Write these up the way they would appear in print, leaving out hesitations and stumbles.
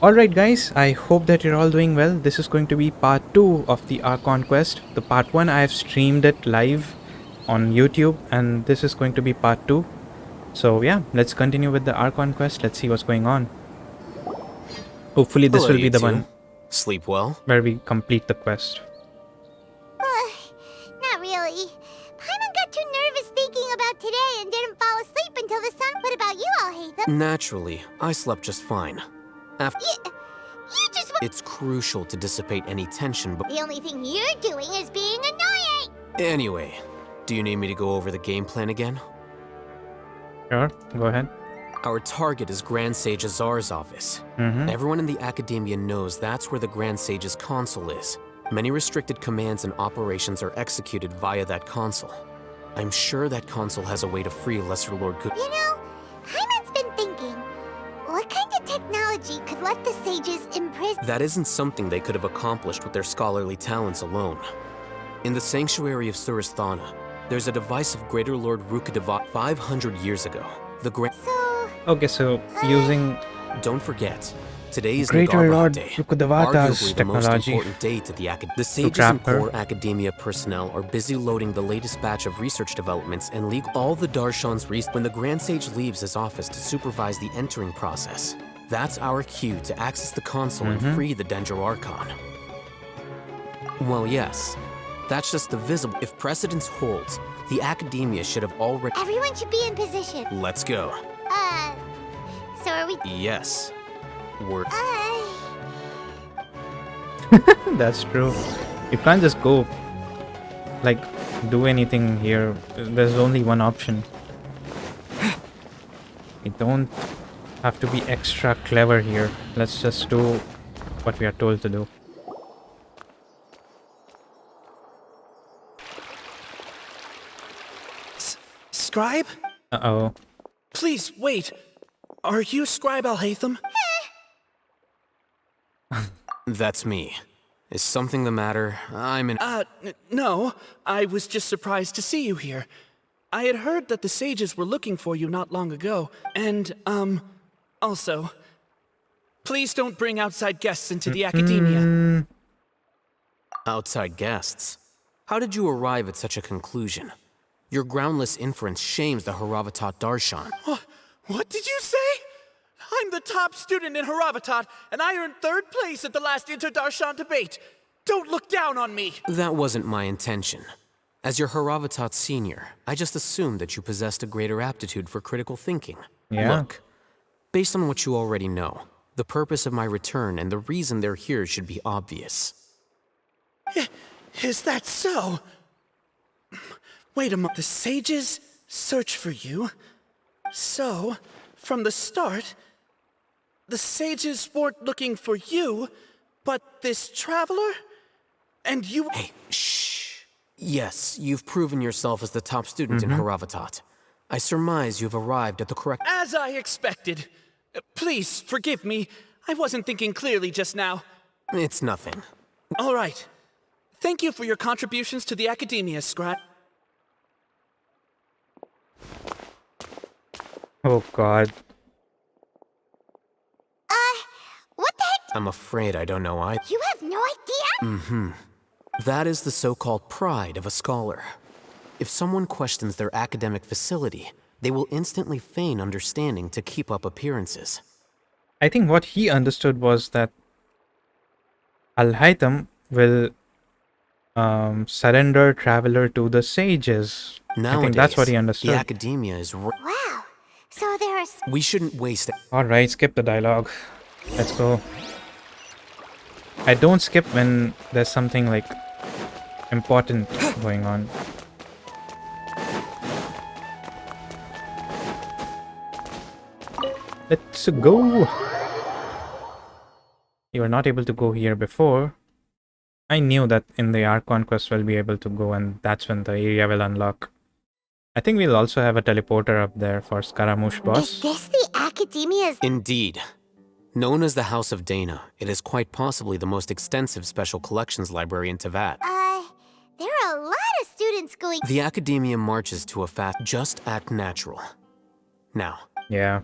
Alright guys, I hope that you're all doing well. This is going to be part 2 of the Archon Quest. The part 1 I have streamed it live on YouTube and this is going to be part 2. So yeah, let's continue with the Archon Quest. Let's see what's going on. Hopefully this Hello, will be you the two. one Sleep well? where we complete the quest. Not really. Paimon got too nervous thinking about today and didn't fall asleep until the sun. What about you all, Hatham? Naturally, I slept just fine. After You just It's crucial to dissipate any tension, but The only thing you're doing is being annoying. anyway, do you need me to go over the game plan again? Sure, go ahead. Our target is Grand Sage Azar's office. Everyone in the Academia knows that's where the Grand Sage's console is. Many restricted commands and operations are executed via that console. I'm sure that console has a way to free Lesser Lord Good. You know, Paimon's been thinking, what kind of technology could let the sages imprison? That isn't something they could have accomplished with their scholarly talents alone. In the Sanctuary of Suristhana, there's a device of Greater Lord Rukkhadeva 500 years ago. The Grand... Okay, so using Don't forget, today is Greater Nagarbha Lord Day, Rukkhadevata's arguably the most technology important day to the Academia. The to sages trap and her. core Academia personnel are busy loading the latest batch of research developments and leak all the Darshan's when the Grand Sage leaves his office to supervise the entering process. That's our cue to access the console and free the Dendro Archon. Well, yes, that's just the visible. If precedence holds, the Academia should have already... Everyone should be in position. Let's go. So are we... Yes. We're... That's true. You can't just go like do anything here. There's only one option. We don't have to be extra clever here. Let's just do what we are told to do. Scribe? Uh-oh. Please, wait. Are you Scribe Al-Haytham? That's me. Is something the matter? I'm in... No. I was just surprised to see you here. I had heard that the sages were looking for you not long ago. And, also, please don't bring outside guests into the Academia. Outside guests. How did you arrive at such a conclusion? Your groundless inference shames the Haravatat Darshan. What did you say? I'm the top student in Haravatat, and I earned 3rd place at the last Inter-Darshan debate. Don't look down on me. That wasn't my intention. As your Haravatat senior, I just assumed that you possessed a greater aptitude for critical thinking. Yeah. Look, based on what you already know, the purpose of my return and the reason they're here should be obvious. Is that so? Wait a moment. The sages search for you. So, from the start, the sages weren't looking for you, but this traveler? And you... Hey, shh. Yes, you've proven yourself as the top student in Haravatat. I surmise you've arrived at the correct... As I expected. Please, forgive me. I wasn't thinking clearly just now. It's nothing. All right. Thank you for your contributions to the Academia, Scribe. Oh god. What the heck? I'm afraid I don't know I... You have no idea? That is the so-called pride of a scholar. If someone questions their academic facility, they will instantly feign understanding to keep up appearances. I think what he understood was that Al-Haytham will surrender Traveler to the sages. Nowadays, I think that's what he the understood. Academia is... Wow. So there's... We shouldn't waste it. Alright, skip the dialogue. Let's go. I don't skip when there's something like important going on. Let's go. You were not able to go here before. I knew that in the Archon Quest we'll be able to go, and that's when the area will unlock. I think we'll also have a teleporter up there for Scaramouche Is boss. this the Academia's... Indeed. Known as the House of Dana, it is quite possibly the most extensive special collections library in Teyvat. There are a lot of students going... The Academia marches to a fast... Just act natural. Now, Yeah.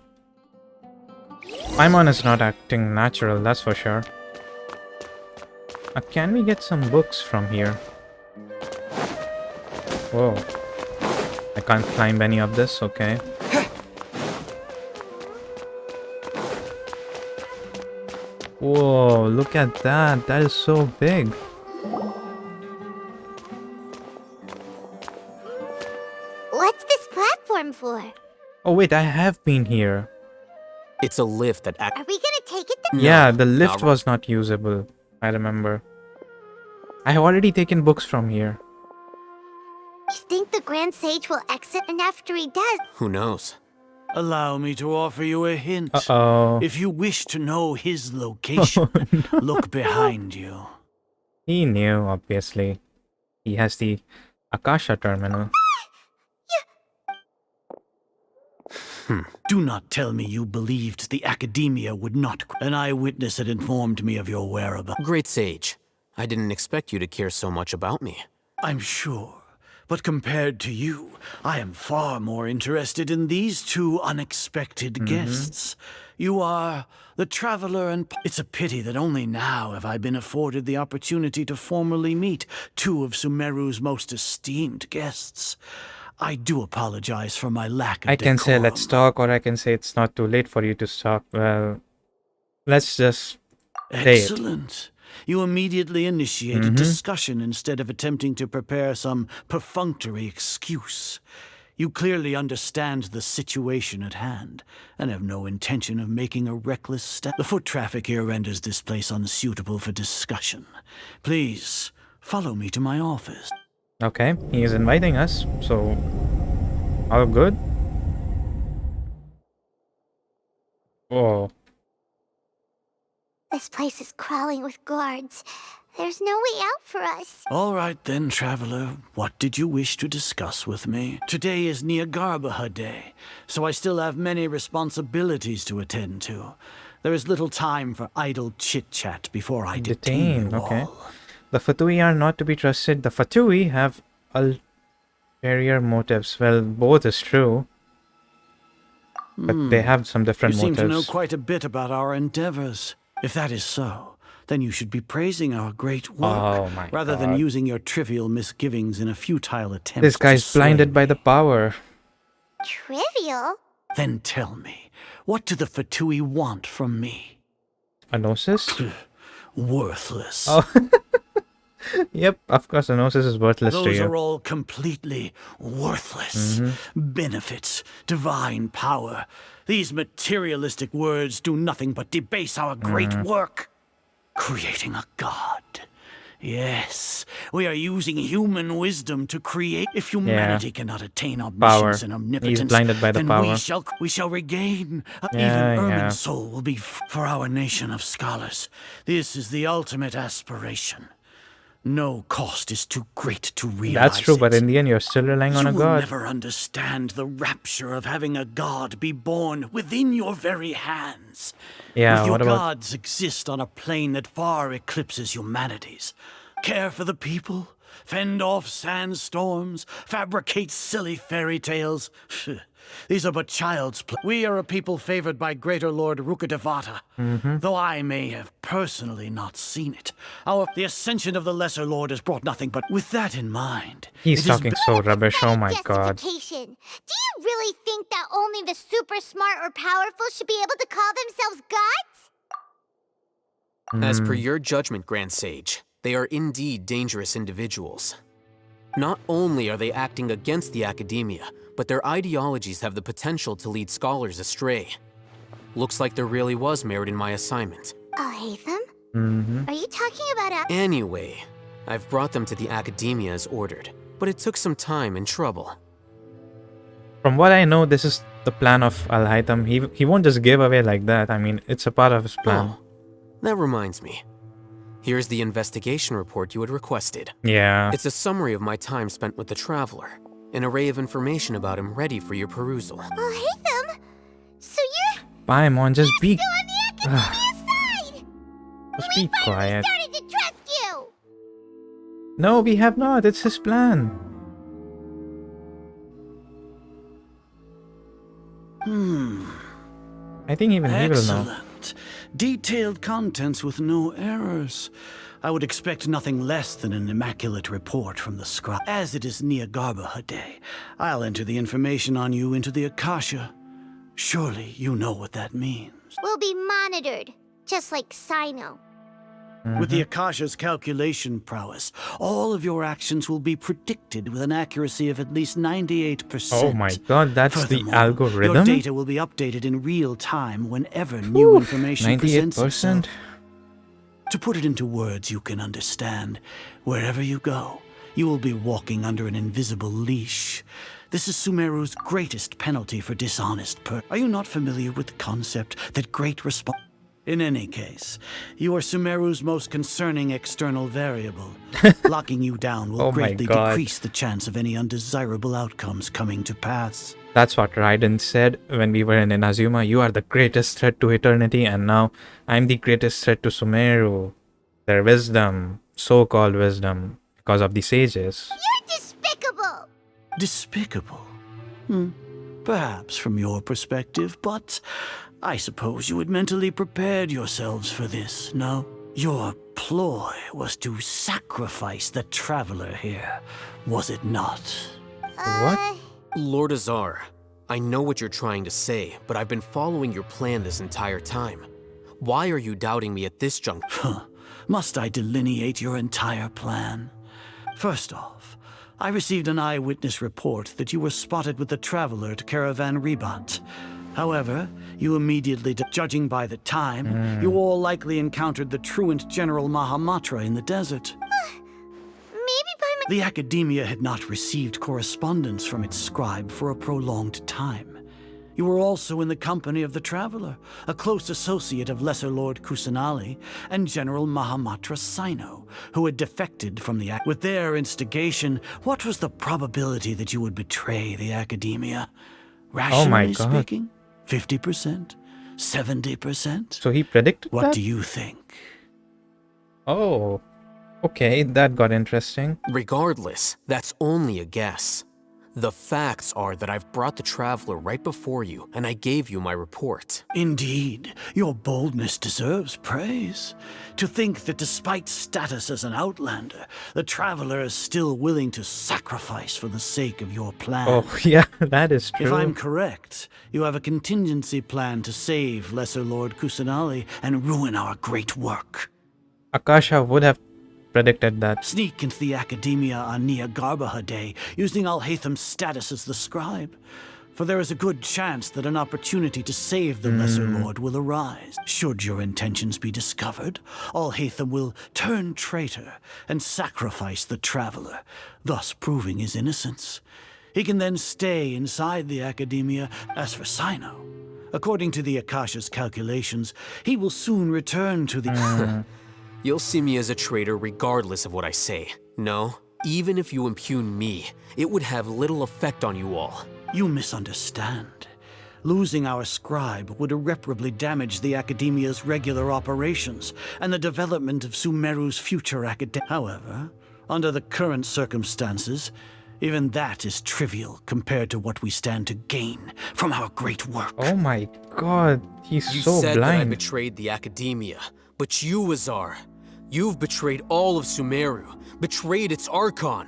Paimon is not acting natural, that's for sure. Can we get some books from here? Whoa. I can't climb any of this, okay. Whoa, look at that. That is so big. What's this platform for? Oh wait, I have been here. It's a lift that Are we gonna take it then? Yeah, No, the lift not was not usable. I remember. I have already taken books from here. You think the Grand Sage will exit, and after he does, Who knows? Allow me to offer you a hint. Uh-oh. If you wish to know his location, look behind you. He knew, obviously. He has the Akasha terminal. Do not tell me you believed the Academia would not. An eyewitness had informed me of your whereabouts. Great Sage, I didn't expect you to care so much about me. I'm sure. But compared to you, I am far more interested in these two unexpected guests. You are the traveler, and it's a pity that only now have I been afforded the opportunity to formally meet two of Sumeru's most esteemed guests. I do apologize for my lack of I can say let's decorum. talk, or I can say it's not too late for you to stop. Well, let's just say it. Excellent. You immediately initiated discussion instead of attempting to prepare some perfunctory excuse. You clearly understand the situation at hand, and have no intention of making a reckless step. The foot traffic here renders this place unsuitable for discussion. Please, follow me to my office. Okay, he is inviting us, so all good. Oh, this place is crawling with guards. There's no way out for us. All right then, traveler. What did you wish to discuss with me? Today is Niagarbaha Day, so I still have many responsibilities to attend to. There is little time for idle chit-chat before I detain you okay. all. The Fatui are not to be trusted. The Fatui have ulterior motives. Well, both is true. But they have some You different seem to know motives. quite a bit about our endeavors. If that is so, then you should be praising our great work, Oh my rather than God. using your trivial misgivings in a futile attempt This to guy's sway blinded by me. the power. Trivial? Then tell me, what do the Fatui want from me? A Gnosis? Worthless. Oh. Yep, of course, a Gnosis is worthless to Those you. are all completely worthless. Benefits, divine power. These materialistic words do nothing but debase our great work. Creating a god. Yes, we are using human wisdom to create. If humanity cannot attain omniscience and omnipotence, He's blinded by the then power. we shall regain. Yeah, Even yeah. Ermin's soul will be for our nation of scholars. This is the ultimate aspiration. No cost is too great to realize. That's true, but it. in the end, you're still relying on You a will god. never understand the rapture of having a god be born within your very hands. Yeah, With your what about... gods exist on a plane that far eclipses humanity's. Care for the people, fend off sandstorms, fabricate silly fairy tales. These are but child's play. We are a people favored by Greater Lord Rukadevata, though I may have personally not seen it. The ascension of the Lesser Lord has brought nothing but with that in mind. He's it is talking so rubbish, oh my god. Justification. Do you really think that only the super smart or powerful should be able to call themselves gods? As per your judgment, Grand Sage, they are indeed dangerous individuals. Not only are they acting against the Academia, but their ideologies have the potential to lead scholars astray. Looks like there really was merit in my assignment. Alhaitham? Are you talking about Anyway, I've brought them to the Academia as ordered, but it took some time and trouble. From what I know, this is the plan of Alhaitham. He won't just give away like that. I mean, it's a part of his plan. Oh, that reminds me. Here's the investigation report you had requested. Yeah. It's a summary of my time spent with the Traveler, an array of information about him ready for your perusal. Alhaitham? So you're Paimon, just be... still on the Academia side! Just be quiet. Started to trust you! No, we have not. It's his plan. I think even he will know. Excellent. Detailed contents with no errors. I would expect nothing less than an immaculate report from the scribe. As it is Niagarba Day, I'll enter the information on you into the Akasha. Surely you know what that means. We'll be monitored, just like Sino. With the Akasha's calculation prowess, all of your actions will be predicted with an accuracy of at least 98%. Oh my god, that's the Furthermore, algorithm? Your data will be updated in real time whenever new information presents 98%? itself. To put it into words you can understand, wherever you go, you will be walking under an invisible leash. This is Sumeru's greatest penalty for dishonest Are you not familiar with the concept that great In any case, you are Sumeru's most concerning external variable. Locking you down will Oh my greatly God. decrease the chance of any undesirable outcomes coming to pass. That's what Raiden said when we were in Inazuma. You are the greatest threat to eternity, and now I'm the greatest threat to Sumeru. Their wisdom, so-called wisdom, because of the sages. You're despicable! Despicable? Perhaps from your perspective, but I suppose you had mentally prepared yourselves for this, no? Your ploy was to sacrifice the traveler here, was it not? What? Lord Azar, I know what you're trying to say, but I've been following your plan this entire time. Why are you doubting me at this juncture? Must I delineate your entire plan? First off, I received an eyewitness report that you were spotted with the traveler at Caravan Ribat. However, you immediately, judging by the time, you all likely encountered the truant General Mahamatra in the desert. Maybe by my... The Academia had not received correspondence from its scribe for a prolonged time. You were also in the company of the Traveler, a close associate of Lesser Lord Kusanali and General Mahamatra Sino, who had defected from the With their instigation, what was the probability that you would betray the Academia? Rationally God. speaking, 50%? 70%? So he predicted What that? do you think? Oh, okay, that got interesting. Regardless, that's only a guess. The facts are that I've brought the Traveler right before you, and I gave you my report. Indeed, your boldness deserves praise. To think that despite status as an outlander, the Traveler is still willing to sacrifice for the sake of your plan. Oh, yeah, that is true. If I'm correct, you have a contingency plan to save Lesser Lord Kusanali and ruin our great work. Akasha would have predicted that. Sneak into the Academia on Niagarba Day, using Alhaitham's status as the scribe. For there is a good chance that an opportunity to save the Lesser Lord will arise. Should your intentions be discovered, Alhaitham will turn traitor and sacrifice the Traveler, thus proving his innocence. He can then stay inside the Academia. As for Sino, according to the Akasha's calculations, he will soon return to the... You'll see me as a traitor regardless of what I say. No, even if you impugn me, it would have little effect on you all. You misunderstand. Losing our scribe would irreparably damage the Academia's regular operations and the development of Sumeru's future academia. However, under the current circumstances, even that is trivial compared to what we stand to gain from our great work. Oh my god, he's You so said that I blind. betrayed the Academia, but you, Azar, you've betrayed all of Sumeru, betrayed its Archon.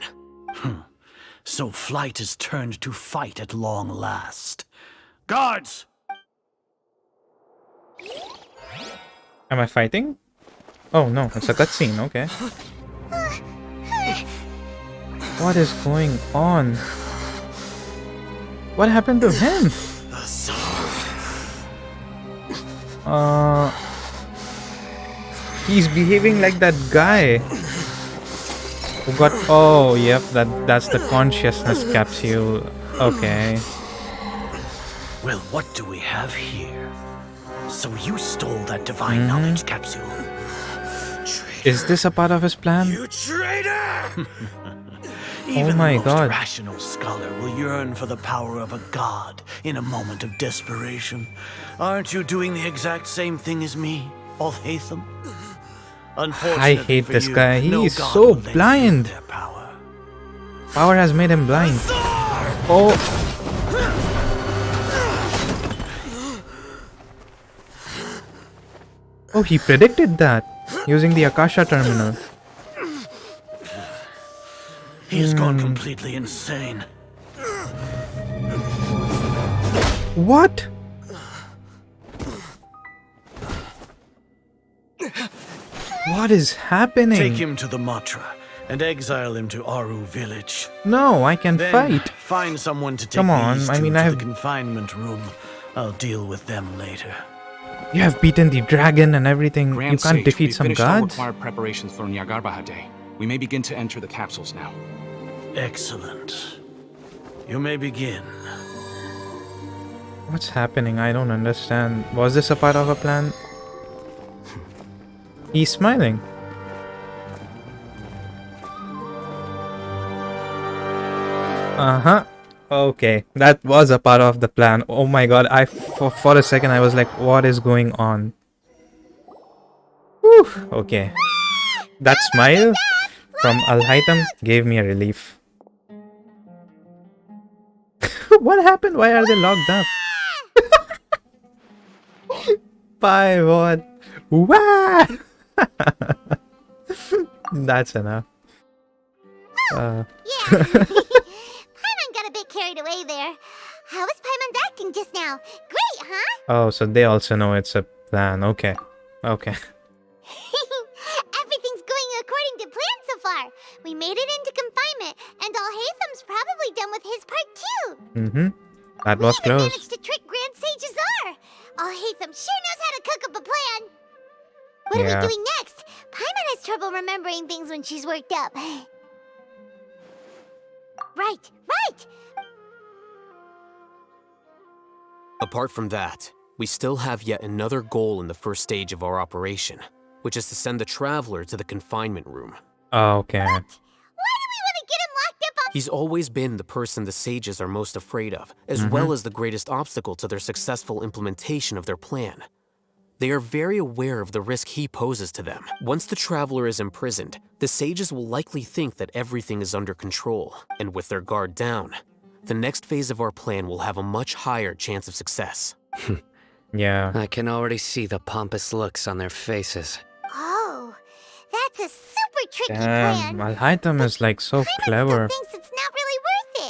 So flight has turned to fight at long last. Guards! Am I fighting? Oh no, it's a cutscene, okay. What is going on? What happened to him? He's behaving like that guy who got... Oh, yep, that's the consciousness capsule. Okay. Well, what do we have here? So you stole that divine knowledge capsule. Is this a part of his plan? You traitor! Even my the most God. rational scholar will yearn for the power of a god in a moment of desperation. Aren't you doing the exact same thing as me, Alhaitham? Unfortunately I hate for this you, guy. no He is god so will lend you blind. their power. Power has made him blind. Oh. Oh, he predicted that using the Akasha terminal. He's gone completely insane. What? What is happening? Take him to the Matra and exile him to Aru village. No, I can Then fight. find someone to take Come on, these I two mean, to I the have- confinement room. I'll deal with them later. You have beaten the dragon and everything. Grand You can't Sage, defeat we some finished all gods? required preparations for Nyagarbha Day. We may begin to enter the capsules now. Excellent. You may begin. What's happening? I don't understand. Was this a part of a plan? He's smiling. Uh-huh. Okay, that was a part of the plan. Oh my god, for a second I was like, what is going on? Whew, okay. That smile from Al-Haytham gave me a relief. What happened? Why are they locked up? Bye, what? Wah! That's enough. Yeah. Paimon got a bit carried away there. How was Paimon acting just now? Great, huh? Oh, so they also know it's a plan. Okay. Okay. Everything's going according to plan so far. We made it into confinement, and Al-Haytham's probably done with his part too. Mm-hmm. That was We even close. managed to trick Grand Sage Azar. Al-Haytham sure knows how to cook up a plan. What are Yeah. we doing next? Paimon has trouble remembering things when she's worked up. Right. Apart from that, we still have yet another goal in the first stage of our operation, which is to send the Traveler to the confinement room. Okay. Why do we want to get him locked up on... He's always been the person the sages are most afraid of, as well as the greatest obstacle to their successful implementation of their plan. They are very aware of the risk he poses to them. Once the Traveler is imprisoned, the sages will likely think that everything is under control, and with their guard down, the next phase of our plan will have a much higher chance of success. Yeah. I can already see the pompous looks on their faces. Oh, that's a super tricky Damn, plan. Al-Haytham is like so Paimon clever. still thinks it's not really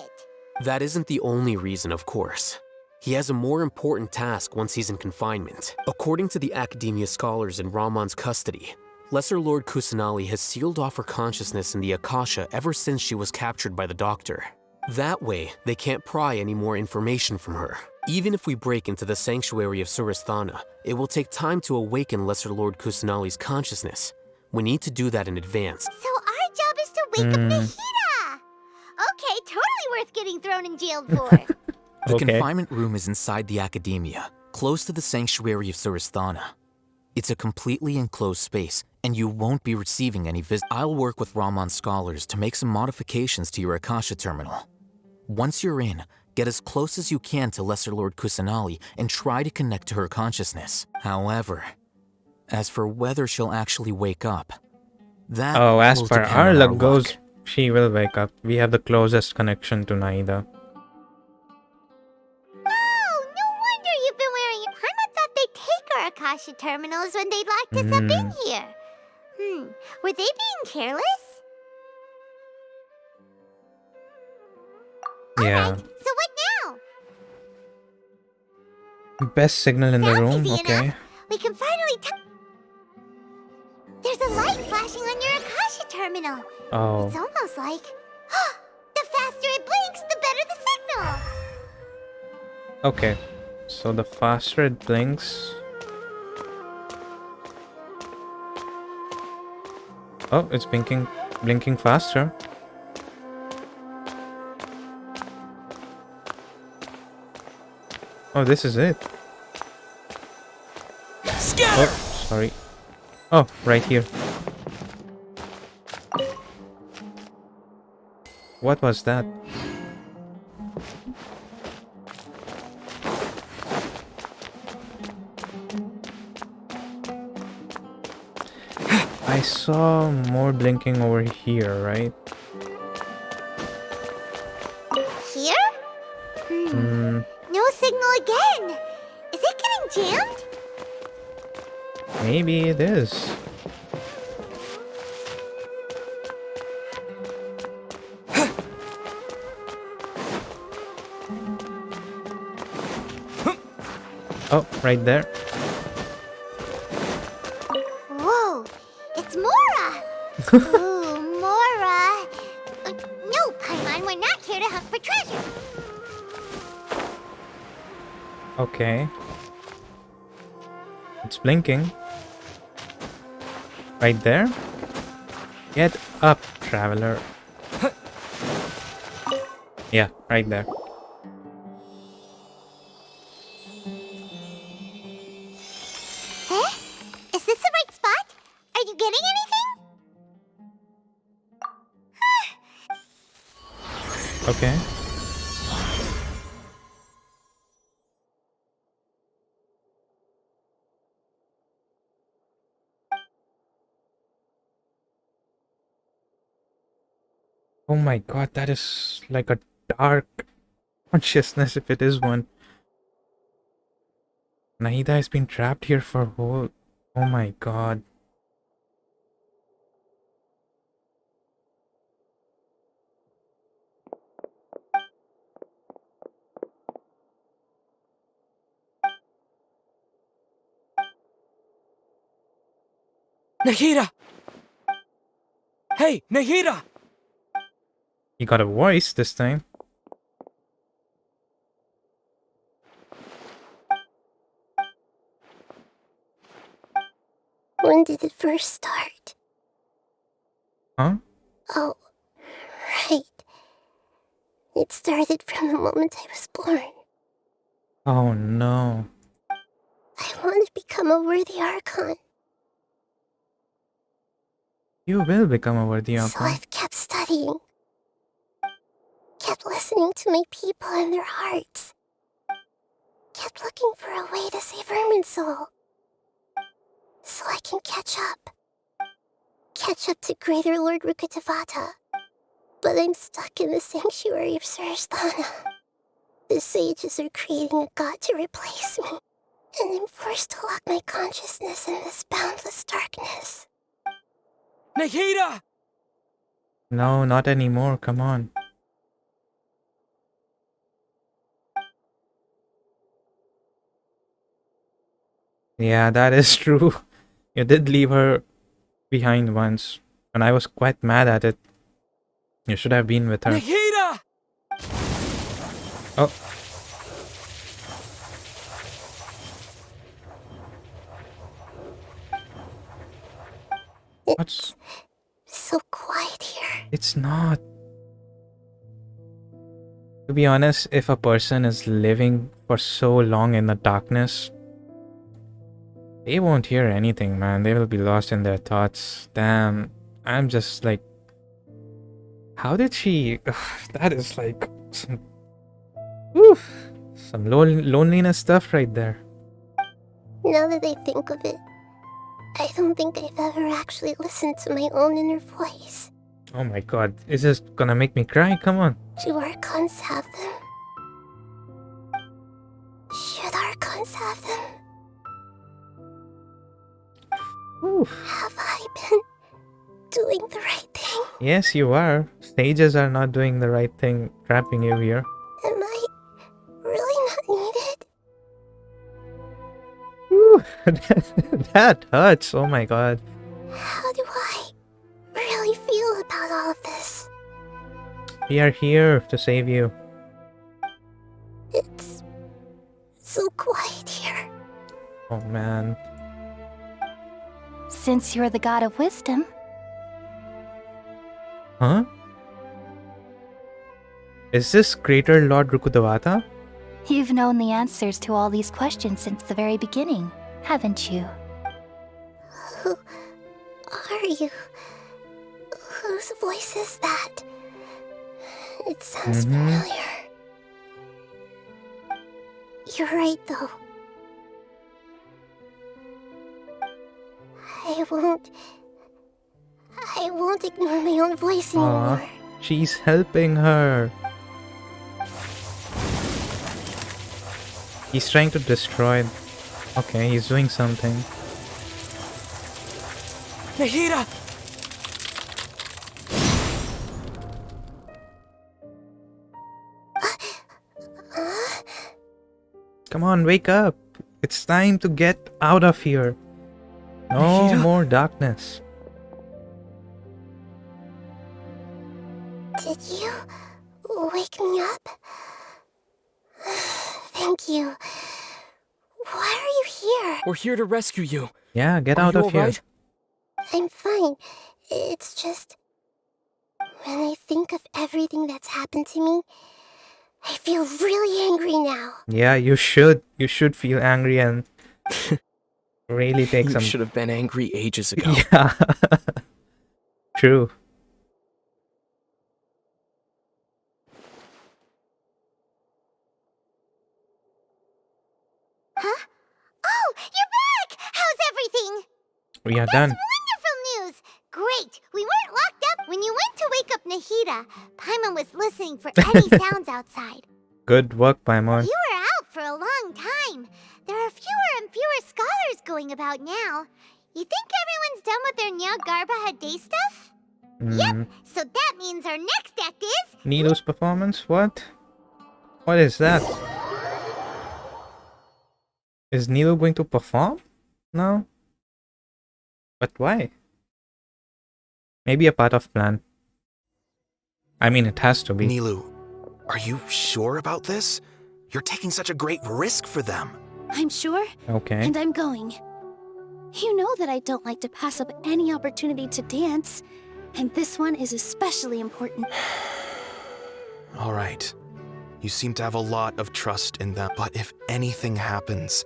worth it. That isn't the only reason, of course. He has a more important task once he's in confinement. According to the academia scholars in Ramon's custody, Lesser Lord Kusanali has sealed off her consciousness in the Akasha ever since she was captured by the doctor. That way, they can't pry any more information from her. Even if we break into the sanctuary of Suristhana, it will take time to awaken Lesser Lord Kusanali's consciousness. We need to do that in advance. So our job is to wake up Nahida. Okay, totally worth getting thrown in jail for. The Okay. confinement room is inside the academia, close to the sanctuary of Suristhana. It's a completely enclosed space, and you won't be receiving any I'll work with Ramon's scholars to make some modifications to your Akasha terminal. Once you're in, get as close as you can to Lesser Lord Kusanali and try to connect to her consciousness. However, as for whether she'll actually wake up, that Oh, as will per depend our on luck luck. goes, she will wake up. We have the closest connection to Nahida. Oh, no wonder you've been wearing it. Paimon thought they'd take our Akasha terminals when they locked us up in here. Were they being careless? Yeah. Alright, so what now? Best signal in the Sounds room. easy Okay. enough. We can finally There's a light flashing on your Akasha terminal. It's Oh. almost like... the faster it blinks, the better the signal. Okay. So the faster it blinks. Oh, it's blinking faster. Oh, this is it. Oh, sorry. Oh, right here. What was that? I saw more blinking over here, right? Here? No signal again. Is it getting jammed? Maybe it is. Oh, right there. Whoa, it's Mora! Ooh, Mora! No, Paimon, we're not here to hunt for treasure. Okay. It's blinking. Right there. Get up, traveler. Yeah, right there. Eh? Is this the right spot? Are you getting anything? Okay. Oh my god, that is like a dark consciousness if it is one. Nahida has been trapped here for whole... Oh my god. Nahida! Hey, Nahida! He got a voice this time. When did it first start? Huh? Oh, right. It started from the moment I was born. Oh no. I want to become a worthy Archon. You will become a worthy So Archon. I've kept studying. Kept listening to my people and their hearts. Kept looking for a way to save Irminsul. So I can catch up. Catch up to Greater Lord Rukkhadevata. But I'm stuck in the sanctuary of Surasthana. The sages are creating a god to replace me. And I'm forced to lock my consciousness in this boundless darkness. Nahida! No, not anymore. Come on. Yeah, that is true. You did leave her behind once. And I was quite mad at it. You should have been with her. Nahida! Oh. What's... So quiet here. It's not. To be honest, if a person is living for so long in the darkness, they won't hear anything, man. They will be lost in their thoughts. Damn. I'm just like... How did she... That is like... Some... Oof, some loneliness stuff right there. Now that I think of it, I don't think I've ever actually listened to my own inner voice. Oh my god. Is this gonna make me cry? Come on. Do Archons have them? Should Archons have them? Oof. Have I been doing the right thing? Yes, you are. Sages are not doing the right thing, trapping you here. Am I really not needed? Ooh, that hurts. Oh my god. How do I really feel about all of this? We are here to save you. It's so quiet here. Oh man. Since you're the god of wisdom, Huh? Is this Greater Lord Rukkhadevata? you've known the answers to all these questions since the very beginning, haven't you? Who are you? Whose voice is that? It sounds familiar. You're right, though. I won't ignore my own voice anymore. She's helping her. He's trying to destroy... Okay, he's doing something. Nahida! Come on, wake up. It's time to get out of here. No Nahida? more darkness. Did you wake me up? Thank you. Why are you here? We're here to rescue you. Yeah, get Are out you of here. alright? I'm fine. It's just... when I think of everything that's happened to me, I feel really angry now. Yeah, you should. You should feel angry and really take You some. should have been angry ages ago. Yeah. True. Huh? Oh, you're back! How's everything? We are done. Wonderful news! Great! We weren't locked up when you went to wake up Nahida. Paimon was listening for any sounds outside. Good work, Paimon. You were out for a long time. There are fewer and fewer scholars going about now. You think everyone's done with their Nya Garbaha Day stuff? Yep, so that means our next act is... Nido's performance? What? What is that? Is Nido going to perform? No? But why? Maybe a part of plan. I mean, it has to be. Nilu, are you sure about this? You're taking such a great risk for them. I'm sure, Okay. and I'm going. You know that I don't like to pass up any opportunity to dance, and this one is especially important. All right. You seem to have a lot of trust in them, but if anything happens,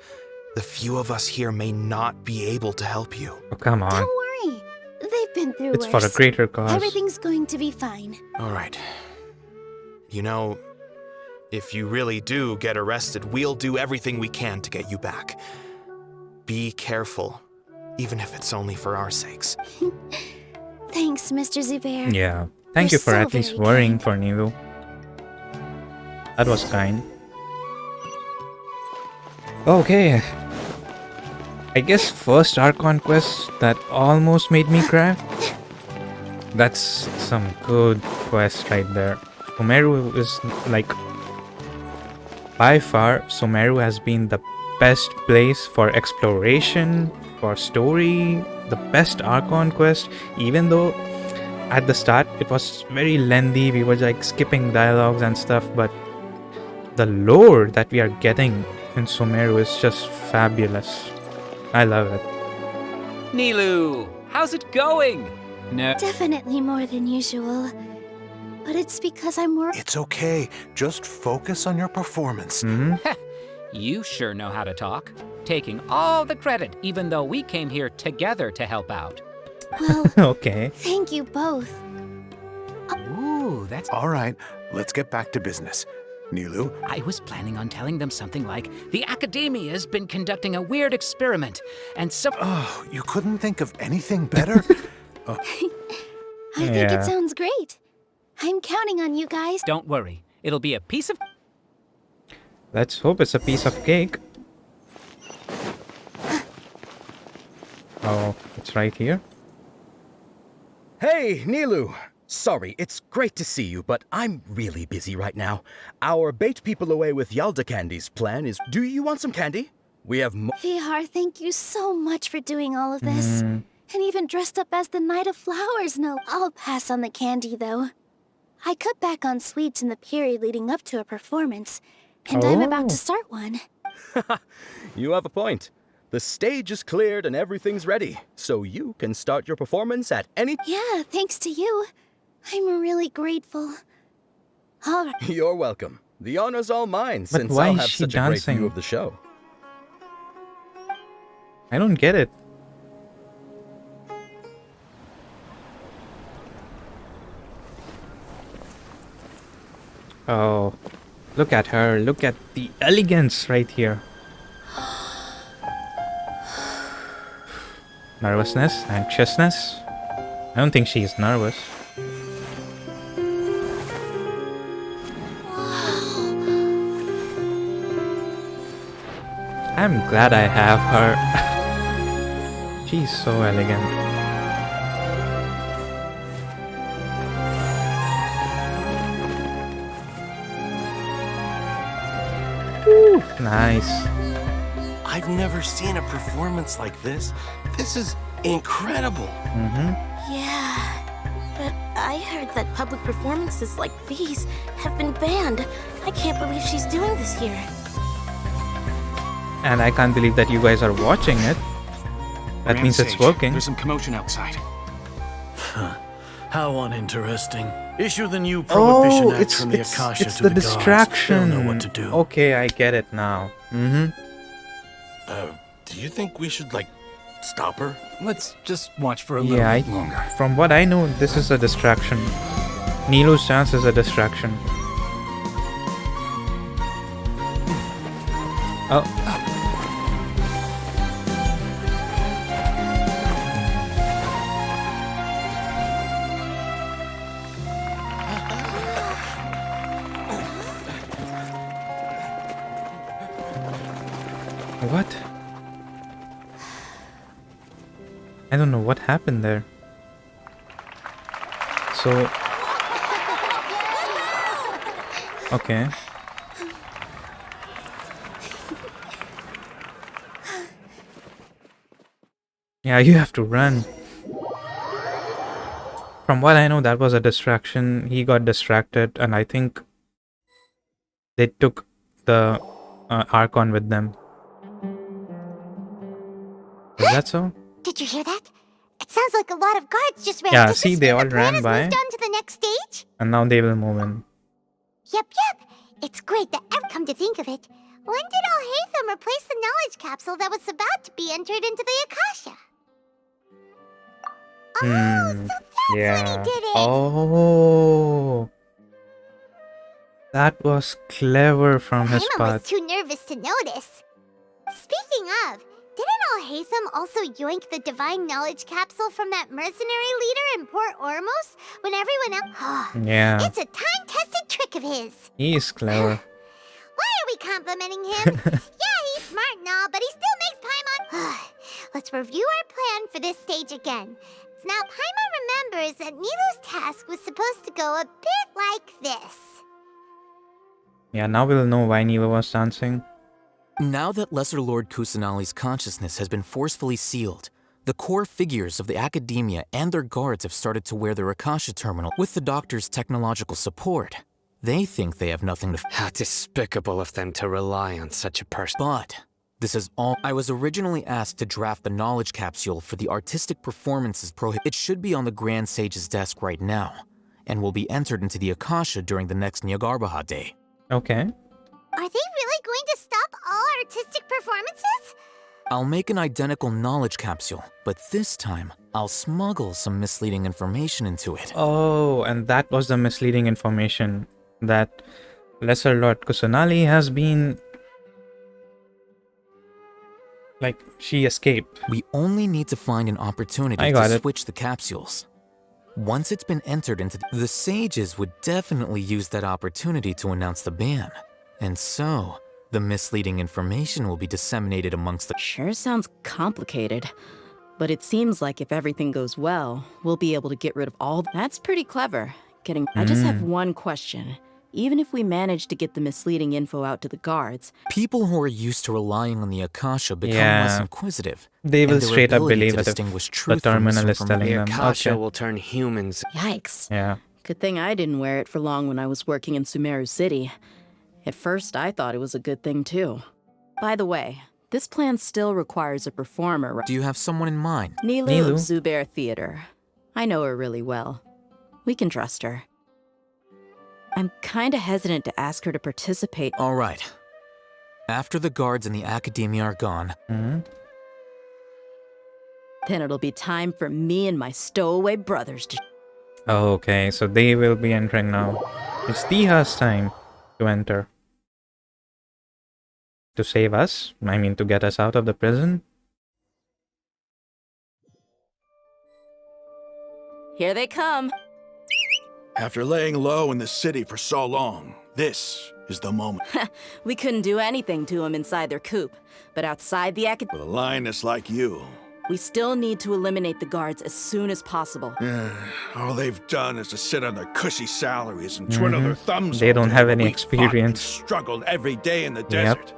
the few of us here may not be able to help you. Oh, come on. Don't worry. They've been through It's worse. for a greater cause. Everything's going to be fine. All right. You know, if you really do get arrested, we'll do everything we can to get you back. Be careful, even if it's only for our sakes. Thanks, Mr. Zubair. Yeah. Thank You're you for so at least very worrying kind. for Nido. That was kind. Okay. I guess first Archon Quest that almost made me cry. That's some good quest right there. Sumeru is like... by far, Sumeru has been the best place for exploration, for story, the best Archon Quest, even though at the start it was very lengthy, we were like skipping dialogues and stuff, but the lore that we are getting in Sumeru is just fabulous. I love it. Nilu, how's it going? No. Definitely more than usual. But it's because I'm worried. It's okay. Just focus on your performance. You sure know how to talk. Taking all the credit, even though we came here together to help out. Well, Okay. thank you both. Ooh, that's... All right, let's get back to business. Nilu, I was planning on telling them something like, the Academia's been conducting a weird experiment, and so... oh, you couldn't think of anything better? I think it sounds great. I'm counting on you guys. Don't worry, it'll be a piece of... Let's hope it's a piece of cake. Oh, it's right here. Hey, Nilu! Sorry, it's great to see you, but I'm really busy right now. Our bait people away with Yalda candies plan is... Do you want some candy? We have Vihar, thank you so much for doing all of this. And even dressed up as the Knight of Flowers, no. I'll pass on the candy, though. I cut back on sweets in the period leading up to a performance, and I'm about to start one. You have a point. The stage is cleared and everything's ready, so you can start your performance at any... Yeah, thanks to you. I'm really grateful. All right. You're welcome. The honor's all mine, But since why I'll is have she such a great dancing? view of the show. I don't get it. Oh, look at her. Look at the elegance right here. Nervousness, anxiousness. I don't think she is nervous. I'm glad I have her. She's so elegant. Nice. I've never seen a performance like this. This is incredible. Yeah, but I heard that public performances like these have been banned. I can't believe she's doing this here. And I can't believe that you guys are watching it. That Grand means it's Sage, working. There's some commotion outside. How uninteresting. Issue the new Prohibition Act from the Akasha it's to the the guards. distraction. They'll know what to do. Okay, I get it now. Do you think we should, like, stop her? Let's just watch for a little bit longer. From what I know, this is a distraction. Nilu's chance is a distraction. Oh. What? I don't know what happened there. So... Okay. Yeah, you have to run. From what I know, that was a distraction. He got distracted, and I think they took the Archon with them. Is that so? Did you hear that? It sounds like a lot of guards just ran. Yeah, Does see, this they mean all the plan ran has by. moved on to the next stage? And now they will move in. Yep. It's great that I've come to think of it. When did Alhaitham replace the knowledge capsule that was about to be entered into the Akasha? Yeah. did it. Oh. That was clever from his Paimon part. was too nervous to notice. Speaking of, didn't Alhaitham also yoink the divine knowledge capsule from that mercenary leader in Port Ormos when everyone else... Yeah. It's a time-tested trick of his. He is clever. Why are we complimenting him? Yeah, he's smart and all, but he still makes Paimon... Let's review our plan for this stage again. Now, Paimon remembers that Nilu's task was supposed to go a bit like this. Yeah, now we'll know why Nilu was dancing. Now that Lesser Lord Kusanali's consciousness has been forcefully sealed, the core figures of the academia and their guards have started to wear their Akasha terminal with the doctor's technological support. They think they have nothing to... How despicable of them to rely on such a person. But this is all... I was originally asked to draft the knowledge capsule for the artistic performances It should be on the Grand Sage's desk right now, and will be entered into the Akasha during the next Nyagarbaha day. Okay. Are they really going to stop all artistic performances? I'll make an identical knowledge capsule, but this time, I'll smuggle some misleading information into it. Oh, and that was the misleading information that Lesser Lord Kusanali has been... Like, she escaped. We only need to find an opportunity to switch the capsules. Once it's been entered into the sages would definitely use that opportunity to announce the ban. And so, the misleading information will be disseminated amongst the... Sure sounds complicated. But it seems like if everything goes well, we'll be able to get rid of all... That's pretty clever. I just have one question. Even if we manage to get the misleading info out to the guards... People who are used to relying on the Akasha become less inquisitive. They will straight up believe it if the terminal is telling them. The Akasha will turn humans. Yikes. Yeah. Good thing I didn't wear it for long when I was working in Sumeru City. At first, I thought it was a good thing, too. By the way, this plan still requires a performer. Do you have someone in mind? Nilu of Zubair Theater. I know her really well. We can trust her. I'm kinda hesitant to ask her to participate. All right. After the guards and the academia are gone... Then it'll be time for me and my stowaway brothers to... Okay, so they will be entering now. It's Tiha's time to enter. To save us? I mean, to get us out of the prison? Here they come. After laying low in the city for so long, this is the moment. We couldn't do anything to them inside their coop, but outside the With a lioness like you. we still need to eliminate the guards as soon as possible. All they've done is to sit on their cushy salaries and twiddle their thumbs. They all don't day have while any we fought and experience. struggled every day in the Yep. desert.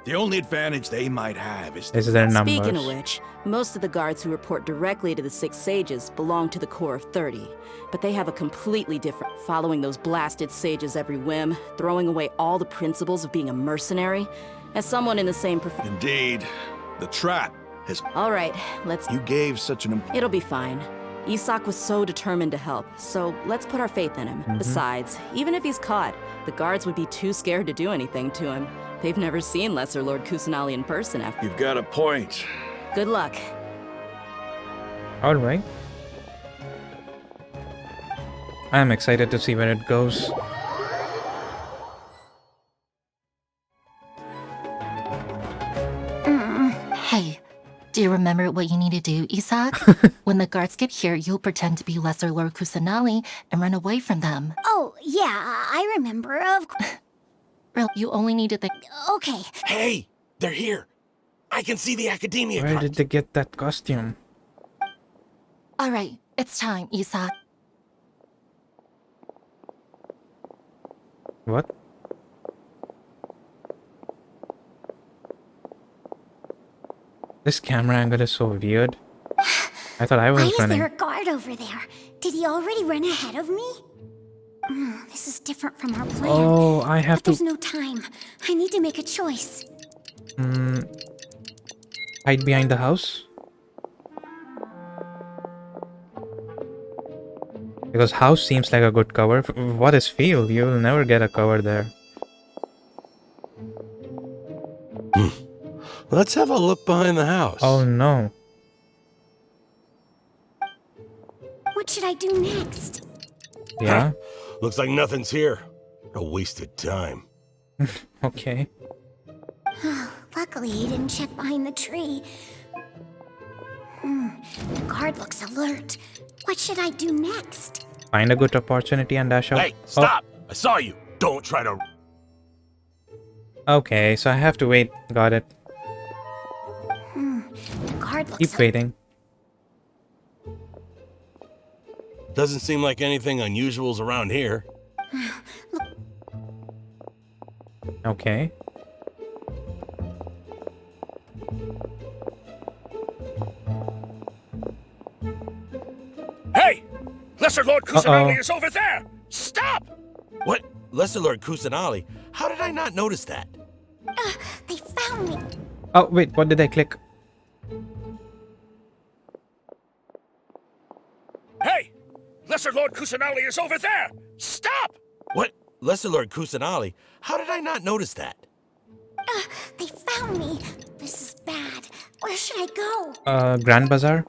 The only advantage they might have is their numbers. Speaking of which, most of the guards who report directly to the Six Sages belong to the Corps of 30. But they have a completely different... Following those blasted sages every whim, throwing away all the principles of being a mercenary. As someone in the same profession... Indeed. The trap has... Alright, let's... You gave such an... It'll be fine. Isak was so determined to help, so let's put our faith in him. Besides, even if he's caught, the guards would be too scared to do anything to him. They've never seen Lesser Lord Kusanali in person after. You've got a point. Good luck. Alright. I'm excited to see where it goes. Hey, do you remember what you need to do, Isak? When the guards get here, you'll pretend to be Lesser Lord Kusanali and run away from them. Oh, yeah, I remember, of course. Well, you only need to think... Okay. Hey, they're here. I can see the Academia Where cart. did they get that costume? Alright, it's time, Isak. What? This camera angle is so weird. I thought I was Why is running. there a guard over there? Did he already run ahead of me? This is different from our plan. Oh, I have but to... there's no time. I need to make a choice. Hide behind the house? Because house seems like a good cover. What is field? You'll never get a cover there. Let's have a look behind the house. Oh no. What should I do next? Yeah? Looks like nothing's here. A wasted time. Okay. Luckily, he didn't check behind the tree. The guard looks alert. What should I do next? Find a good opportunity and dash out. Hey, stop! I saw you. Don't try to... Okay, so I have to wait. Got it. The guard looks Keep waiting. Doesn't seem like anything unusual's around here. Okay. Hey! Lesser Lord Kusanali is over there! Stop! What? Lesser Lord Kusanali? How did I not notice that? They found me. Oh, wait, what did I click? Hey! Lesser Lord Kusanali is over there! Stop! What? Lesser Lord Kusanali? How did I not notice that? They found me. This is bad. Where should I go? Grand Bazaar?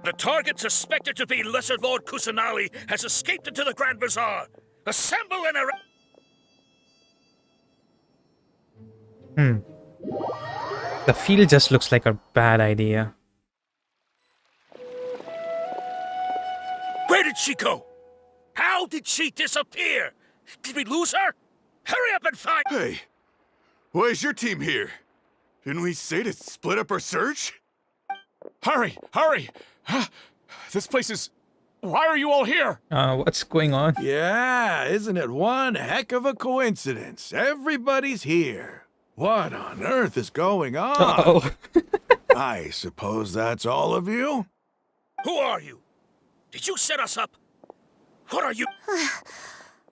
The target suspected to be Lesser Lord Kusanali has escaped into the Grand Bazaar. Assemble and arrest... The field just looks like a bad idea. Where did she go? How did she disappear? Did we lose her? Hurry up and find... Hey, why is your team here? Didn't we say to split up our search? Hurry, hurry! This place is... Why are you all here? What's going on? Yeah, isn't it one heck of a coincidence? Everybody's here. What on earth is going on? Uh-oh. I suppose that's all of you? Who are you? Did you set us up? What are you?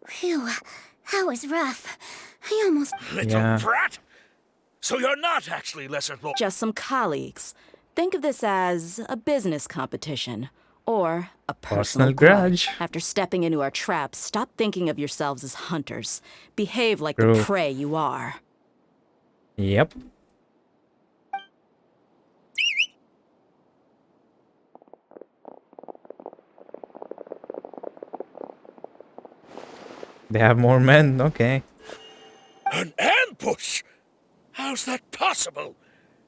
Phew, that was rough. I almost... Little brat? So you're not actually Lesser Lord... Just some colleagues. Think of this as a business competition. Or a personal grudge. After stepping into our traps, stop thinking of yourselves as hunters. Behave like True. the prey you are. Yep. They have more men, okay. An ambush? How's that possible?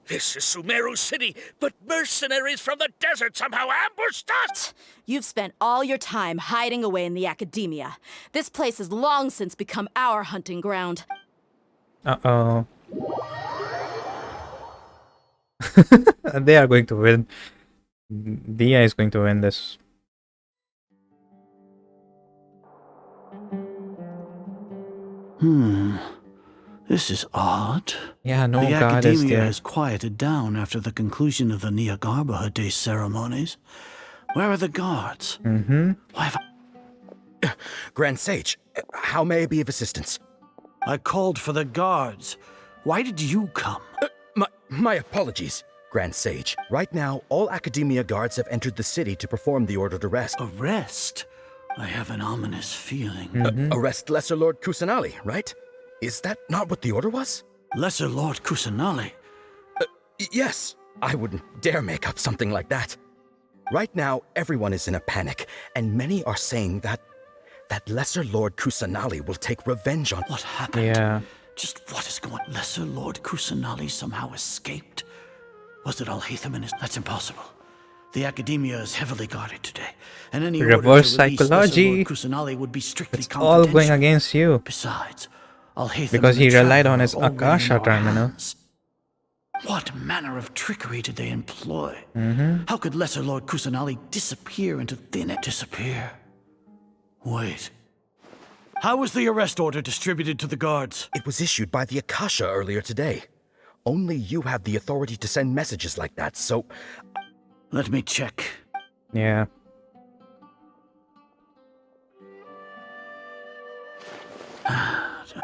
This is Sumeru City, but mercenaries from the desert somehow ambushed us! You've spent all your time hiding away in the Academia. This place has long since become our hunting ground. Uh-oh. They are going to win. Dia is going to win this. This is odd. Yeah, no the guard is Academia there. has quieted down after the conclusion of the Nahida Day ceremonies. Where are the guards? Mm-hmm. Why have Grand Sage, how may I be of assistance? I called for the guards. Why did you come? My apologies, Grand Sage. Right now, all Academia guards have entered the city to perform the ordered arrest. Arrest? I have an ominous feeling. Arrest Lesser Lord Kusanali, right? Is that not what the order was? Lesser Lord Kusanali? Yes. I wouldn't dare make up something like that. Right now, everyone is in a panic, and many are saying that Lesser Lord Kusanali will take revenge on... What happened? Yeah. Just what is going on? Lesser Lord Kusanali somehow escaped? Was it Alhaitham and his... That's impossible. The Academia is heavily guarded today, and any Reverse order to release psychology. Lesser Lord Kusanali would be strictly It's all confidential. going against you. Besides, Alhaitham Because and he the relied on Traveler his are already in Akasha our terminal. hands. What manner of trickery did they employ? Mm-hmm. How could Lesser Lord Kusanali disappear into thin air? Disappear? Wait. How was the arrest order distributed to the guards? It was issued by the Akasha earlier today. Only you have the authority to send messages like that, so... Let me check. Yeah.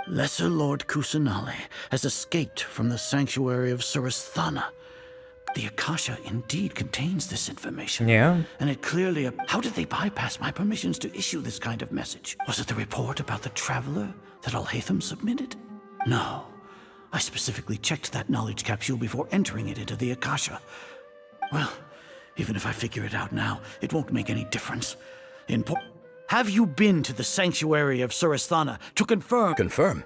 Lesser Lord Kusanali has escaped from the sanctuary of Surasthana. The Akasha indeed contains this information. Yeah. And it clearly... How did they bypass my permissions to issue this kind of message? Was it the report about the Traveler that Alhaitham submitted? No. I specifically checked that knowledge capsule before entering it into the Akasha. Well, even if I figure it out now, it won't make any difference. Have you been to the sanctuary of Surasthana to confirm... Confirm?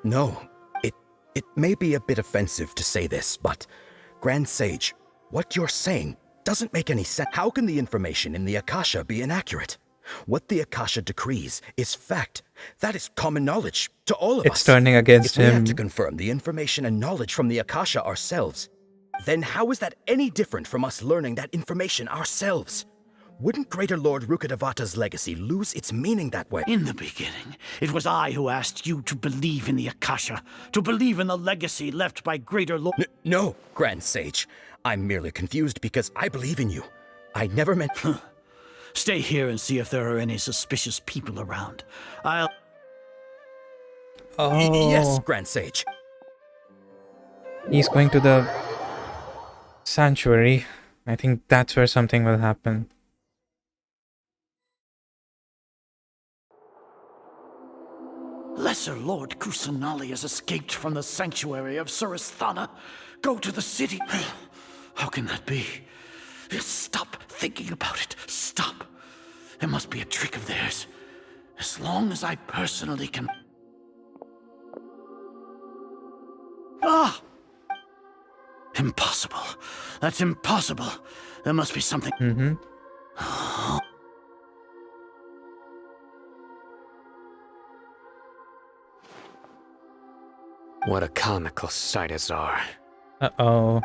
No. It may be a bit offensive to say this, but... Grand Sage, what you're saying doesn't make any sense. How can the information in the Akasha be inaccurate? What the Akasha decrees is fact. That is common knowledge to all of us. It's turning against if we him. have to confirm the information and knowledge from the Akasha ourselves, then how is that any different from us learning that information ourselves? Wouldn't Greater Lord Rukkhadevata's legacy lose its meaning that way? In the beginning, it was I who asked you to believe in the Akasha, to believe in the legacy left by Greater Lord... No, Grand Sage. I'm merely confused because I believe in you. I never meant... Stay here and see if there are any suspicious people around. I'll... Oh. Yes, Grand Sage. He's going to the sanctuary. I think that's where something will happen. Lesser Lord Kusanali has escaped from the sanctuary of Surasthana. Go to the city. How can that be? Stop thinking about it. Stop. It must be a trick of theirs. As long as I personally can... Ah! Impossible. That's impossible. There must be something... Mm-hmm. What a comical sight, Azar. Uh-oh.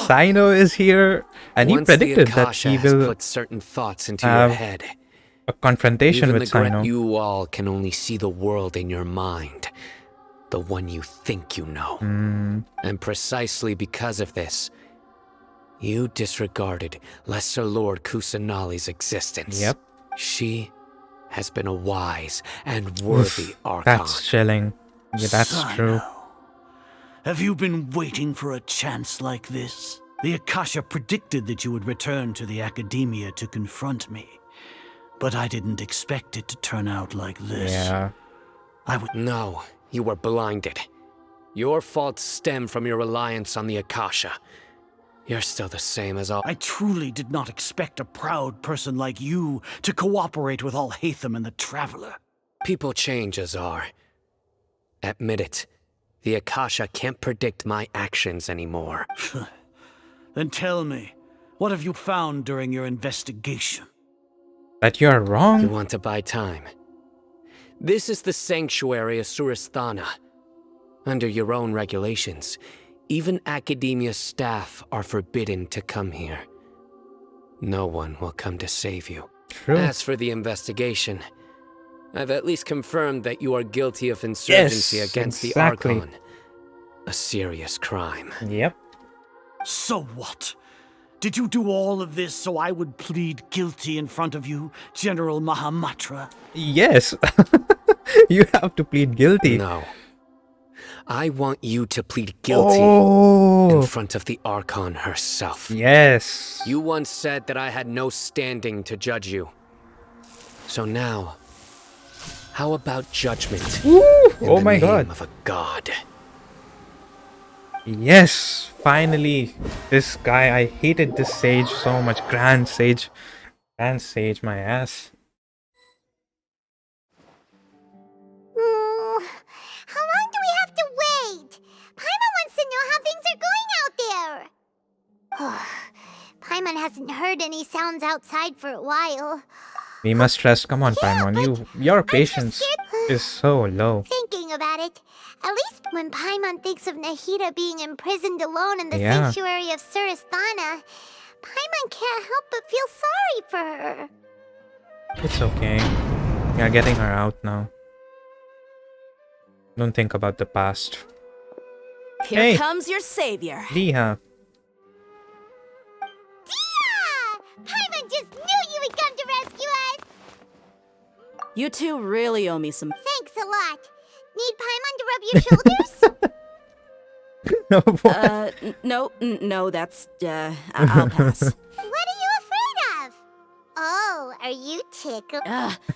Sino is here, and Once he predicted the that Akasha he has will put certain thoughts into your have head. a confrontation Even with the Sino. You all can only see the world in your mind, the one you think you know. And precisely because of this, you disregarded Lesser Lord Kusanali's existence. Yep. She has been a wise and worthy Archon. That's chilling. Yeah, that's Sino. true. Have you been waiting for a chance like this? The Akasha predicted that you would return to the Academia to confront me. But I didn't expect it to turn out like this. Yeah. No, you were blinded. Your faults stem from your reliance on the Akasha. You're still the same as all. I truly did not expect a proud person like you to cooperate with Alhaitham and the Traveler. People change, Azar. Admit it. The Akasha can't predict my actions anymore. Then tell me, what have you found during your investigation? That you're wrong? You want to buy time? This is the sanctuary of Surasthana. Under your own regulations, even Academia staff are forbidden to come here. No one will come to save you. True. As for the investigation, I've at least confirmed that you are guilty of insurgency against the Archon. A serious crime. Yep. So what? Did you do all of this so I would plead guilty in front of you, General Mahamatra? Yes. You have to plead guilty. No. I want you to plead guilty in front of the Archon herself. Yes. You once said that I had no standing to judge you. So now, how about judgment? Oh my god. Of a god. Yes, finally. This guy, I hated this sage so much. Grand Sage. Grand Sage, my ass. How long do we have to wait? Paimon wants to know how things are going out there. Paimon hasn't heard any sounds outside for a while. We must rest. Come on, Paimon. Your patience is so low. Thinking about it, at least when Paimon thinks of Nahida being imprisoned alone in the Yeah. sanctuary of Surasthana, Paimon can't help but feel sorry for her. It's okay. We are getting her out now. Don't think about the past. Here comes your savior. Dia. Paimon just knew you would come to rescue us! You two really owe me some. Thanks a lot. Need Paimon to rub your shoulders? No, that's, I'll pass. What are you afraid of? Oh, are you tickled?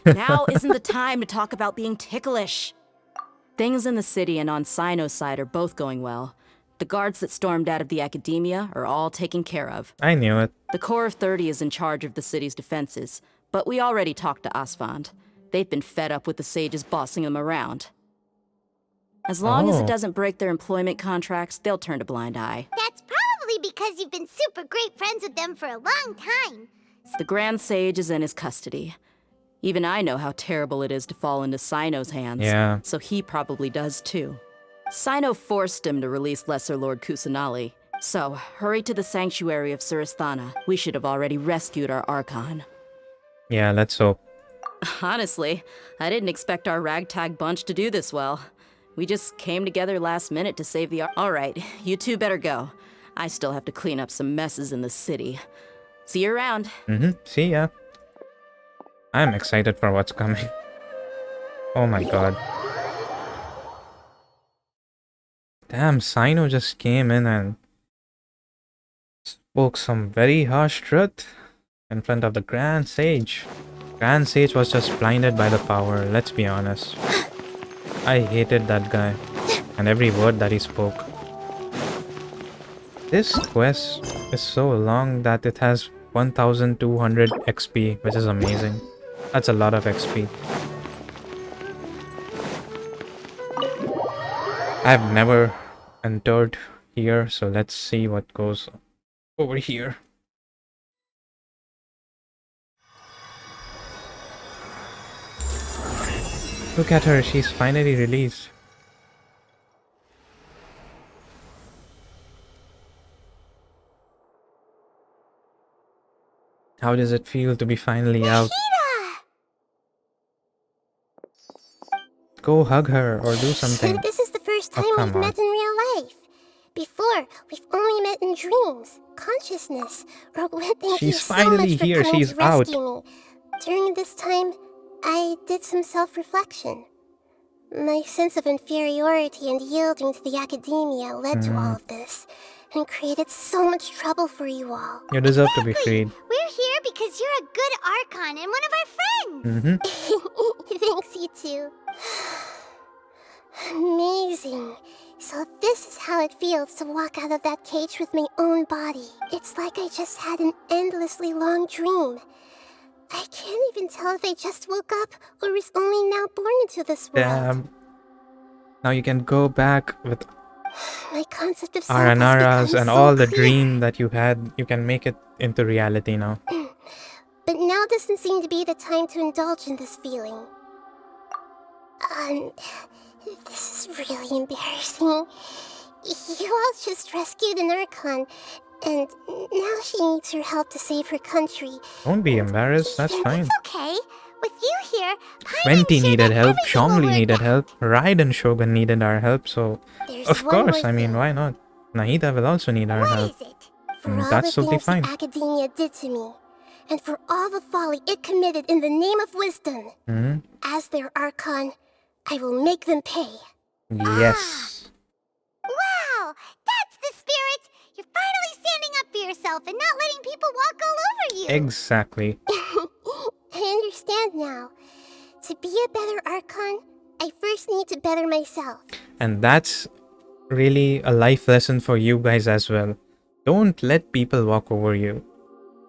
Now isn't the time to talk about being ticklish. Things in the city and on Sino's side are both going well. The guards that stormed out of the academia are all taken care of. I knew it. The Corps of 30 is in charge of the city's defenses, but we already talked to Asfand. They've been fed up with the sages bossing them around. As long as it doesn't break their employment contracts, they'll turn a blind eye. That's probably because you've been super great friends with them for a long time. The Grand Sage is in his custody. Even I know how terrible it is to fall into Sino's hands. Yeah. So he probably does too. Sino forced him to release Lesser Lord Kusanali. So, hurry to the sanctuary of Surasthana. We should have already rescued our Archon. Yeah, let's hope. Honestly, I didn't expect our ragtag bunch to do this well. We just came together last minute to save the Alright, you two better go. I still have to clean up some messes in the city. See you around. See ya. I'm excited for what's coming. Oh my god. Damn, Sino just came in and spoke some very harsh truth in front of the Grand Sage. Grand Sage was just blinded by the power, let's be honest. I hated that guy and every word that he spoke. This quest is so long that it has 1200 XP, which is amazing. That's a lot of XP. I've never entered here, so let's see what goes over here. Look at her, she's finally released. How does it feel to be finally out? Go hug her or do something. This is the first time we've met in real life. Before, we've only met in dreams, consciousness, or thank She's you so finally much for here, coming she's to out. rescue me. During this time, I did some self-reflection. My sense of inferiority and yielding to the academia led to all of this, and created so much trouble for you all. You deserve to be freed. We're here because you're a good Archon and one of our friends! Thanks, you two. Amazing. So this is how it feels to walk out of that cage with my own body. It's like I just had an endlessly long dream. I can't even tell if I just woke up or was only now born into this world. Damn. Now you can go back with My concept of self has Aranaras become and so all the clear. dream that you had. You can make it into reality now. But now doesn't seem to be the time to indulge in this feeling. This is really embarrassing. You all just rescued an Archon, and now she needs your help to save her country. Don't be embarrassed, that's fine. It's okay. With you here, 20 needed help, Zhongli needed help, Raiden Shogun needed our help, so There's of one course, more I mean, why not? Nahida will also need our help. For all That's the totally things fine. the Academia did to me, and for all the folly it committed in the name of wisdom, as their Archon, I will make them pay. Yes. Wow! That's the spirit! You're finally standing up for yourself and not letting people walk all over you! Exactly. I understand now. To be a better Archon, I first need to better myself. And that's really a life lesson for you guys as well. Don't let people walk over you.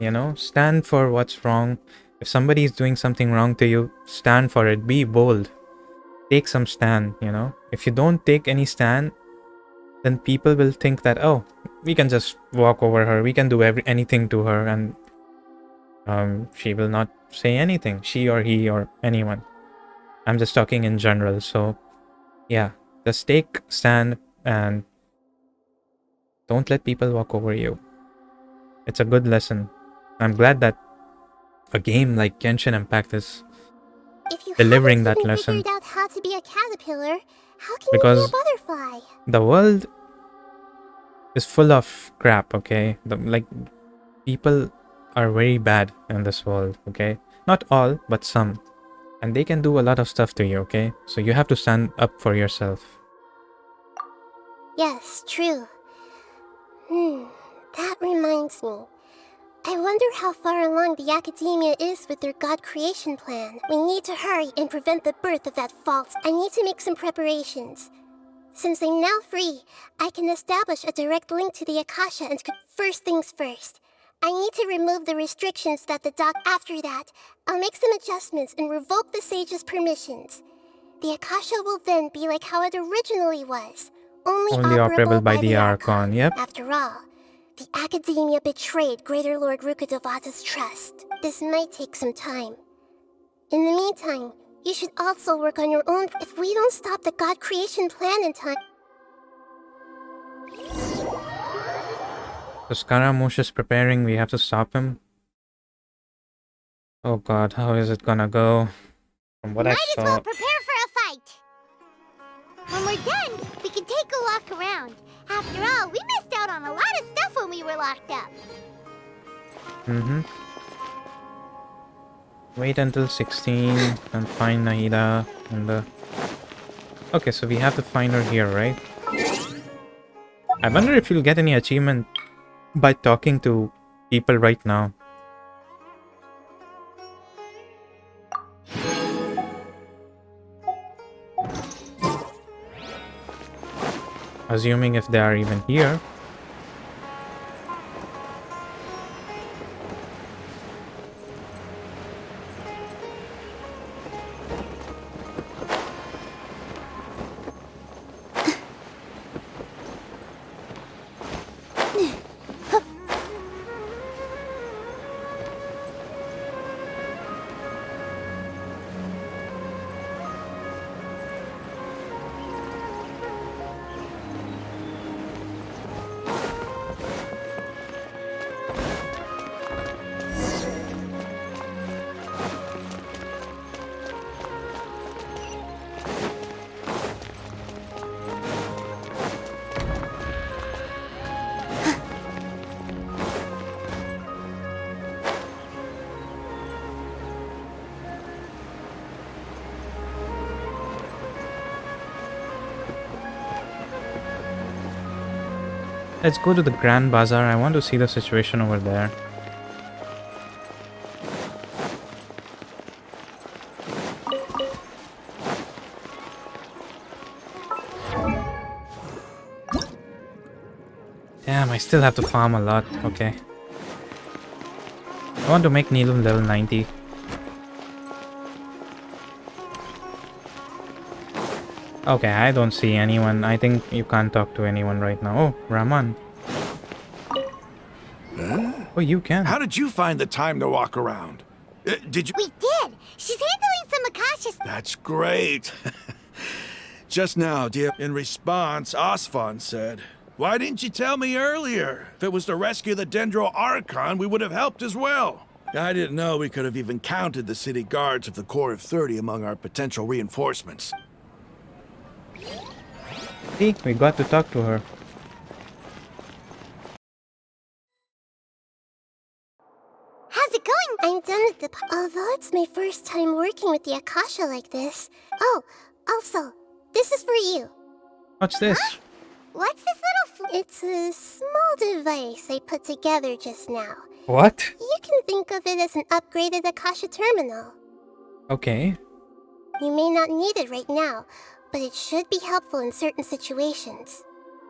You know, stand for what's wrong. If somebody is doing something wrong to you, stand for it. Be bold. Take some stand, you know. If you don't take any stand, then people will think that, oh, we can just walk over her. We can do anything to her, and she will not say anything. She or he or anyone. I'm just talking in general. So, yeah, just take stand and don't let people walk over you. It's a good lesson. I'm glad that a game like Genshin Impact is delivering that lesson. Figured out how to be a caterpillar, how can Because you be a butterfly? the world is full of crap, okay? People are very bad in this world, okay? Not all, but some. And they can do a lot of stuff to you, okay? So you have to stand up for yourself. Yes, true. That reminds me. I wonder how far along the Academia is with their God creation plan. We need to hurry and prevent the birth of that fault. I need to make some preparations. Since I'm now free, I can establish a direct link to the Akasha and first things first. I need to remove the restrictions that the doc. After that, I'll make some adjustments and revoke the sage's permissions. The Akasha will then be like how it originally was, only operable by the Archon, yep. After all, the Academia betrayed Greater Lord Rukkhadevata's trust. This might take some time. In the meantime, you should also work on your own. If we don't stop the God creation plan in time... So Scaramouche is preparing, we have to stop him. Oh god, how is it gonna go? From what I saw... Might as well prepare for a fight! When we're done, we can take a walk around. After all, we missed out on a lot of stuff when we were locked up. Wait until 16 and find Nahida in the... Okay, so we have to find her here, right? I wonder if you'll get any achievement by talking to people right now. Assuming if they are even here. Let's go to the Grand Bazaar. I want to see the situation over there. Damn, I still have to farm a lot. Okay. I want to make Nilum level 90. Okay, I don't see anyone. I think you can't talk to anyone right now. Oh, Raman. Huh? Oh, you can. How did you find the time to walk around? Did you... We did! She's handling some Akasha's... That's great. Just now, dear, in response, Osfon said, "Why didn't you tell me earlier? If it was to rescue the Dendro Archon, we would have helped as well." I didn't know we could have even counted the city guards of the Corps of 30 among our potential reinforcements. See, we got to talk to her. How's it going? I'm done with the although it's my first time working with the Akasha like this. Oh, also, this is for you. What's this? Huh? What's this little It's a small device I put together just now. What? You can think of it as an upgraded Akasha terminal. Okay. You may not need it right now, but it should be helpful in certain situations.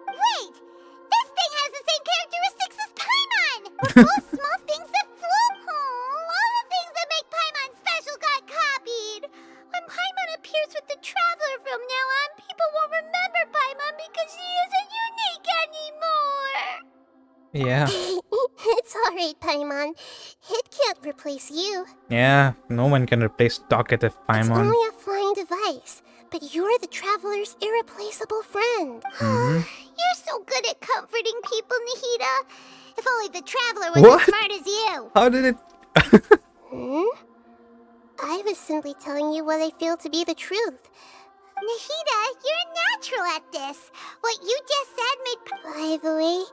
Wait! This thing has the same characteristics as Paimon! We're both small things that float. All the things that make Paimon special got copied. When Paimon appears with the Traveler from now on, people won't remember Paimon because she isn't unique anymore. Yeah. It's alright, Paimon. It can't replace you. Yeah, no one can replace talkative It's Paimon. only a flying device, but you're the Traveler's irreplaceable friend. You're so good at comforting people, Nahida. If only the Traveler was What? as smart as you. How did it... I was simply telling you what I feel to be the truth. Nahida, you're natural at this. What you just said made... By the way,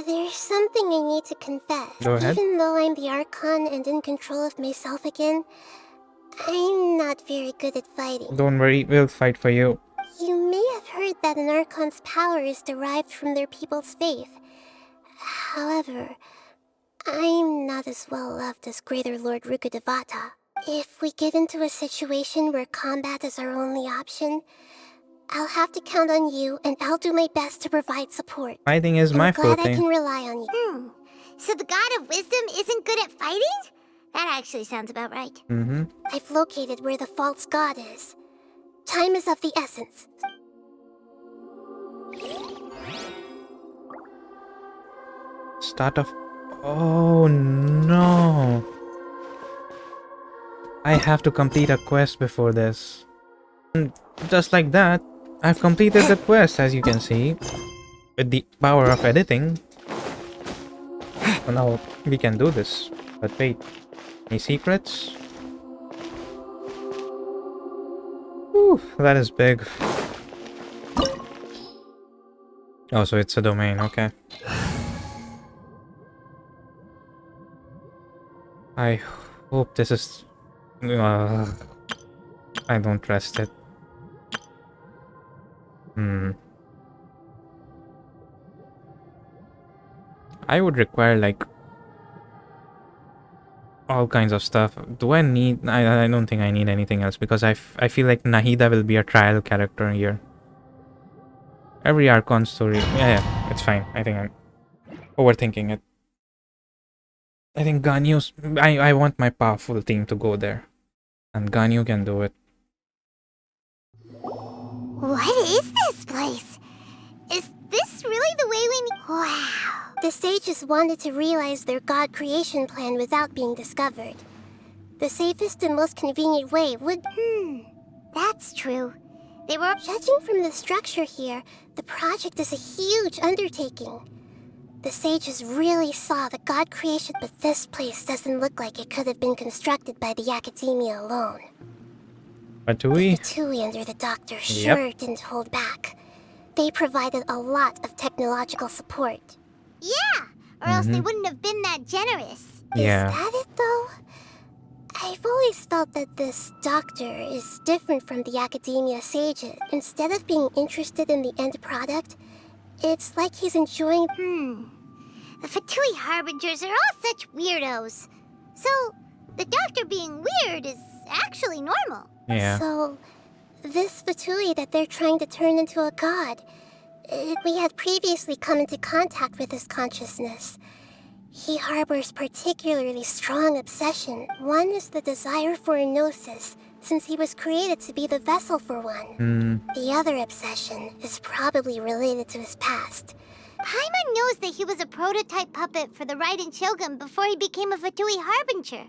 there's something I need to confess. Go ahead. Even though I'm the Archon and in control of myself again, I'm not very good at fighting. Don't worry, we'll fight for you. You may have heard that an Archon's power is derived from their people's faith. However, I'm not as well loved as Greater Lord Rukkhadevata. If we get into a situation where combat is our only option, I'll have to count on you, and I'll do my best to provide support. Fighting is my I'm glad I forte. can rely on you. So the God of Wisdom isn't good at fighting? That actually sounds about right. I've located where the false god is. Time is of the essence. Start of... Oh no. I have to complete a quest before this. And just like that, I've completed the quest, as you can see. With the power of editing. So now we can do this. But wait, any secrets? Whew, that is big. Oh, so it's a domain, okay. I hope this is... I don't trust it. I would require like all kinds of stuff. Do I need... I don't think I need anything else because I feel like Nahida will be a trial character here. Every Archon story... Yeah, it's fine. I think I'm overthinking it. I think Ganyu's... I want my powerful team to go there. And Ganyu can do it. What is this place? Is this really the way we need? Wow. The sages wanted to realize their god creation plan without being discovered. The safest and most convenient way would... That's true. They were... Judging from the structure here, the project is a huge undertaking. The sages really saw the god creation, but this place doesn't look like it could have been constructed by the academia alone. Fatui? The Fatui under the doctor sure didn't hold back. They provided a lot of technological support. Yeah, or else they wouldn't have been that generous. Yeah. Is that it, though? I've always felt that this doctor is different from the academia sages. Instead of being interested in the end product, it's like he's enjoying... The Fatui Harbingers are all such weirdos. So, the doctor being weird is actually normal. Yeah. So, this Fatui that they're trying to turn into a god, we had previously come into contact with his consciousness. He harbors particularly strong obsession. One is the desire for a gnosis, since he was created to be the vessel for one. The other obsession is probably related to his past. Paimon knows that he was a prototype puppet for the Raiden Shogun before he became a Fatui Harbinger.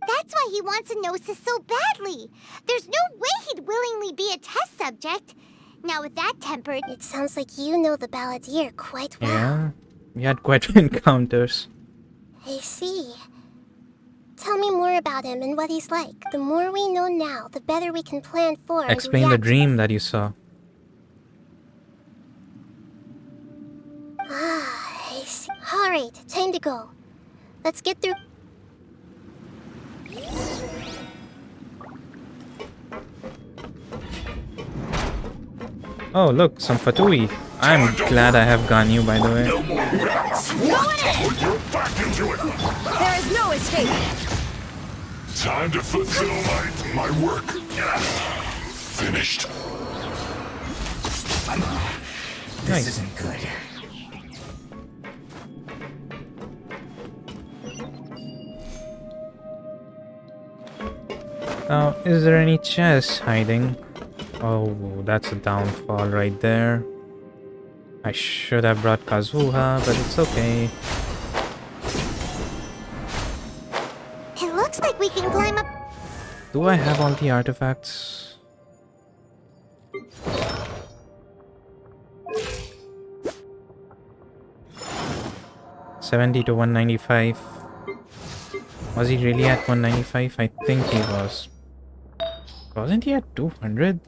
That's why he wants a gnosis so badly. There's no way he'd willingly be a test subject. Now with that tempered, it sounds like you know the Balladeer quite well. Yeah, we had quite encounters. I see. Tell me more about him and what he's like. The more we know now, the better we can plan for. Explain the dream that you saw. Ah, I see. Alright, time to go. Let's get through. Oh, look, some Fatui. I'm glad I have Ganyu, by the way. There is no escape. Time to fulfill my work. Finished. Nice. Isn't good. Now, is there any chest hiding? Oh, that's a downfall right there. I should have brought Kazuha, but it's okay. It looks like we can climb up. Do I have all the artifacts? $70 to $195. Was he really at 195? I think he was. Wasn't he at 200?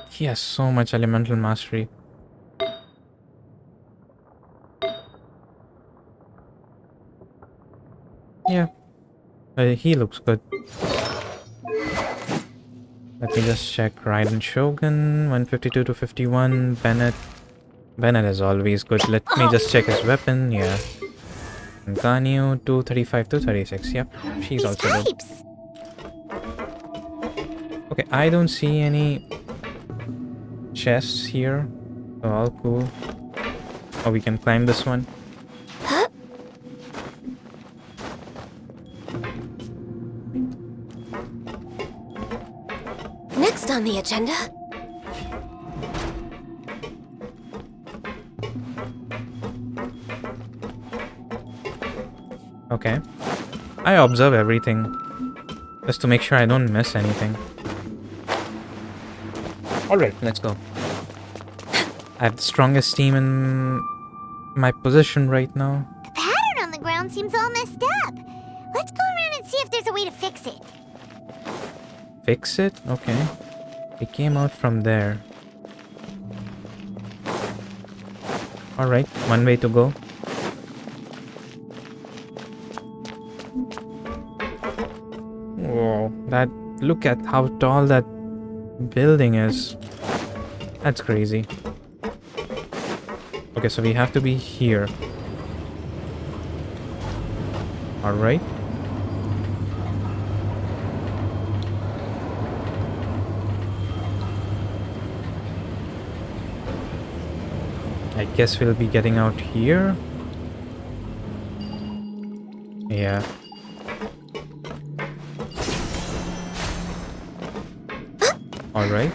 He has so much elemental mastery. Yeah. He looks good. Let me just check. Raiden Shogun, 152 to 51. Bennett. Bennett is always good. Let me just check his weapon. Yeah. Ganyu, 235 to 36. Yep. She's also good. Okay, I don't see any chests here. So all cool. Oh, we can climb this one. Next on the agenda. Okay. I observe everything just to make sure I don't miss anything. Alright, let's go. I have the strongest team in my position right now. The pattern on the ground seems all messed up. Let's go around and see if there's a way to fix it. Fix it? Okay. It came out from there. Alright, one way to go. Whoa, that... Look at how tall that building is. That's crazy. Okay, so we have to be here. Alright. I guess we'll be getting out here. Yeah. Alright.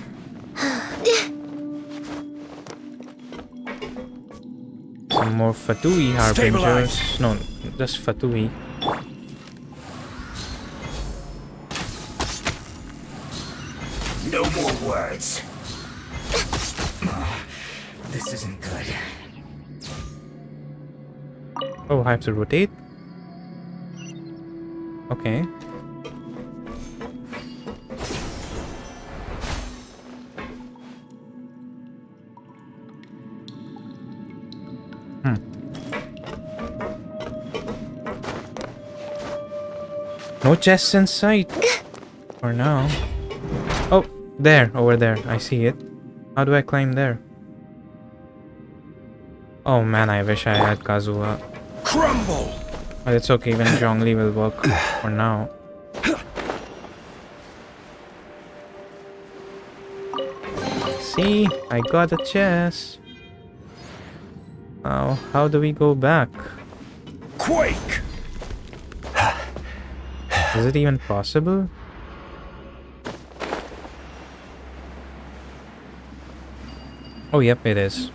Some more Fatui harbingers. No, just Fatui. No more words. This isn't good. Oh, I have to rotate? Okay. No chests in sight. For now. Oh, there, over there. I see it. How do I climb there? Oh man, I wish I had Kazuha. Crumble! But it's okay, even Zhongli will work for now. See, I got a chest. Now, how do we go back? Quake! Is it even possible? Oh, yep, it is.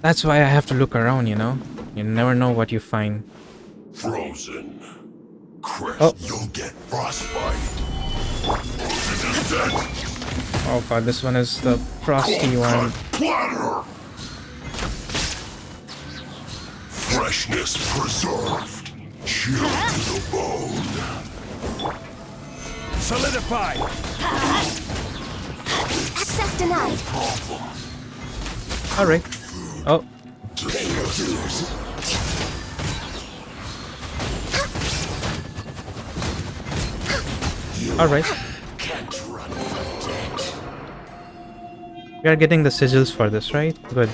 That's why I have to look around, you know? You never know what you find. Frozen. Crest, oh. You'll get frostbite. Frozen is dead. Oh god, this one is the frosty one. Platter. Freshness preserved. Chill to the bone. Solidify! Access denied. Alright. Oh. Alright. We are getting the sigils for this, right? Good.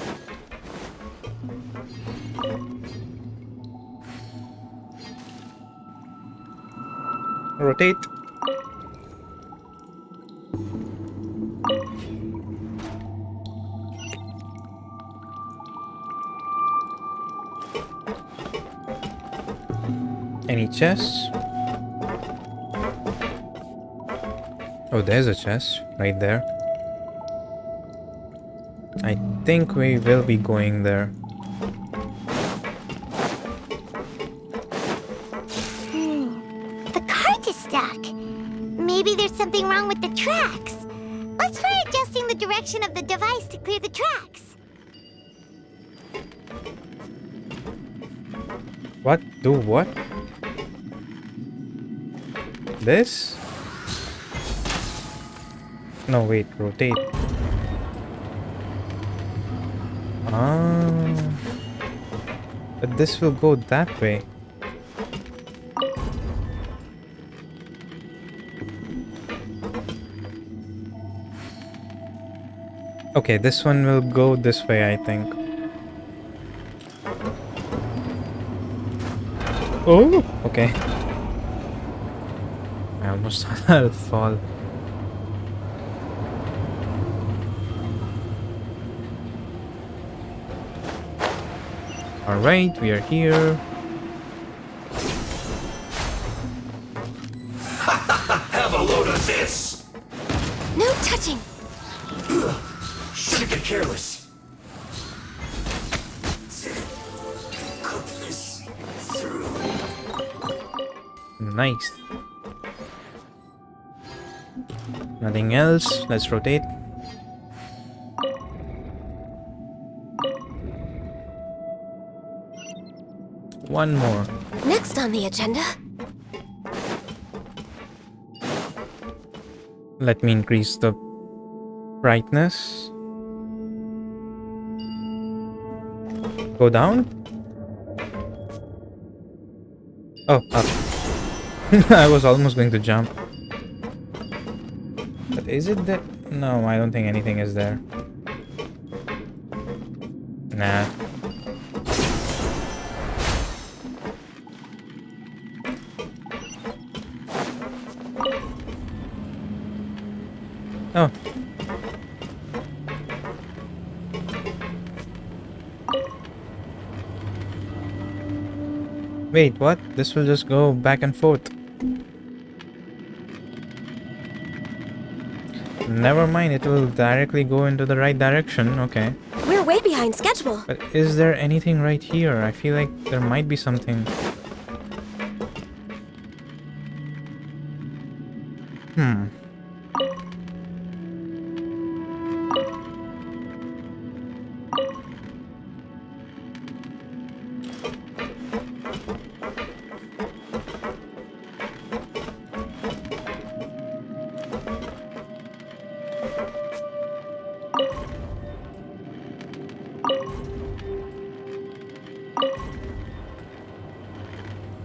Rotate. Any chests? Oh, there's a chest right there. I think we will be going there. The cart is stuck. Maybe there's something wrong with the tracks. Let's try adjusting the direction of the device to clear the tracks. What? Do what? This? No, wait, rotate. Ah. But this will go that way. Okay, this one will go this way, I think. Oh, okay. I almost thought I'd fall. Alright, we are here. Have a load of this! No touching. Should get careless. Cook this through. Nice. Nothing else. Let's rotate. One more. Next on the agenda. Let me increase the brightness. Go down? Oh, up. I was almost going to jump. But is it that? No, I don't think anything is there. Nah. Oh. Wait, what? This will just go back and forth. Never mind, it will directly go into the right direction. Okay. We're way behind schedule. But is there anything right here? I feel like there might be something.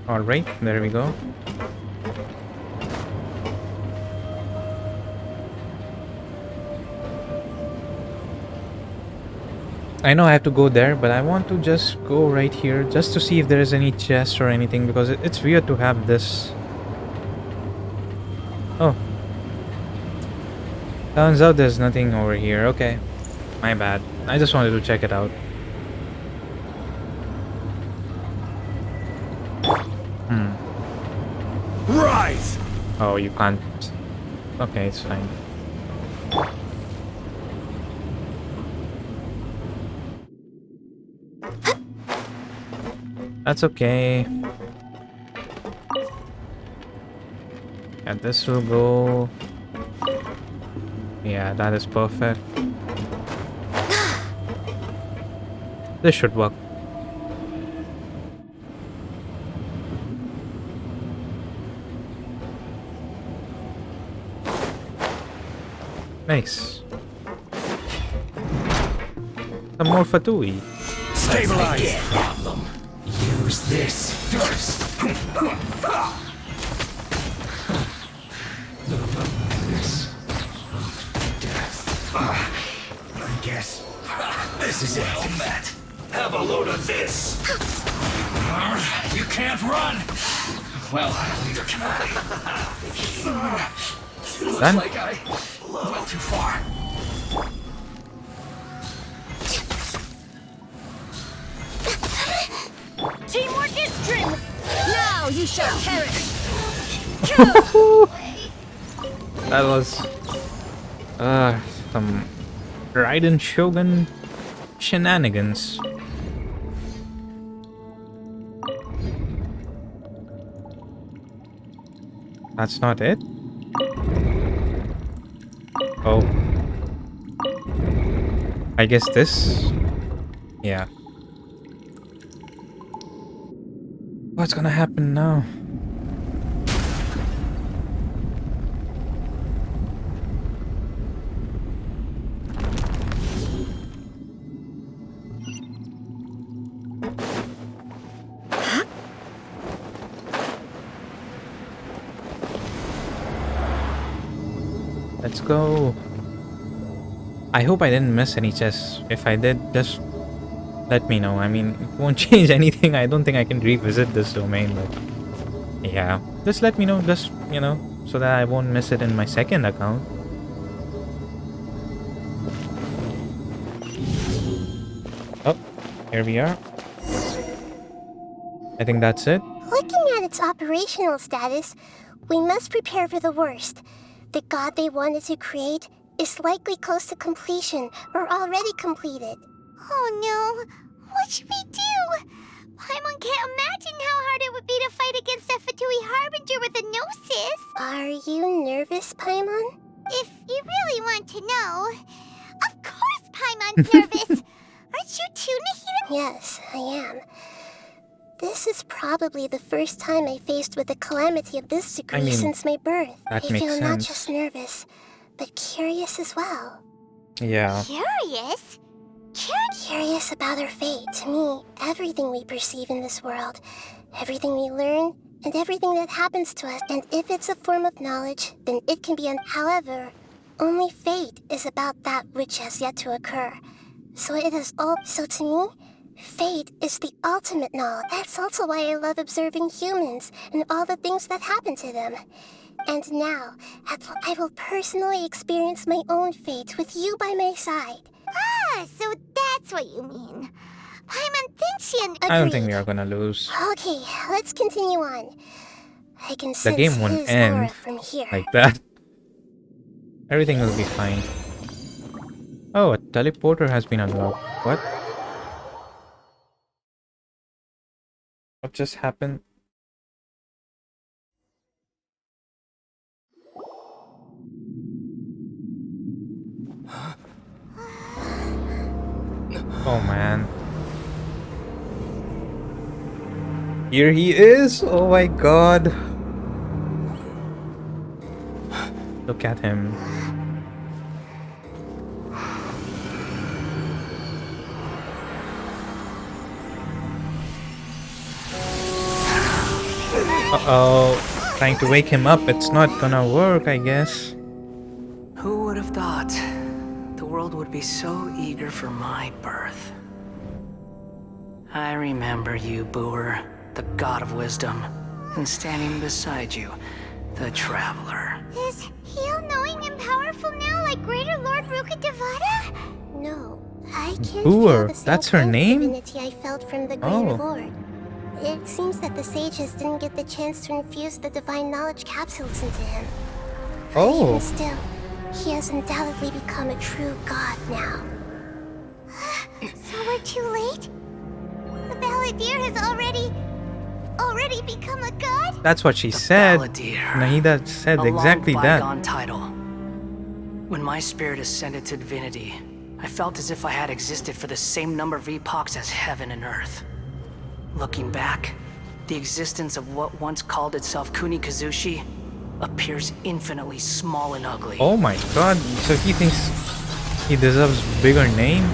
Alright, there we go. I know I have to go there, but I want to just go right here just to see if there is any chest or anything, because it's weird to have this. Oh. Turns out there's nothing over here. Okay. My bad. I just wanted to check it out. Rise! Oh, you can't. Okay, it's fine. That's okay. And this will go. Yeah, that is perfect. This should work. Nice. Some more Fatui. Stabilize. Problem. Use this first. This of death. I guess this is it. Matt, have a load of this. You can't run. Well, neither can I. Looks Done. like I went too far. Teamwork is strength. Now you shall perish. That was some Raiden Shogun shenanigans. That's not it? Oh. I guess this? Yeah. What's gonna happen now? Let's go. I hope I didn't miss any chests. If I did, just let me know. I mean, it won't change anything. I don't think I can revisit this domain, but yeah. Just let me know, just, you know, so that I won't miss it in my second account. Oh, here we are. I think that's it. Looking at its operational status, we must prepare for the worst. The god they wanted to create is likely close to completion or already completed. Oh no! What should we do? Paimon can't imagine how hard it would be to fight against a Fatui Harbinger with a Gnosis. Are you nervous, Paimon? If you really want to know. Of course Paimon's nervous! Aren't you too, Nahida? Yes, I am. This is probably the first time I faced with a calamity of this degree since my birth. I feel not just nervous, but curious as well. Yeah. Curious? Curious about our fate. To me, everything we perceive in this world, everything we learn, and everything that happens to us, and if it's a form of knowledge, then it can be however, only fate is about that which has yet to occur. So it is all. So to me, fate is the ultimate knowledge. That's also why I love observing humans and all the things that happen to them. And now, I will personally experience my own fate with you by my side. Ah, so that's what you mean. Paimon thinks she and I don't think we are gonna lose. Okay, let's continue on. I can The sense game won't his aura end from here. like that. Everything will be fine. Oh, a teleporter has been unlocked. What? What just happened? Oh man. Here he is! Oh my god. Look at him. Uh-oh. Trying to wake him up. It's not gonna work, I guess. Who would have thought the world would be so eager for my birth? I remember you, Booer, the god of wisdom, and standing beside you, the traveler. Is he all-knowing and powerful now like Greater Lord Rukkhadevata? No, I can't Booer, feel the same that's her kind of name? divinity I felt from the Greater Oh. Lord. It seems that the sages didn't get the chance to infuse the divine knowledge capsules into him. Oh. Even still, he has undoubtedly become a true god now. So we're too late? The Balladeer has already become a god? That's what she said. Balladeer. Nahida said A exactly long that. bygone title. When my spirit ascended to divinity, I felt as if I had existed for the same number of epochs as heaven and earth. Looking back, the existence of what once called itself Kunikazushi appears infinitely small and ugly. Oh my god, so he thinks he deserves bigger name?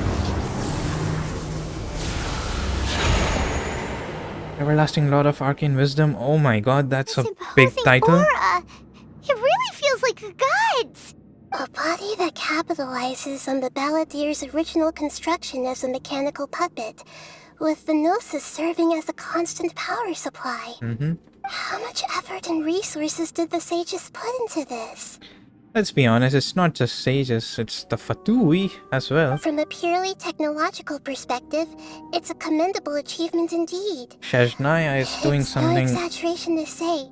Everlasting Lord of Arcane Wisdom. Oh my god, that's a big title. Aura. It really feels like the gods. A body that capitalizes on the Balladier's original construction as a mechanical puppet, with the Gnosis serving as a constant power supply. How much effort and resources did the sages put into this? Let's be honest, it's not just sages, it's the Fatui as well. From a purely technological perspective, it's a commendable achievement indeed. Shajnaya is doing No something exaggeration to say,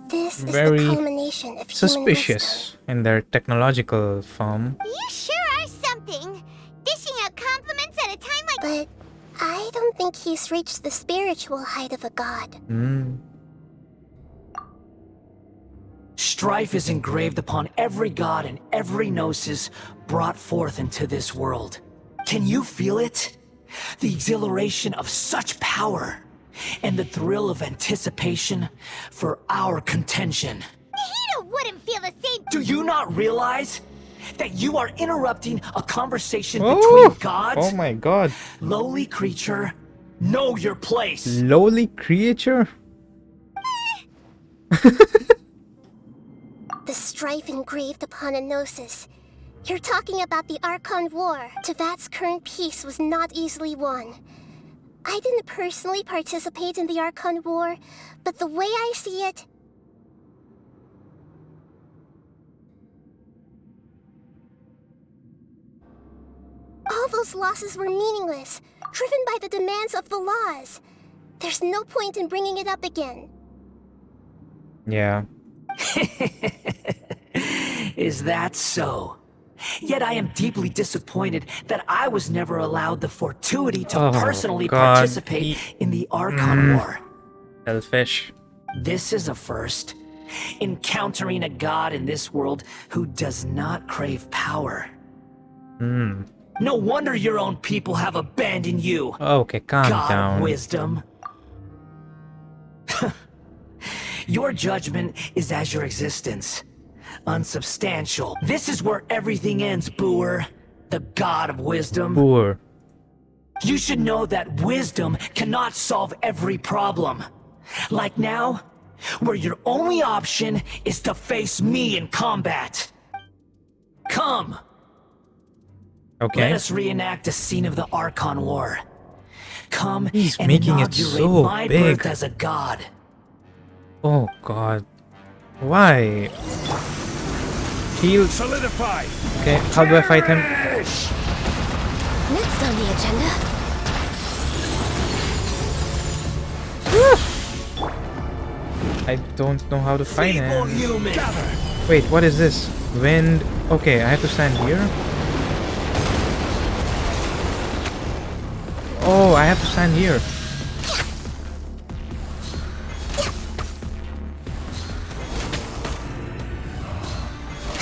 this is very the culmination of human suspicious in their technological form. You sure are something. Dishing out compliments at a time like... But I don't think he's reached the spiritual height of a god. Strife is engraved upon every god and every gnosis brought forth into this world. Can you feel it? The exhilaration of such power, and the thrill of anticipation for our contention. Nahida wouldn't feel the same... Do you not realize that you are interrupting a conversation between gods? Oh my god. Lowly creature, know your place. Lowly creature? The strife engraved upon a gnosis. You're talking about the Archon War. Tevat's current peace was not easily won. I didn't personally participate in the Archon War, but the way I see it... all those losses were meaningless, driven by the demands of the laws. There's no point in bringing it up again. Yeah. Is that so? Yet I am deeply disappointed that I was never allowed the fortuity to personally participate in the Archon War. Selfish. This is a first. Encountering a god in this world who does not crave power. No wonder your own people have abandoned you. Okay, calm God down. of wisdom. Your judgment is as your existence. Unsubstantial. This is where everything ends, Boor. The god of wisdom. Boor. You should know that wisdom cannot solve every problem. Like now, where your only option is to face me in combat. Come. Okay. Let us reenact a scene of the Archon War. Come He's and making it inaugurate so my big. birth as a god. Oh god. Why? Heal. Solidify. Okay, how do I fight him? Next on the agenda. I don't know how to fight him. Human. Wait, what is this? Wind. Okay, I have to stand here. Oh, I have to stand here.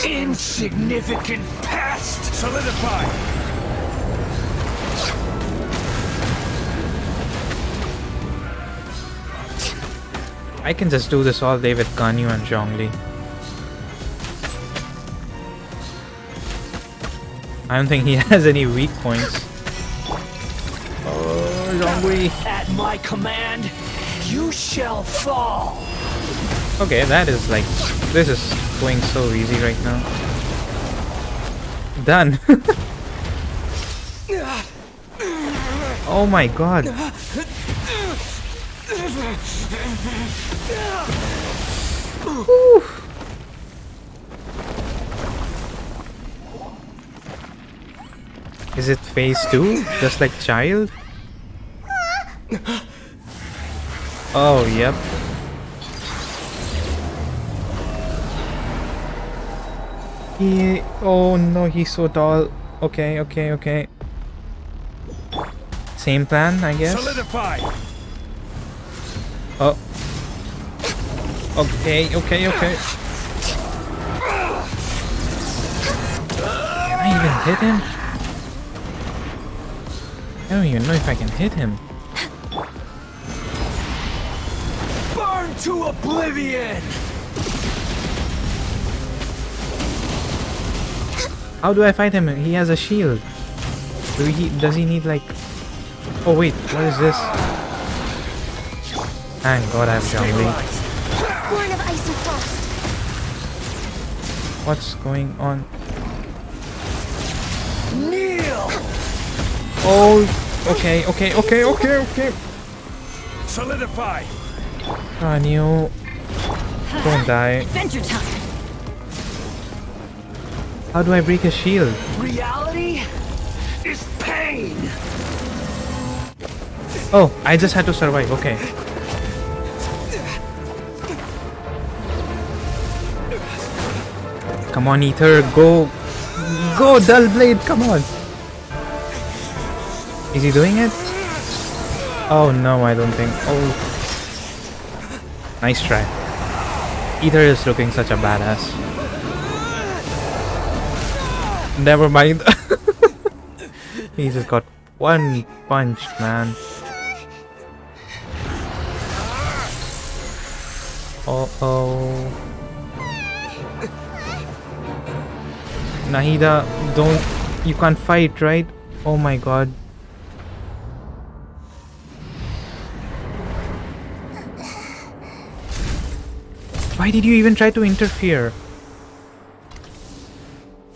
Insignificant pest. Solidify. I can just do this all day with Ganyu and Zhongli. I don't think he has any weak points. Oh, Zhongli. At my command, you shall fall. Okay, that is like... this is going so easy right now. Done. Oh my god. Whew. Is it phase 2? Just like Child? Oh, yep. Oh no, he's so tall. Okay, okay, okay. Same plan, I guess. Solidify. Oh. Okay, okay, okay. Can I even hit him? I don't even know if I can hit him. Burn to oblivion. How do I fight him? He has a shield. Does he need like... Oh wait, what is this? Thank God I have Zhongli. Born of ice and frost. What's going on? Kneel! Oh, okay. Solidify! Can you... Don't die. Adventure time! How do I break his shield? Reality is pain! Oh, I just had to survive, okay. Come on, Ether, go! Go, Dull Blade, come on! Is he doing it? Oh no, I don't think. Oh. Nice try. Ether is looking such a badass. Never mind. He just got one punch, man. Uh-oh. Nahida, don't... You can't fight, right? Oh my god. Why did you even try to interfere?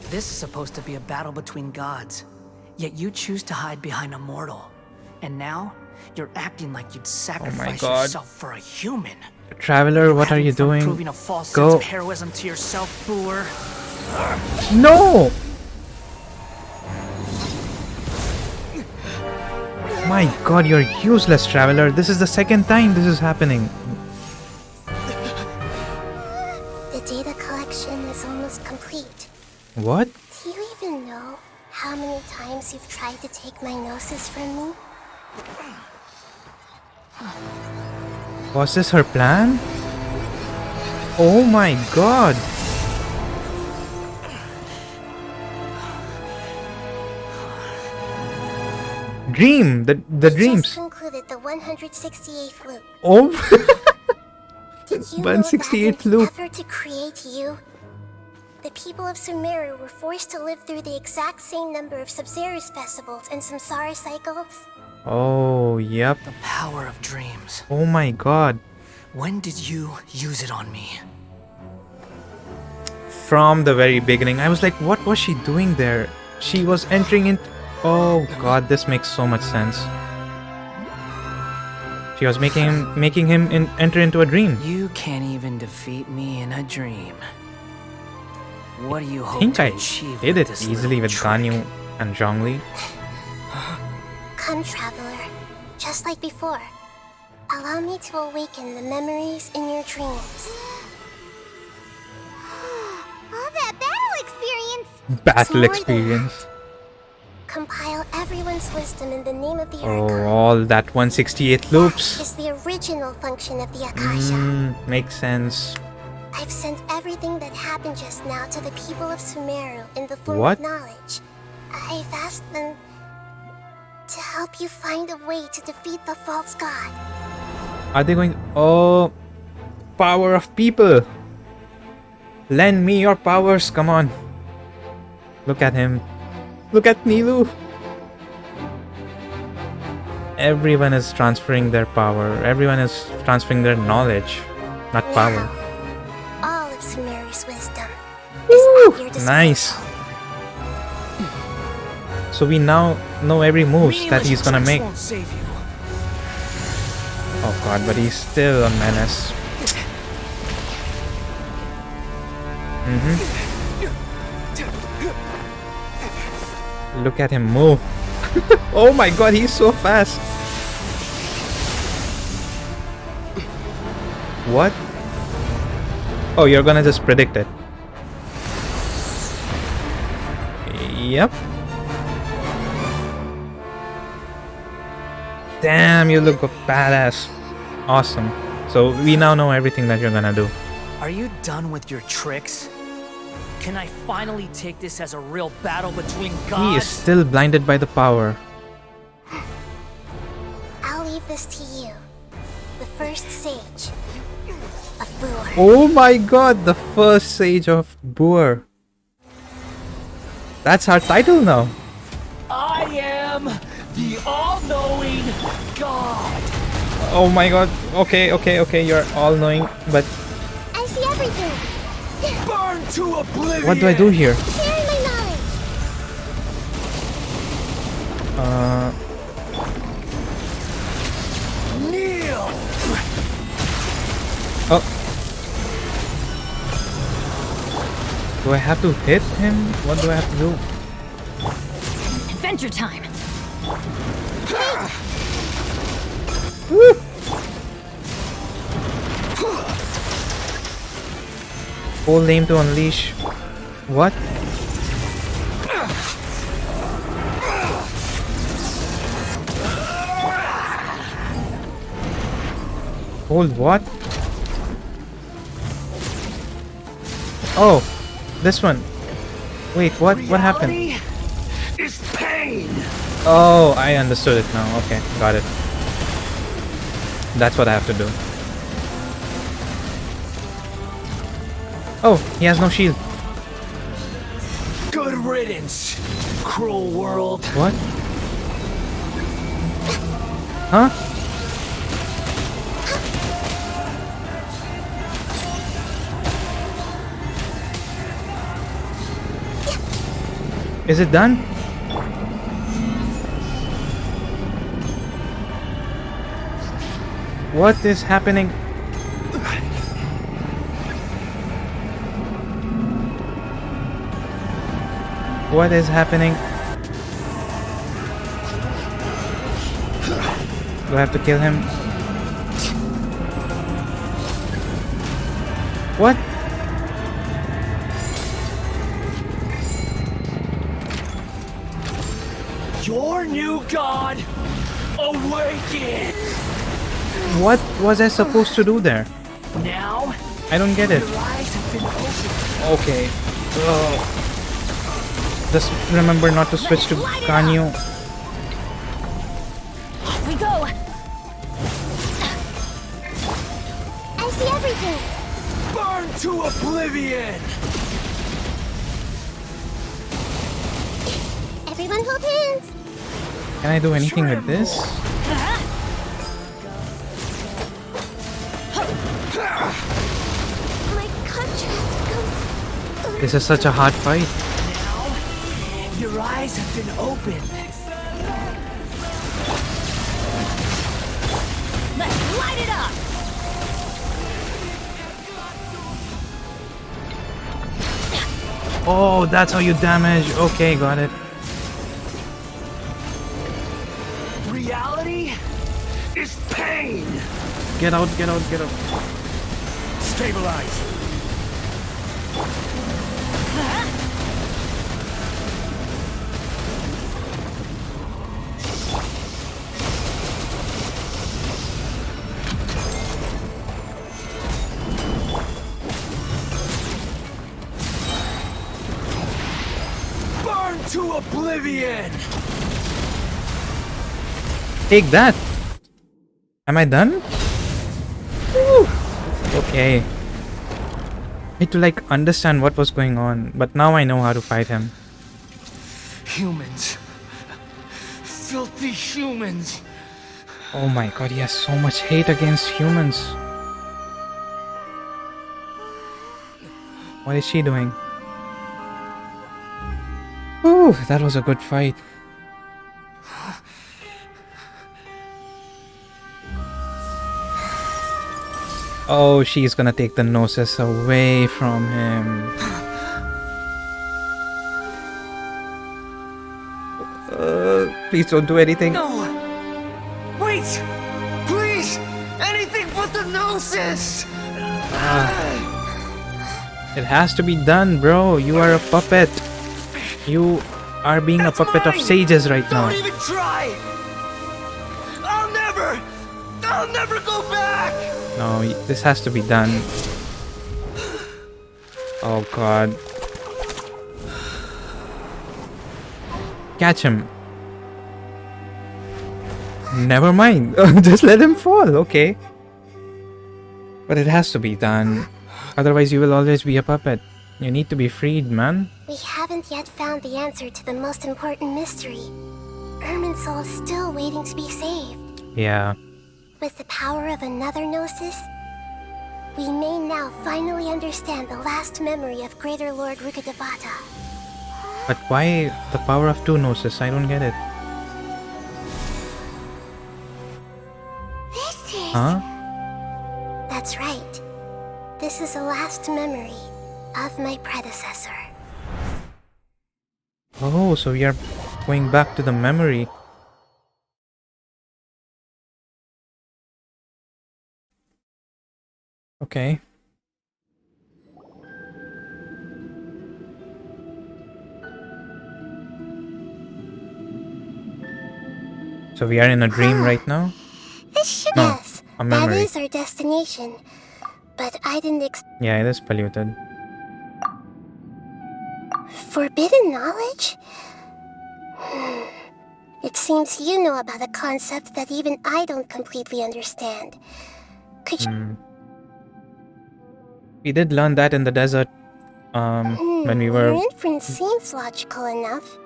This is supposed to be a battle between gods, yet you choose to hide behind a mortal. And now, you're acting like you'd sacrifice God. yourself for a human. Traveler, what are you doing? Proving a false Go. sense of heroism to yourself, Boor. No! My god, you're useless, Traveler. This is the second time this is happening. The data collection is almost complete. What? Do you even know how many times you've tried to take my gnosis from me? Was this her plan? Oh my god. Dream! The dreams. Just concluded the 168th loop. Oh. Did you know that 168th in loop. effort to create you, the people of Sumeru were forced to live through the exact same number of Sub-Zerus festivals and Samsara cycles? Oh, yep. The power of dreams. Oh my god. When did you use it on me? From the very beginning, I was like, what was she doing there? She was entering in. Oh god, this makes so much sense. She was making him enter into a dream. You can't even defeat me in a dream. What do you I hope think to I achieve did with it this easily little with trick? Ganyu and Zhongli. Come, Traveler. Just like before. Allow me to awaken the memories in your dreams. All that battle experience! Battle more than experience. Compile everyone's wisdom in the name of the Oh, Archon. all that 168 loops. Is the original function of the Akasha. Makes sense. I've sent everything that happened just now to the people of Sumeru in the form What? of knowledge. I've asked them to help you find a way to defeat the false god. Are they going? Oh, power of people. Lend me your powers. Come on. Look at him. Look at Nilu. Everyone is transferring their power. Everyone is transferring their knowledge, not power. All of Sumeru's wisdom is at your disposal. Nice. So we now know every moves that he's gonna make. Won't save you. Oh god, but he's still a menace. Look at him move. Oh my god, he's so fast. What? Oh, you're gonna just predict it. Yep. Damn, you look a badass. Awesome. So we now know everything that you're gonna do. Are you done with your tricks? Can I finally take this as a real battle between gods? He is still blinded by the power. I'll leave this to you, the first sage of Boor. Oh my god, the first sage of Boor. That's our title now. I am the all-knowing God. Oh my god. Okay, okay, okay. You're all knowing, but I see everything. Burn to oblivion. what do I do here? Sharing my knowledge. Kneel. Oh. Do I have to hit him? What do I have to do? Adventure time. Woo! Full name to unleash. What? Hold what? Oh, this one. Wait, what? What happened? Is pain. Oh, I understood it now. Okay, got it. That's what I have to do. Oh, he has no shield. Good riddance, cruel world. What? Huh? Is it done? What is happening? What is happening? Do I have to kill him? What? Your new god awaken. What was I supposed to do there? Now I don't get it. your eyes have been opened. Okay. Just remember not to switch to Ganyu. Off we go. I see everything. Burn to oblivion. Everyone hold hands. Can I do anything with this? My contract goes. This is such a hard fight. Your eyes have been opened. Let's light it up. Oh, that's how you damage. Okay, got it. Reality is pain. Get out, get out, get out. Stabilize. Burn to oblivion. Take that. Am I done? Woo. Okay. I had to like understand what was going on, but now I know how to fight him. Humans. Filthy humans. Oh my god, he has so much hate against humans. What is she doing? Ooh, that was a good fight. Oh, she's gonna take the Gnosis away from him. Please don't do anything. No! Wait! Please! Anything but the Gnosis! It has to be done, bro. You are a puppet. You are being a puppet of sages right now. Don't even try! I'll never go back! No, this has to be done. Oh god. Catch him. Never mind. Just let him fall, okay. But it has to be done. Otherwise you will always be a puppet. You need to be freed, man. We haven't yet found the answer to the most important mystery. Irminsul is still waiting to be saved. Yeah. With the power of another Gnosis, we may now finally understand the last memory of Greater Lord Rukkhadevata. But why the power of two Gnosis? I don't get it. This is... Huh? That's right. This is the last memory of my predecessor. Oh, so we are going back to the memory. Okay. So we are in a dream right now? No, a That memory. is our destination. But I didn't Yeah, it is polluted. Forbidden knowledge? It seems you know about a concept that even I don't completely understand. Could you... We did learn that in the desert when we were Your inference seems logical trying enough.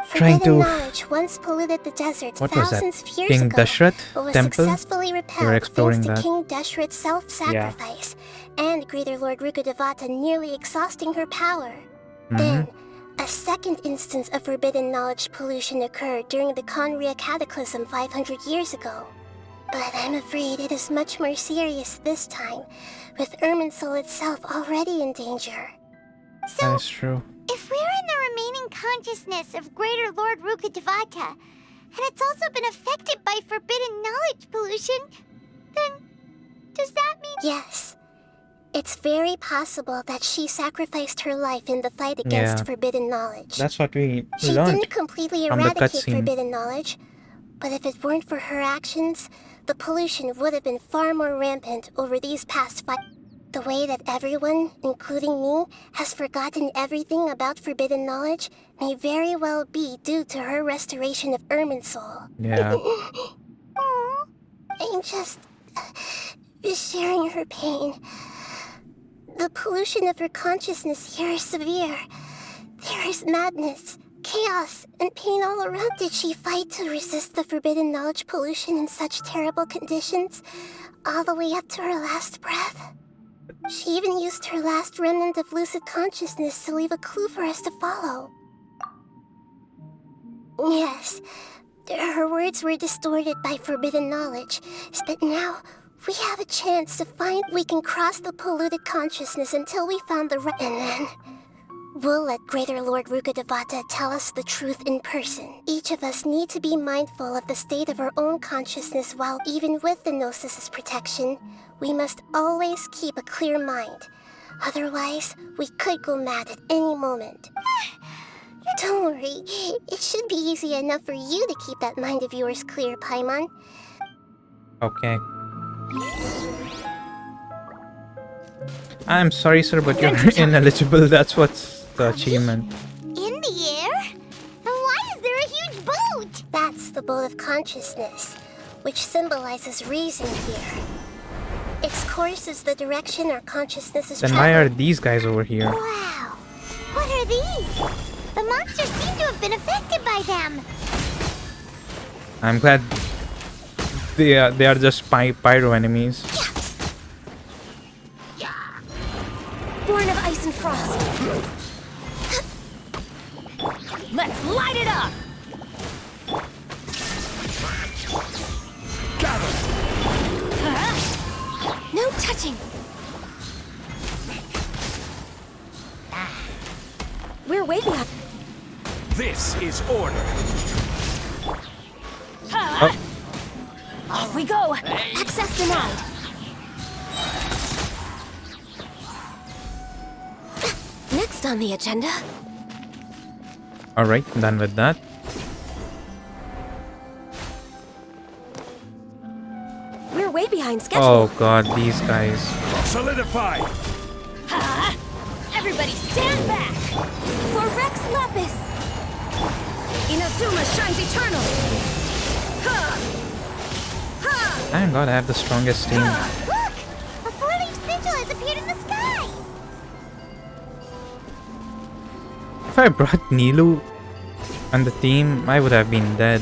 Forbidden to... knowledge once polluted the desert What was that? thousands of years King ago, Dashrath but was temple? successfully We were repelled exploring thanks to that. King Dashrath's self-sacrifice and Greater Lord Rukkhadevata nearly exhausting her power. Then, a second instance of forbidden knowledge pollution occurred during the Conria Cataclysm 500 years ago. But I'm afraid it is much more serious this time, with Irminsul itself already in danger. That's true. If we're in the remaining consciousness of Greater Lord Rukkhadevata, and it's also been affected by forbidden knowledge pollution, then does that mean... Yes. It's very possible that she sacrificed her life in the fight against forbidden knowledge. That's what we She learned didn't completely from the eradicate cutscene. forbidden knowledge, but if it weren't for her actions, the pollution would have been far more rampant over these past 5... The way that everyone, including me, has forgotten everything about forbidden knowledge may very well be due to her restoration of Irminsul. Yeah. I'm just sharing her pain. The pollution of her consciousness here is severe. There is madness, chaos, and pain all around. Did she fight to resist the forbidden knowledge pollution in such terrible conditions, all the way up to her last breath? She even used her last remnant of lucid consciousness to leave a clue for us to follow. Yes, her words were distorted by forbidden knowledge, but now we have a chance to find we can cross the polluted consciousness until we found the right... And then we'll let Greater Lord Rukkhadevata tell us the truth in person. Each of us need to be mindful of the state of our own consciousness while even with the Gnosis' protection, we must always keep a clear mind. Otherwise, we could go mad at any moment. Don't worry, it should be easy enough for you to keep that mind of yours clear, Paimon. Okay. I'm sorry, sir, but you're ineligible. That's what's the achievement. In the air? And why is there a huge boat? That's the boat of consciousness, which symbolizes reason here. Its course is the direction our consciousness is Then traveling. why are these guys over here? Wow. What are these? The monsters seem to have been affected by them. I'm glad they are just pyro enemies. Born of ice and frost. Let's light it up! No touching! We're way behind. This is order. Off we go! Access denied! Next on the agenda. Alright, done with that. We're way behind schedule. Oh god, these guys. Solidify! Everybody stand back! For Rex Lapis! Inazuma shines eternal! Thank god I have the strongest team. Look! A four-leaf sigil has appeared in the sky! If I brought Nilu and the team, I would have been dead.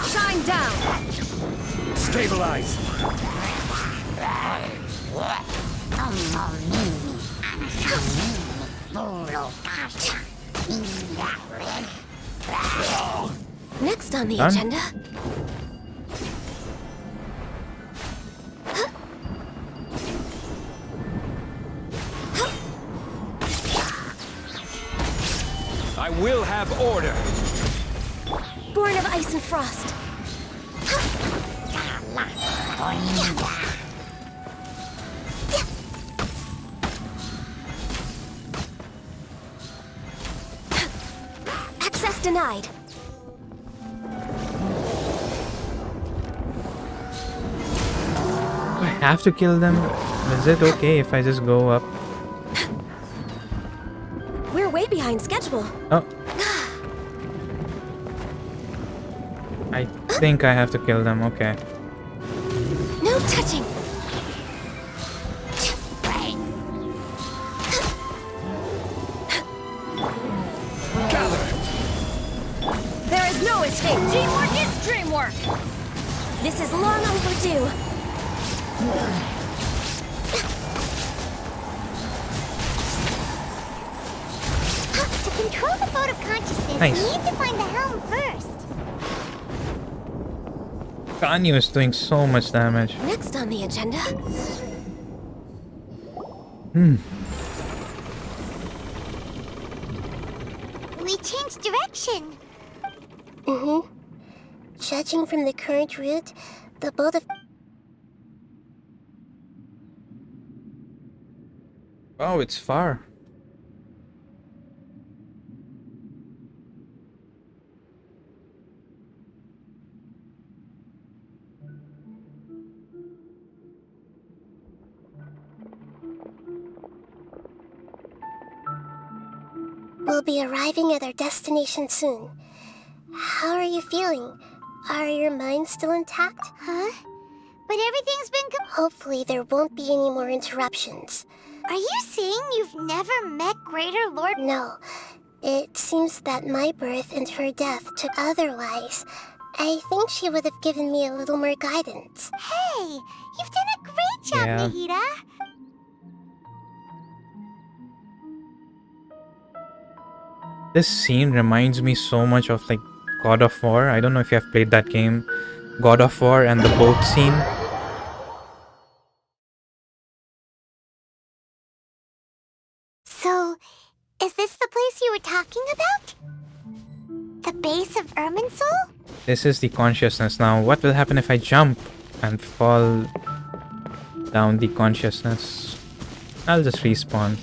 Shine down! Stabilize! Next on the Done? agenda. I will have order! Born of ice and frost. Access denied. Do I have to kill them? Is it okay if I just go up? We're way behind schedule. Oh. I think I have to kill them, okay. No touching. There is no escape! Teamwork is dreamwork! This is long overdue. To control the boat of consciousness, Nice. we need to find the helm first. Kanyu is doing so much damage. Next on the agenda. We changed direction. Mm-hmm. Judging from the current route, the boat of... Oh, it's far. We'll be arriving at our destination soon. How are you feeling? Are your minds still intact? Huh? But everything's been Hopefully there won't be any more interruptions. Are you saying you've never met Greater Lord? No. It seems that my birth and her death took otherwise. I think she would have given me a little more guidance. Hey, you've done a great job, Yeah. Nahida. This scene reminds me so much of like God of War. I don't know if you have played that game. God of War and the boat scene. So, is this the place you were talking about? The base of Irminsul? This is the consciousness. Now, what will happen if I jump and fall down the consciousness? I'll just respawn.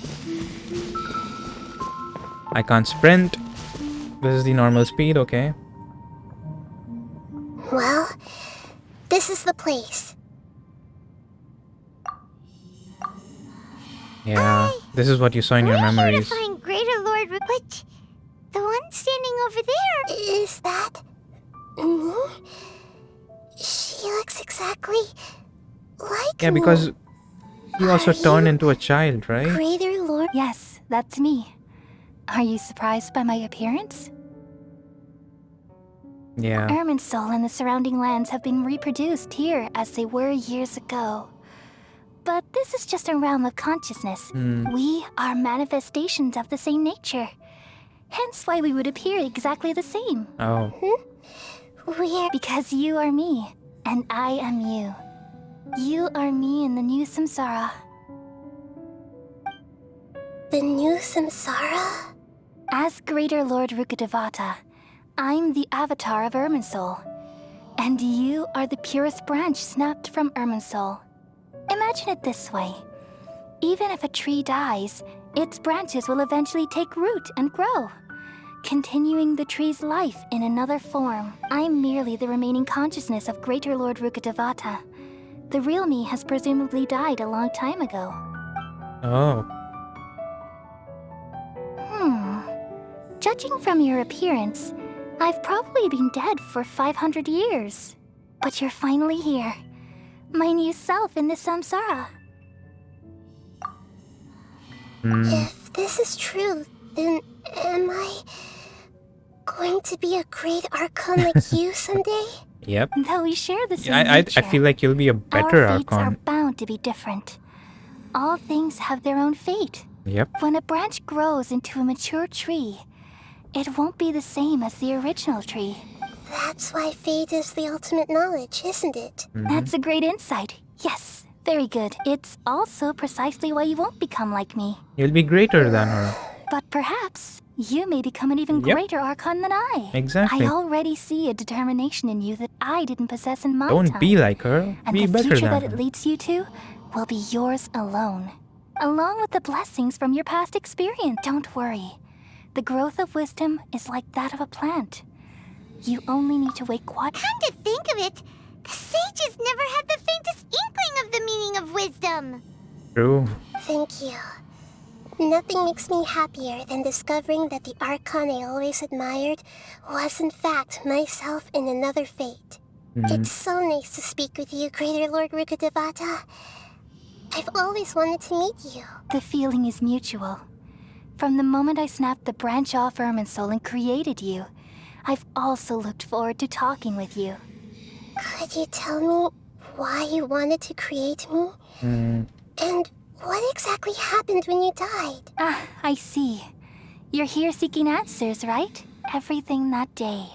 I can't sprint. This is the normal speed, okay. Well, this is the place. Yeah, this is what you saw in your We're here to memories. find Greater Lord but the one standing over there. Is that... me? She looks exactly like Yeah, me. because you also turned into a child, right? Greater Lord... Yes, that's me. Are you surprised by my appearance? Yeah. Irminsul and the surrounding lands have been reproduced here as they were years ago. But this is just a realm of consciousness. We are manifestations of the same nature. Hence why we would appear exactly the same. Oh. We're... Because you are me, and I am you. You are me in the new samsara. The new samsara? As Greater Lord Rukkhadevata, I'm the avatar of Irminsul. And you are the purest branch snapped from Irminsul. Imagine it this way. Even if a tree dies, its branches will eventually take root and grow, continuing the tree's life in another form. I'm merely the remaining consciousness of Greater Lord Rukkhadevata. The real me has presumably died a long time ago. Oh. Judging from your appearance, I've probably been dead for 500 years. But you're finally here. My new self in the samsara. If this is true, then am I going to be a great Archon like you someday? Yep. Though we share the same I nature, feel like you'll be a better our fates are Archon. bound to be different. All things have their own fate. Yep. When a branch grows into a mature tree, it won't be the same as the original tree. That's why fate is the ultimate knowledge, isn't it? That's a great insight. Yes, very good. It's also precisely why you won't become like me. You'll be greater than her. But perhaps you may become an even Yep. greater Archon than I. Exactly. I already see a determination in you that I didn't possess in my Don't time. be like her. And Be the better future than that her. it leads you to will be yours alone, along with the blessings from your past experience. Don't worry. The growth of wisdom is like that of a plant. You only need to wait quiet. Come to think of it, the sages never had the faintest inkling of the meaning of wisdom. True. Thank you. Nothing makes me happier than discovering that the Archon I always admired was in fact myself in another fate. It's so nice to speak with you, Greater Lord Rukkhadevata. I've always wanted to meet you. The feeling is mutual. From the moment I snapped the branch off Irminsul and created you, I've also looked forward to talking with you. Could you tell me why you wanted to create me? And what exactly happened when you died? Ah, I see. You're here seeking answers, right? Everything that day,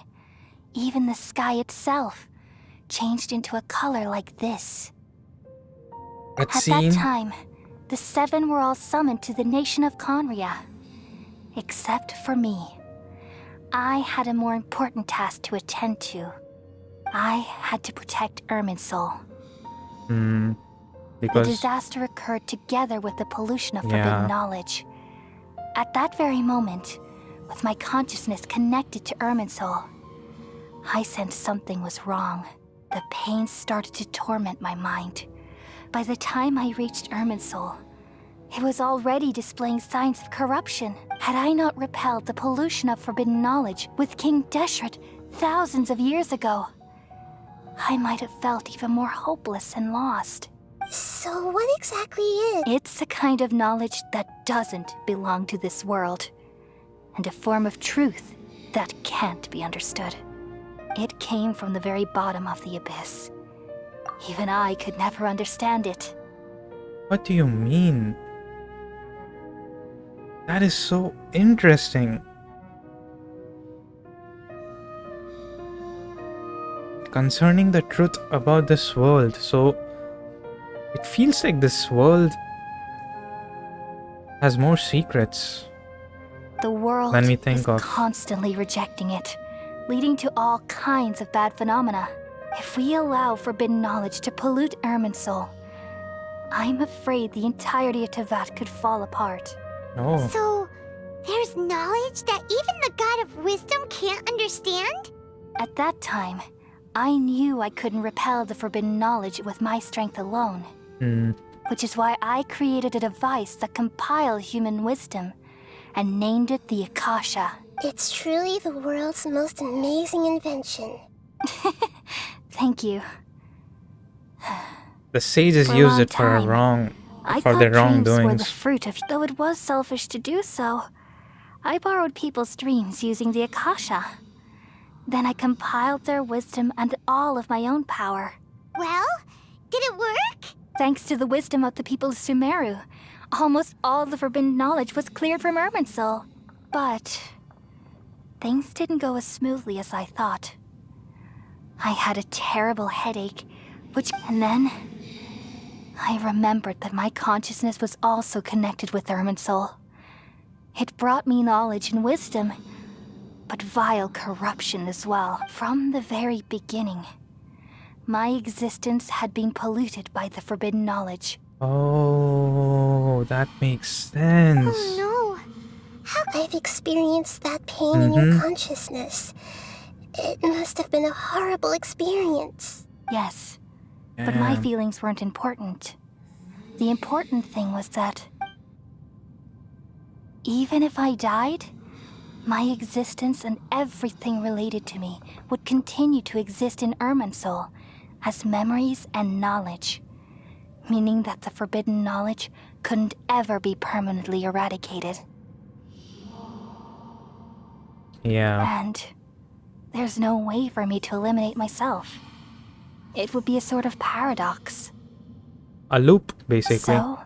even the sky itself, changed into a color like this. That At scene. that time, the seven were all summoned to the nation of Conria. Except for me. I had a more important task to attend to. I had to protect Irminsul. The Because disaster occurred together with the pollution of Yeah. forbidden knowledge. At that very moment, with my consciousness connected to Irminsul, I sensed something was wrong. The pain started to torment my mind. By the time I reached Irminsul, it was already displaying signs of corruption. Had I not repelled the pollution of forbidden knowledge with King Deshret thousands of years ago, I might have felt even more hopeless and lost. So what exactly is? It's a kind of knowledge that doesn't belong to this world, and a form of truth that can't be understood. It came from the very bottom of the abyss. Even I could never understand it. what do you mean? That is so interesting. Concerning the truth about this world, so it feels like this world has more secrets The world than we is think of. constantly rejecting it, leading to all kinds of bad phenomena. If we allow forbidden knowledge to pollute Irminsul, I'm afraid the entirety of Tevat could fall apart. Oh. So, there's knowledge that even the God of Wisdom can't understand? At that time, I knew I couldn't repel the forbidden knowledge with my strength alone, which is why I created a device that compiled human wisdom and named it the Akasha. It's truly the world's most amazing invention. Thank you. The sages For a used long it for a time, I for thought their dreams were the wrongdoings. fruit of, though it was selfish to do so. I borrowed people's dreams using the Akasha. Then I compiled their wisdom and all of my own power. Well, did it work? Thanks to the wisdom of the people of Sumeru, almost all the forbidden knowledge was cleared from Irminsul. But things didn't go as smoothly as I thought. I had a terrible headache, and then I remembered that my consciousness was also connected with Irminsul. It brought me knowledge and wisdom, but vile corruption as well. From the very beginning, my existence had been polluted by the forbidden knowledge. Oh, that makes sense. Oh no! I've experienced that pain in your consciousness. It must have been a horrible experience. Yes, but my Damn. feelings weren't important. The important thing was that even if I died, my existence and everything related to me would continue to exist in Irminsul, as memories and knowledge, meaning that the forbidden knowledge couldn't ever be permanently eradicated. Yeah. And there's no way for me to eliminate myself. It would be a sort of paradox. A loop, basically. So,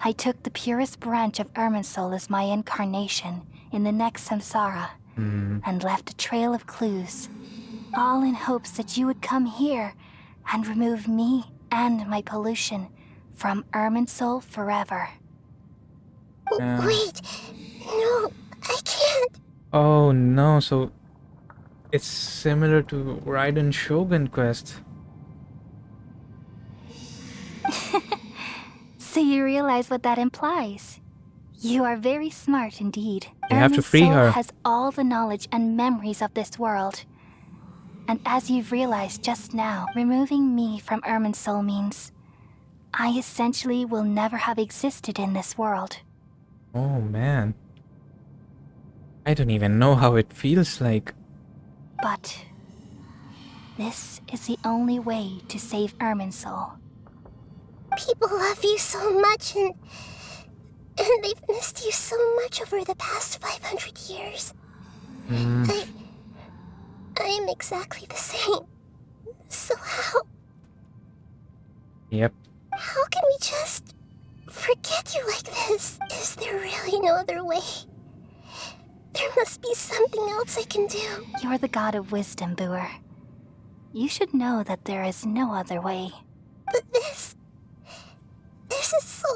I took the purest branch of Irminsul as my incarnation in the next samsara, and left a trail of clues, all in hopes that you would come here and remove me and my pollution from Irminsul forever. Wait, no, I can't. Oh no, so it's similar to Raiden Shogun Quest. So you realize what that implies? You are very smart indeed. You have to free Irminsul her. has all the knowledge and memories of this world. And as you've realized just now, removing me from Irminsul means I essentially will never have existed in this world. Oh man. I don't even know how it feels like. But this is the only way to save Irminsul. People love you so much, and they've missed you so much over the past 500 years. I am exactly the same. So how Yep. can we just forget you like this? Is there really no other way? There must be something else I can do. You're the god of wisdom, Boer. You should know that there is no other way. But this is so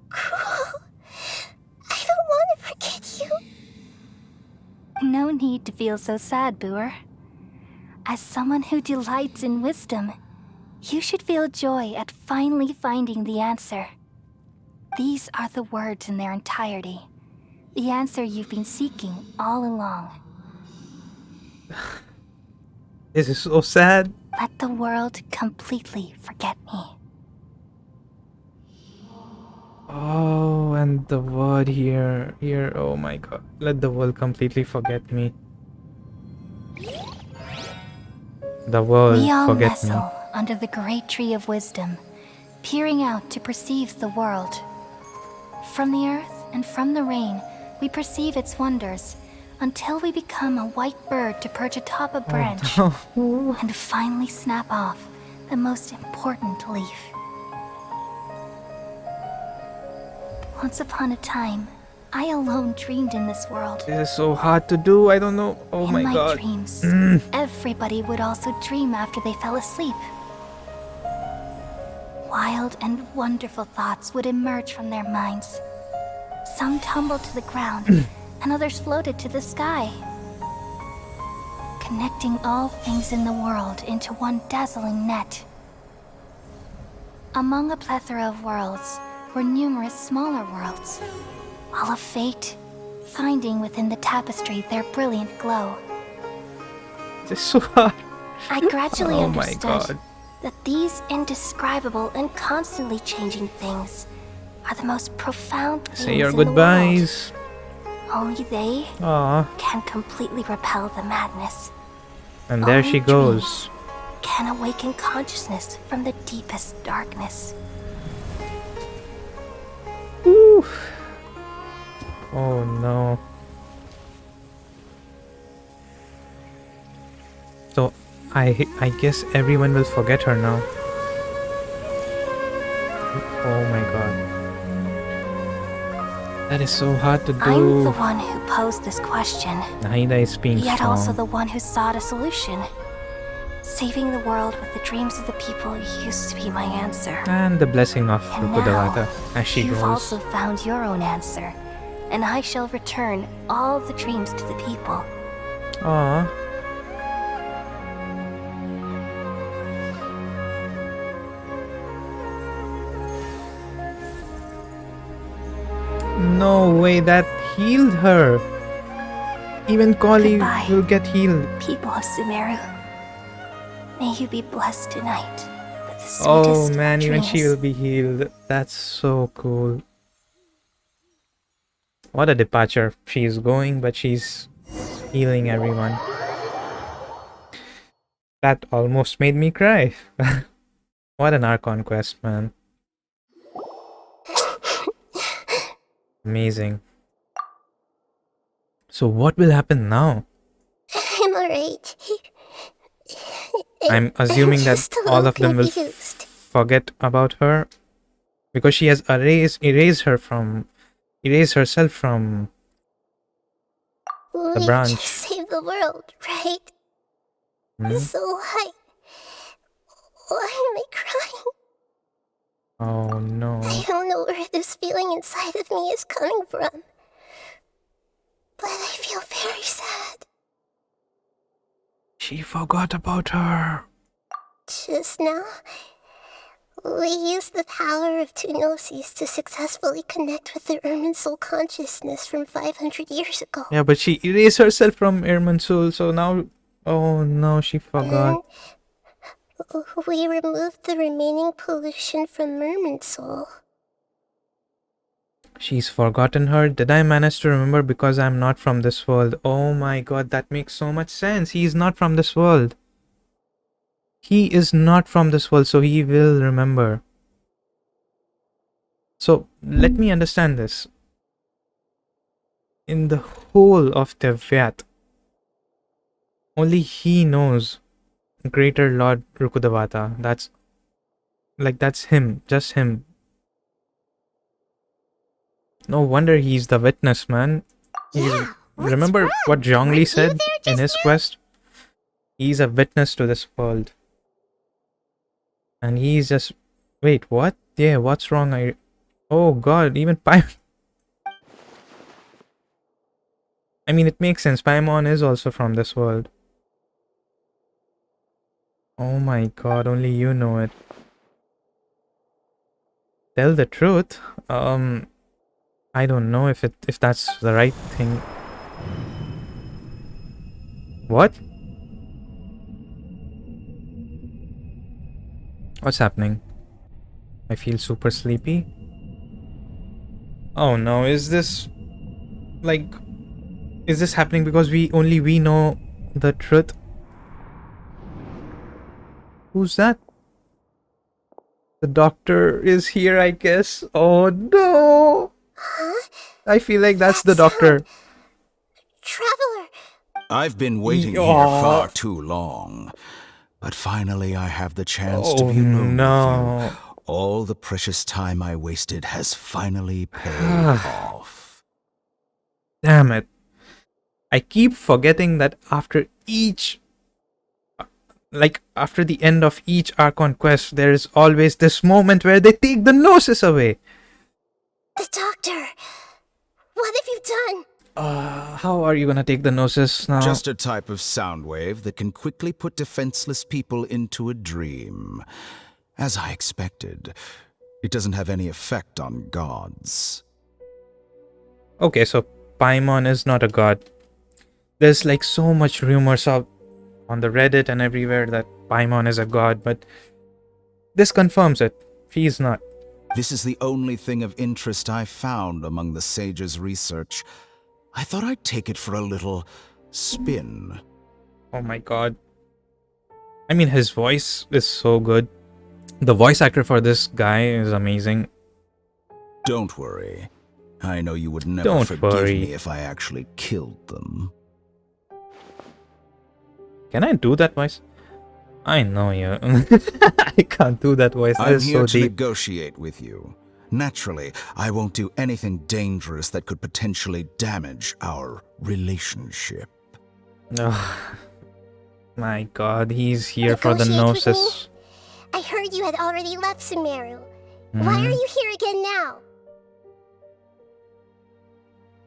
cruel. I don't want to forget you. No need to feel so sad, Boer. As someone who delights in wisdom, you should feel joy at finally finding the answer. These are the words in their entirety. The answer you've been seeking all along. This is so sad. Let the world completely forget me. Oh, and the word here, oh my god. Let the world completely forget me. The world We all forget me. nestle under the great tree of wisdom, peering out to perceive the world. From the earth and from the rain, we perceive its wonders, until we become a white bird to perch atop a branch, and finally snap off the most important leaf. Once upon a time, I alone dreamed in this world. This is so hard to do. I don't know. Oh In my my god. dreams, everybody would also dream after they fell asleep. Wild and wonderful thoughts would emerge from their minds. Some tumbled to the ground, and others floated to the sky, connecting all things in the world into one dazzling net. Among a plethora of worlds were numerous smaller worlds, all of fate, finding within the tapestry their brilliant glow. This is so hard. I gradually Oh my understood god. that these indescribable and constantly changing things are the most profound things Say your in the world. goodbyes. Only they Aw. can completely repel the madness. And there Only she goes. can awaken consciousness from the deepest darkness. Woo. Oh no. So I guess everyone will forget her now. Oh my god. That is so hard to do. I'm the one who posed this question, Nahida is being yet strong. also the one who sought a solution. Saving the world with the dreams of the people used to be my answer. And the blessing of And Rukudavata now, as she you've goes. also found your own answer, and I shall return all the dreams to the people. Aww. No way, that healed her. Even Kali Goodbye. will get healed. People of Sumeru, may you be blessed tonight with the sweetest Oh man, even dreams. she will be healed. That's so cool. What a departure. She's going, but she's healing everyone. That almost made me cry. What an Archon Quest, man. Amazing. So what will happen now? I'm alright. I'm assuming that just a all little of them will confused. forget about her because she has erased herself from the We branch. just saved the world, right? Hmm? So why am I crying? Oh no. I don't know where this feeling inside of me is coming from, but I feel very sad. She forgot about her. Just now, we used the power of two gnosis to successfully connect with the Ermin soul consciousness from 500 years ago. Yeah, but she erased herself from Irmansul, so now... Oh no, she forgot. And we removed the remaining pollution from Merman soul. She's forgotten her. Did I manage to remember because I'm not from this world? Oh my god, that makes so much sense. He is not from this world. He is not from this world, so he will remember. So, let me understand this. In the whole of Tevyat, only he knows Greater Lord Rukudavata. That's him. Just him. No wonder he's the witness, man. Remember what Zhongli said in his quest? He's a witness to this world. And he's just... Wait, what? Yeah, what's wrong? Oh god, even Paimon... I mean, it makes sense. Paimon is also from this world. Oh my god, only you know it. Tell the truth. I don't know if that's the right thing. What? What's happening? I feel super sleepy. Oh no, is this happening because only we know the truth? Who's that? The doctor is here, I guess. Oh no! I feel like that's the doctor. Traveler! I've been waiting here far too long. But finally I have the chance to be alone with you. All the precious time I wasted has finally paid off. Damn it. I keep forgetting that after the end of each Archon Quest, there is always this moment where they take the gnosis away. The doctor! What have you done? How are you gonna take the gnosis now? Just a type of sound wave that can quickly put defenseless people into a dream. As I expected, it doesn't have any effect on gods. Okay, so Paimon is not a god. There's like so much rumors on the Reddit and everywhere that Paimon is a god, but this confirms it. He is not. This is the only thing of interest I found among the sage's research. I thought I'd take it for a little spin. Oh my god. I mean, his voice is so good. The voice actor for this guy is amazing. Don't worry. I know you would never forgive me if I actually killed them. Can I do that voice? I know you. I can't do that voice. I'm That is here so to deep. negotiate with you. Naturally, I won't do anything dangerous that could potentially damage our relationship. Oh, my god, he's here for the Negotiate with gnosis. I heard you had already left Sumeru. Why are you here again now?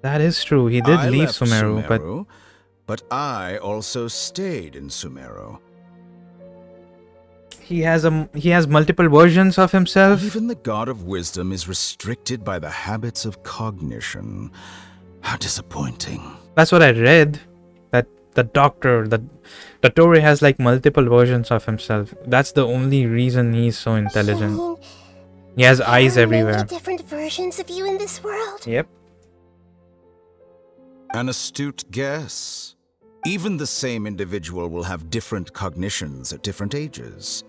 That is true. He did I leave left Sumeru, but I also stayed in Sumeru. he has multiple versions of himself. Even the God of Wisdom is restricted by the habits of cognition. How disappointing. That's what I read. That the doctor, the Tori has like multiple versions of himself. That's the only reason he's so intelligent. He has eyes There are many everywhere. different versions of you in this world. Yep. An astute guess. Even the same individual will have different cognitions at different ages.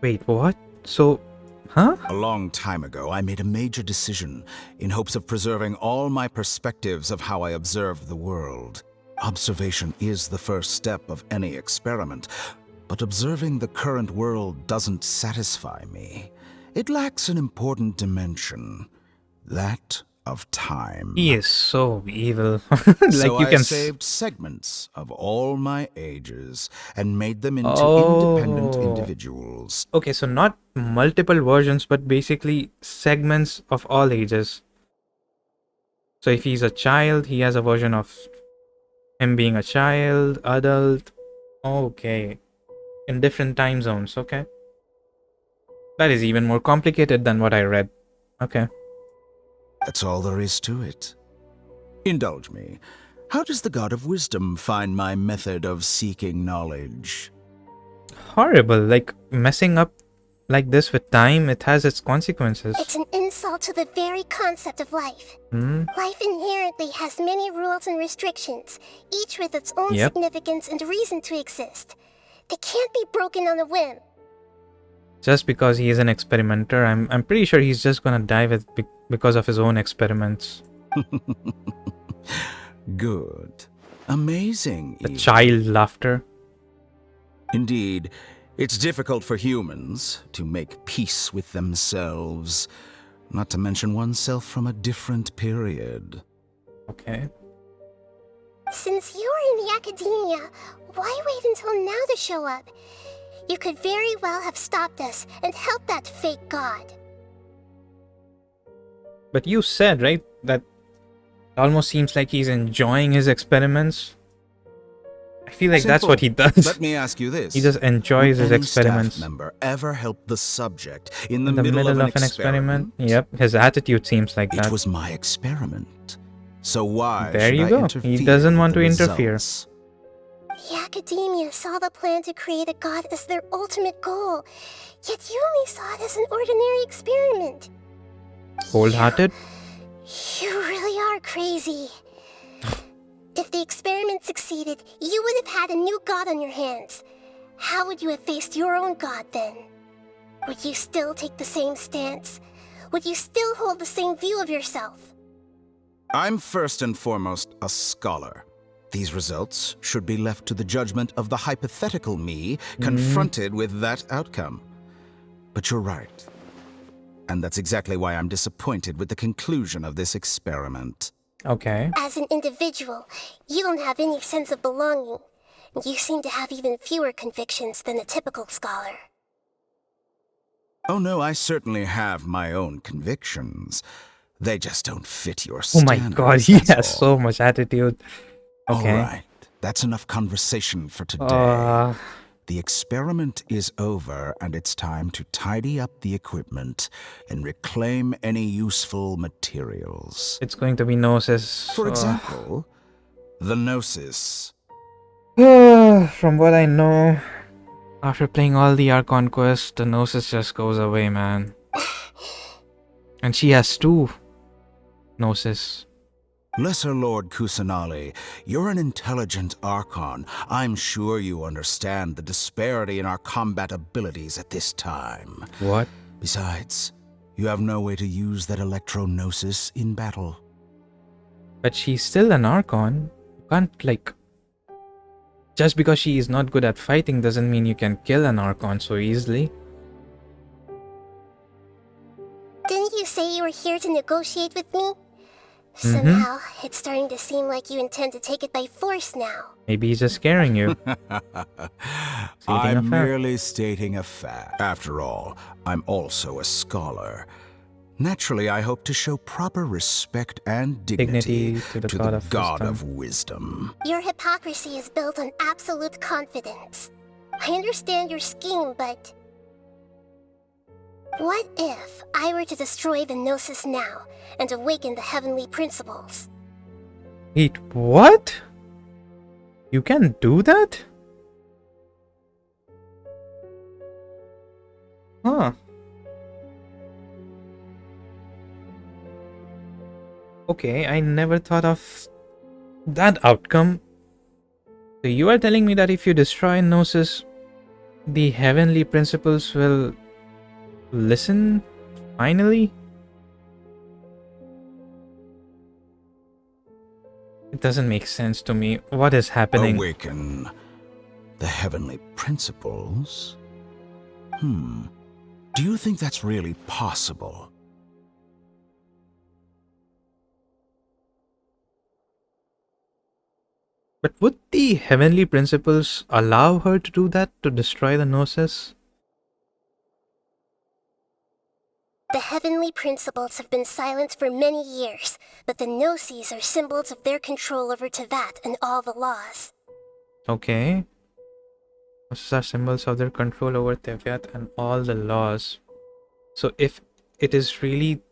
Wait, what? So, huh? A long time ago, I made a major decision in hopes of preserving all my perspectives of how I observed the world. Observation is the first step of any experiment, but observing the current world doesn't satisfy me. It lacks an important dimension, that of time. He is so evil. Like so you I can saved segments of all my ages and made them into independent individuals. Okay, so not multiple versions, but basically segments of all ages. So if he's a child, he has a version of him being a child, adult. Okay. In different time zones, okay. That is even more complicated than what I read. Okay. That's all there is to it. Indulge me. How does the God of Wisdom find my method of seeking knowledge? Horrible. Like, messing up like this with time, it has its consequences. It's an insult to the very concept of life. Life inherently has many rules and restrictions, each with its own significance and reason to exist. They can't be broken on a whim. Just because he is an experimenter, I'm pretty sure he's just gonna die because of his own experiments. Good. Amazing. The child laughter. Indeed, it's difficult for humans to make peace with themselves, not to mention oneself from a different period. Okay. Since you were in the academia, why wait until now to show up? You could very well have stopped us and helped that fake god. But you said, right, that it almost seems like he's enjoying his experiments. I feel like that's what he does. Let me ask you this. He just enjoys his experiments. Staff member ever help the subject in the middle of an experiment? Yep, his attitude seems like that. It was my experiment. So why there should you I go. interfere He doesn't want to with the interfere. results? The academia saw the plan to create a god as their ultimate goal, yet you only saw it as an ordinary experiment. Cold-hearted? You really are crazy. If the experiment succeeded, you would have had a new god on your hands. How would you have faced your own god then? Would you still take the same stance? Would you still hold the same view of yourself? I'm first and foremost a scholar. These results should be left to the judgment of the hypothetical me confronted with that outcome. But you're right. And that's exactly why I'm disappointed with the conclusion of this experiment. Okay. As an individual, you don't have any sense of belonging. You seem to have even fewer convictions than a typical scholar. Oh no, I certainly have my own convictions. They just don't fit your Oh standards. my god, he has so much attitude. Okay. All right, that's enough conversation for today. The experiment is over, and it's time to tidy up the equipment and reclaim any useful materials. It's going to be Gnosis. For example, the Gnosis. From what I know, after playing all the Archon Quest, the Gnosis just goes away, man. And she has 2 Gnosis. Lesser Lord Kusanali, you're an intelligent Archon. I'm sure you understand the disparity in our combat abilities at this time. What? Besides, you have no way to use that Electro-Gnosis in battle. But she's still an Archon. You can't, like... Just because she is not good at fighting doesn't mean you can kill an Archon so easily. Didn't you say you were here to negotiate with me? Somehow, it's starting to seem like you intend to take it by force now. Maybe he's just scaring you. I'm merely stating a fact. After all, I'm also a scholar. Naturally, I hope to show proper respect and dignity to the God of Wisdom. Your hypocrisy is built on absolute confidence. I understand your scheme, but... What if I were to destroy the Gnosis now and awaken the heavenly principles? Wait, what? You can do that? Huh. Okay, I never thought of that outcome. So you are telling me that if you destroy Gnosis, the heavenly principles will listen finally? It doesn't make sense to me. What is happening? Awaken the heavenly principles? Do you think that's really possible? But would the heavenly principles allow her to do that, to destroy the Gnosis? The heavenly principles have been silent for many years, but the Gnosis are symbols of their control over Tevat and all the laws. Okay. Those are symbols of their control over Tevat and all the laws. So if it is really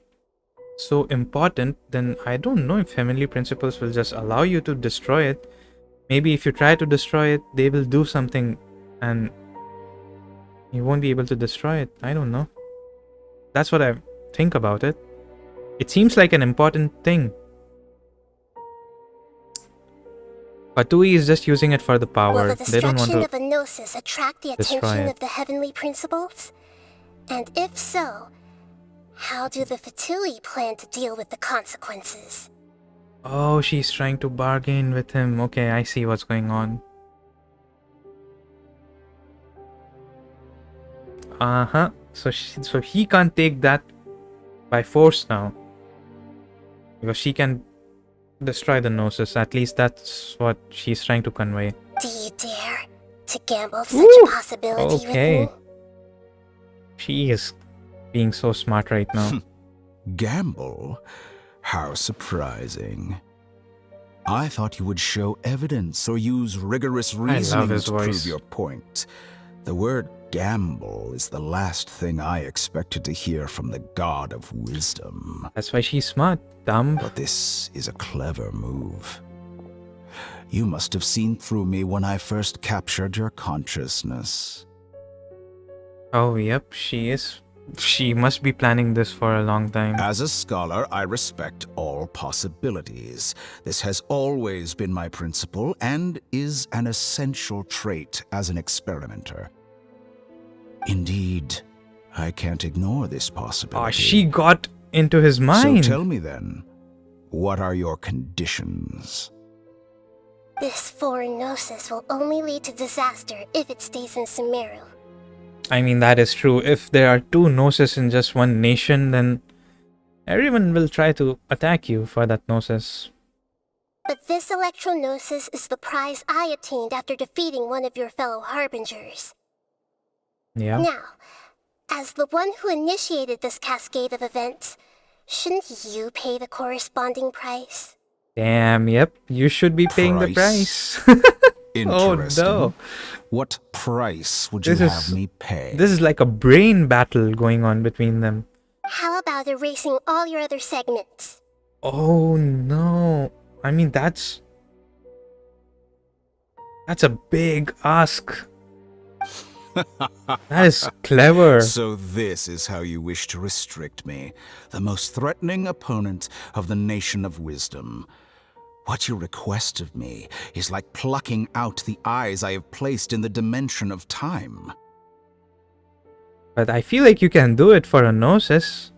so important, then I don't know if heavenly principles will just allow you to destroy it. Maybe if you try to destroy it, they will do something and you won't be able to destroy it. I don't know. That's what I think about it. It seems like an important thing. Patui is just using it for the power. Will the They don't want destruction to of a Gnosis attract the attention of the heavenly principles? And if so, how do the Fatui plan to deal with the consequences? Oh, she's trying to bargain with him. Okay, I see what's going on. Uh-huh. So he can't take that by force now. Because she can destroy the Gnosis. At least that's what she's trying to convey. Do you dare to gamble such a possibility with me? She is being so smart right now. Gamble? How surprising. I thought you would show evidence or use rigorous reasoning to prove your point. The word gamble is the last thing I expected to hear from the god of wisdom. That's why she's smart, dumb. But this is a clever move. You must have seen through me when I first captured your consciousness. Oh, yep, she is. She must be planning this for a long time. As a scholar, I respect all possibilities. This has always been my principle and is an essential trait as an experimenter. Indeed, I can't ignore this possibility. Oh, she got into his mind. So tell me then, what are your conditions? This foreign Gnosis will only lead to disaster if it stays in Sumeru. I mean, that is true. If there are two Gnosis in just one nation, then everyone will try to attack you for that Gnosis. But this Electro-Gnosis is the prize I obtained after defeating one of your fellow Harbingers. Yeah. Now, as the one who initiated this cascade of events, shouldn't you pay the corresponding price? Damn, yep. You should be paying the price. Interesting. Oh, no. What price would you have me pay? This is like a brain battle going on between them. How about erasing all your other segments? Oh, no. I mean, that's a big ask. That is clever. So this is how you wish to restrict me, the most threatening opponent of the Nation of Wisdom. What you request of me is like plucking out the eyes I have placed in the dimension of time. But I feel like you can do it for a Gnosis.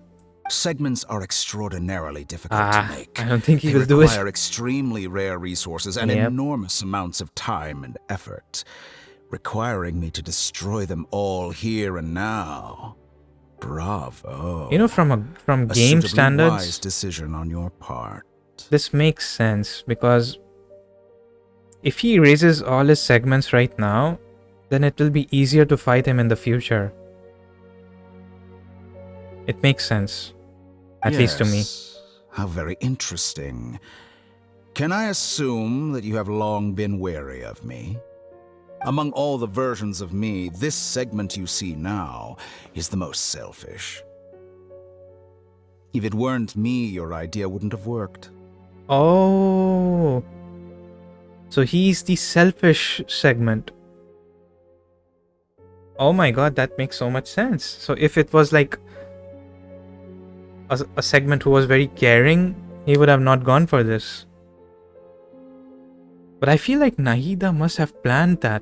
Segments are extraordinarily difficult to make. I don't think he they will do it. require extremely rare resources and enormous amounts of time and effort, requiring me to destroy them all here and now. Bravo. You know, from game standards, wise decision on your part. This makes sense because if he erases all his segments right now, then it will be easier to fight him in the future. It makes sense. At least to me. How very interesting. Can I assume that you have long been wary of me? Among all the versions of me, this segment you see now is the most selfish. If it weren't me, your idea wouldn't have worked. Oh. So he's the selfish segment. Oh my god, that makes so much sense. So if it was like a segment who was very caring, he would have not gone for this. But I feel like Nahida must have planned that.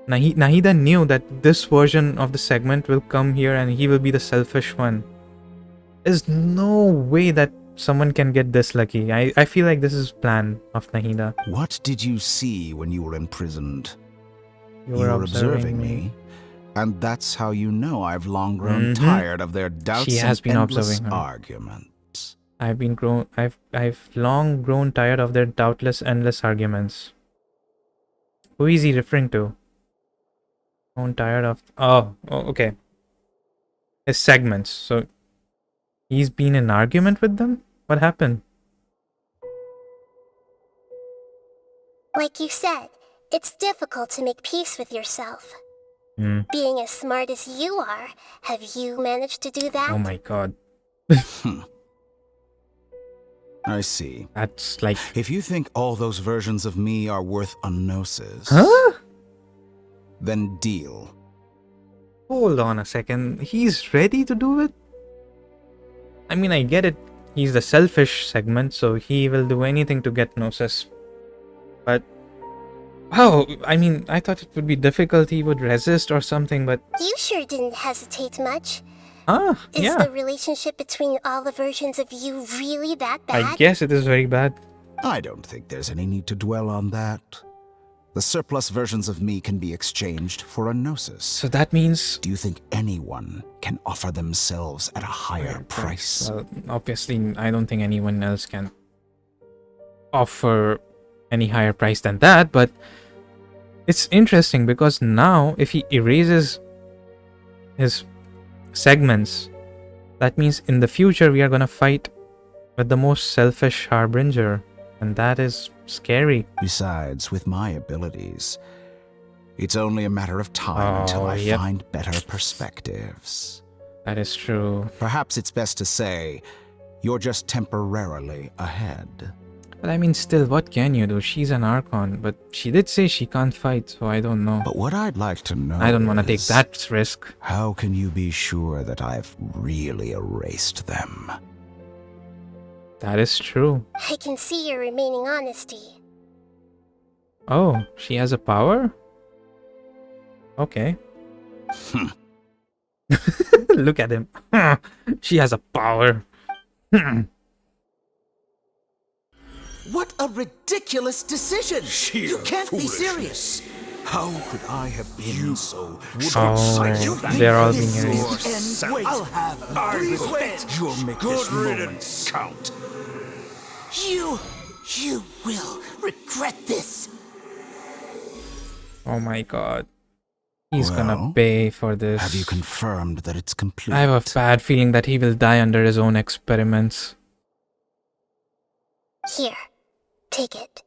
Nahida knew that this version of the segment will come here and he will be the selfish one. There's no way that someone can get this lucky. I feel like this is plan of Nahida. What did you see when you were imprisoned? You were observing me. And that's how you know I've long grown tired of their doubts She has and been endless observing her. arguments. I've long grown tired of their doubtless endless arguments. Who is he referring to? Grown tired of okay. His segments. So he's been in argument with them? What happened? Like you said, it's difficult to make peace with yourself. Being as smart as you are, have you managed to do that? Oh my god. I see. That's like... If you think all those versions of me are worth a gnosis, then deal. Hold on a second. He's ready to do it? I mean, I get it. He's the selfish segment, so he will do anything to get gnosis. But... wow, I mean, I thought it would be difficult. He would resist or something, but... You sure didn't hesitate much. Yeah. Is the relationship between all the versions of you really that bad? I guess it is very bad. I don't think there's any need to dwell on that. The surplus versions of me can be exchanged for a gnosis. So that means... do you think anyone can offer themselves at a higher price? Well, obviously, I don't think anyone else can offer any higher price than that, but it's interesting because now if he erases his segments, that means in the future we are gonna fight with the most selfish harbinger, and that is scary. Besides, with my abilities, it's only a matter of time until I find better perspectives. That is true. Perhaps it's best to say you're just temporarily ahead. But I mean, still, what can you do? She's an Archon, but she did say she can't fight, so I don't know. But what I'd like to know I don't want to take that risk. How can you be sure that I've really erased them? That is true. I can see your remaining honesty. Oh, she has a power? Okay. Look at him. She has a power. What a ridiculous decision! You can't be serious! How could I have been so short-sighted? They're all being erased. I'll have You'll make this moment count. You will regret this. Oh my god. He's gonna pay for this. Have you confirmed that it's complete? I have a bad feeling that he will die under his own experiments. Here, take it.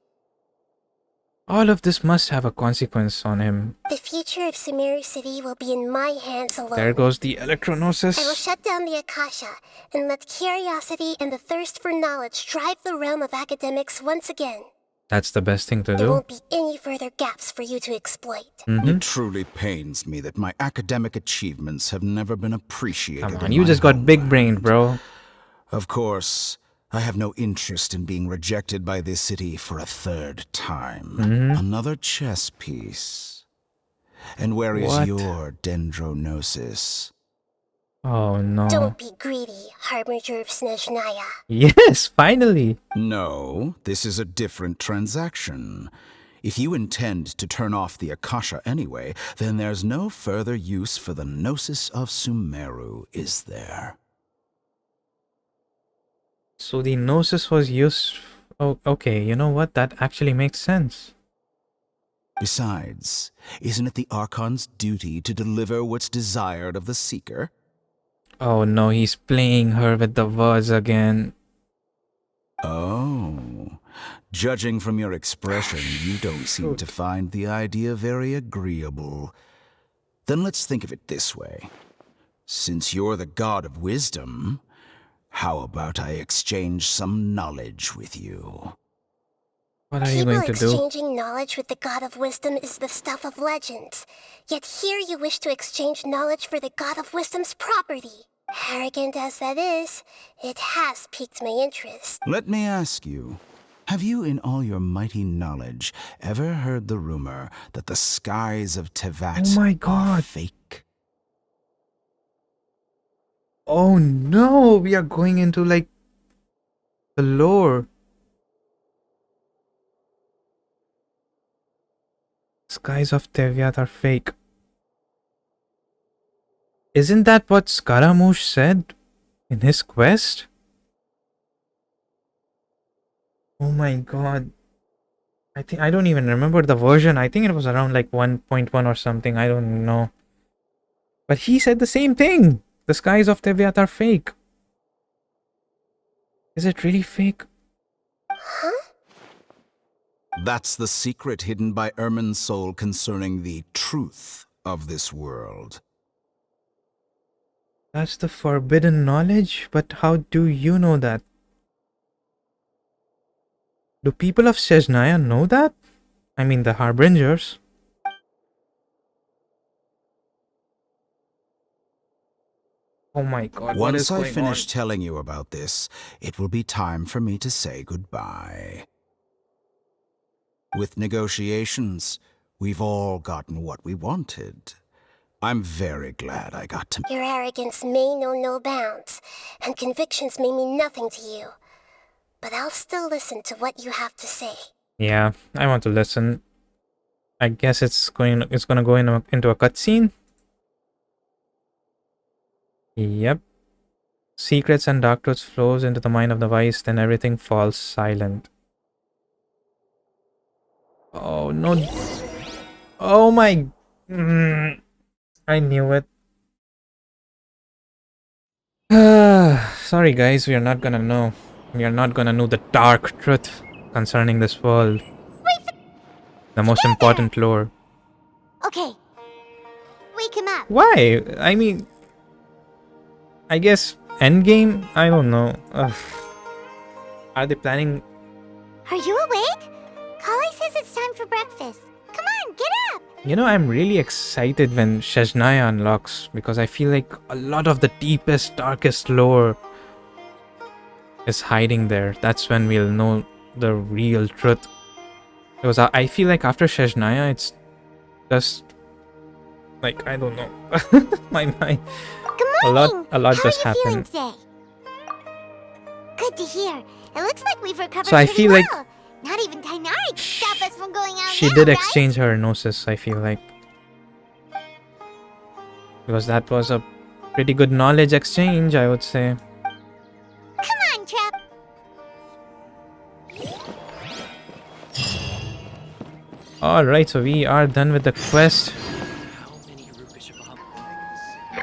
All of this must have a consequence on him. The future of Sumeru City will be in my hands alone. There goes the Electronosis. I will shut down the Akasha and let curiosity and the thirst for knowledge drive the realm of academics once again. That's the best thing to do. There won't be any further gaps for you to exploit. It truly pains me that my academic achievements have never been appreciated. Come on, you just got big-brained, bro. Of course, I have no interest in being rejected by this city for a third time. Another chess piece. And where is your dendronosis? Oh no. Don't be greedy, Harbinger of Snezhnaya. Yes, finally. No, this is a different transaction. If you intend to turn off the Akasha anyway, then there's no further use for the Gnosis of Sumeru, is there? So the Gnosis was used... oh, okay, you know what? That actually makes sense. Besides, isn't it the Archon's duty to deliver what's desired of the Seeker? Oh no, he's playing her with the words again. Oh, judging from your expression, you don't seem to find the idea very agreeable. Then let's think of it this way. Since you're the god of wisdom, how about I exchange some knowledge with you? What are you going to do? Exchanging knowledge with the god of wisdom is the stuff of legends. Yet here you wish to exchange knowledge for the god of wisdom's property. Arrogant as that is, it has piqued my interest. Let me ask you, Have you, in all your mighty knowledge, ever heard the rumor that the skies of Tevat Oh my are god. fake? Oh no, we are going into like the lore. Skies of Teviat are fake. Isn't that what Scaramouche said in his quest? Oh my god. I don't even remember the version. I think it was around like 1.1 or something. I don't know. But he said the same thing. The skies of Teviat are fake. Is it really fake? That's the secret hidden by Ermin's soul concerning the truth of this world. That's the forbidden knowledge? But how do you know that? Do people of Sejnaya know that? I mean the Harbingers. Oh my god, what is Once I going finish on? telling you about this, it will be time for me to say goodbye. With negotiations, we've all gotten what we wanted. I'm very glad I got to... Your arrogance may know no bounds, and convictions may mean nothing to you. But I'll still listen to what you have to say. Yeah, I want to listen. I guess it's gonna go into a cutscene. Yep. Secrets and dark truths flows into the mind of the wise, then everything falls silent. Oh no. Oh my. I knew it. Sorry guys, we are not gonna know. We are not gonna know the dark truth concerning this world. The most important lore. Okay. Wake him up. Why? I mean, I guess endgame? I don't know. Ugh. Are they planning? Are you awake? Kali says it's time for breakfast. Come on, get up. You know, I'm really excited when Sejnaya unlocks because I feel like a lot of the deepest, darkest lore is hiding there. That's when we'll know the real truth. Because I feel like after Sejnaya, it's just like, I don't know. my mind. Good morning. A lot How just are you feeling happened. today? Good to hear. It looks like we've recovered So I pretty feel well. like Not even Tainari can stop us from going out she now, did right? exchange her gnosis, I feel like. Because that was a pretty good knowledge exchange, I would say. Come on, Trap. Alright, so we are done with the quest.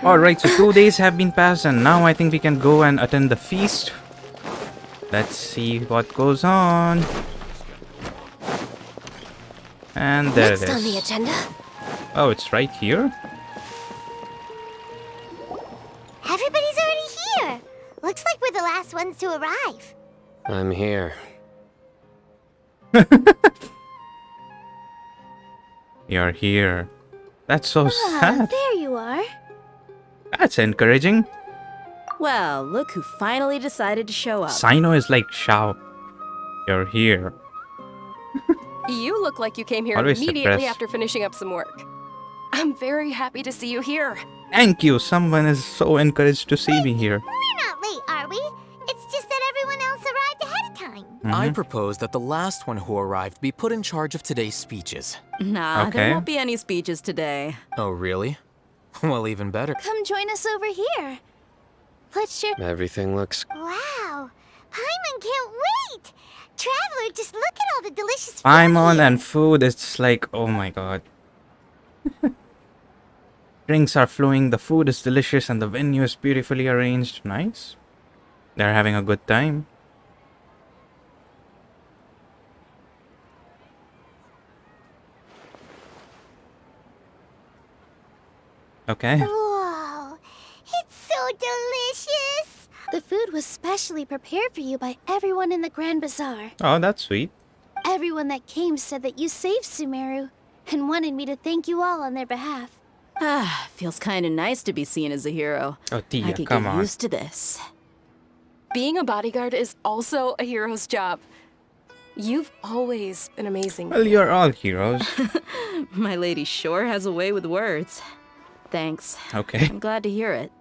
Alright, so 2 days have been passed and now I think we can go and attend the feast. Let's see what goes on. And there it Next on the is. agenda, Oh, it's right here? everybody's already here. Looks like we're the last ones to arrive. I'm here. You're here. That's so sad. There you are. That's encouraging. Well, look who finally decided to show up. Sino is like Shao. You're here. You look like you came here Always immediately suppressed. after finishing up some work. I'm very happy to see you here. Thank you. Someone is so encouraged to see me here. We're not late, are we? It's just that everyone else arrived ahead of time. I propose that the last one who arrived be put in charge of today's speeches. Nah, Okay. there won't be any speeches today. Oh, really? Well, even better. Come join us over here. Let's share. Everything looks... Wow. Paimon can't wait. Traveler, just look at all the delicious Paimon and food, it's like, oh my god. Drinks are flowing, the food is delicious, and the venue is beautifully arranged. Nice. They're having a good time. Okay. Whoa. It's so delicious. The food was specially prepared for you by everyone in the Grand Bazaar. Oh, that's sweet. Everyone that came said that you saved Sumeru and wanted me to thank you all on their behalf. Ah, feels kind of nice to be seen as a hero. Oh, Tia, I could come get on. used to this. Being a bodyguard is also a hero's job. You've always been amazing. Well, you're all heroes. My lady sure has a way with words. Thanks. Okay. I'm glad to hear it.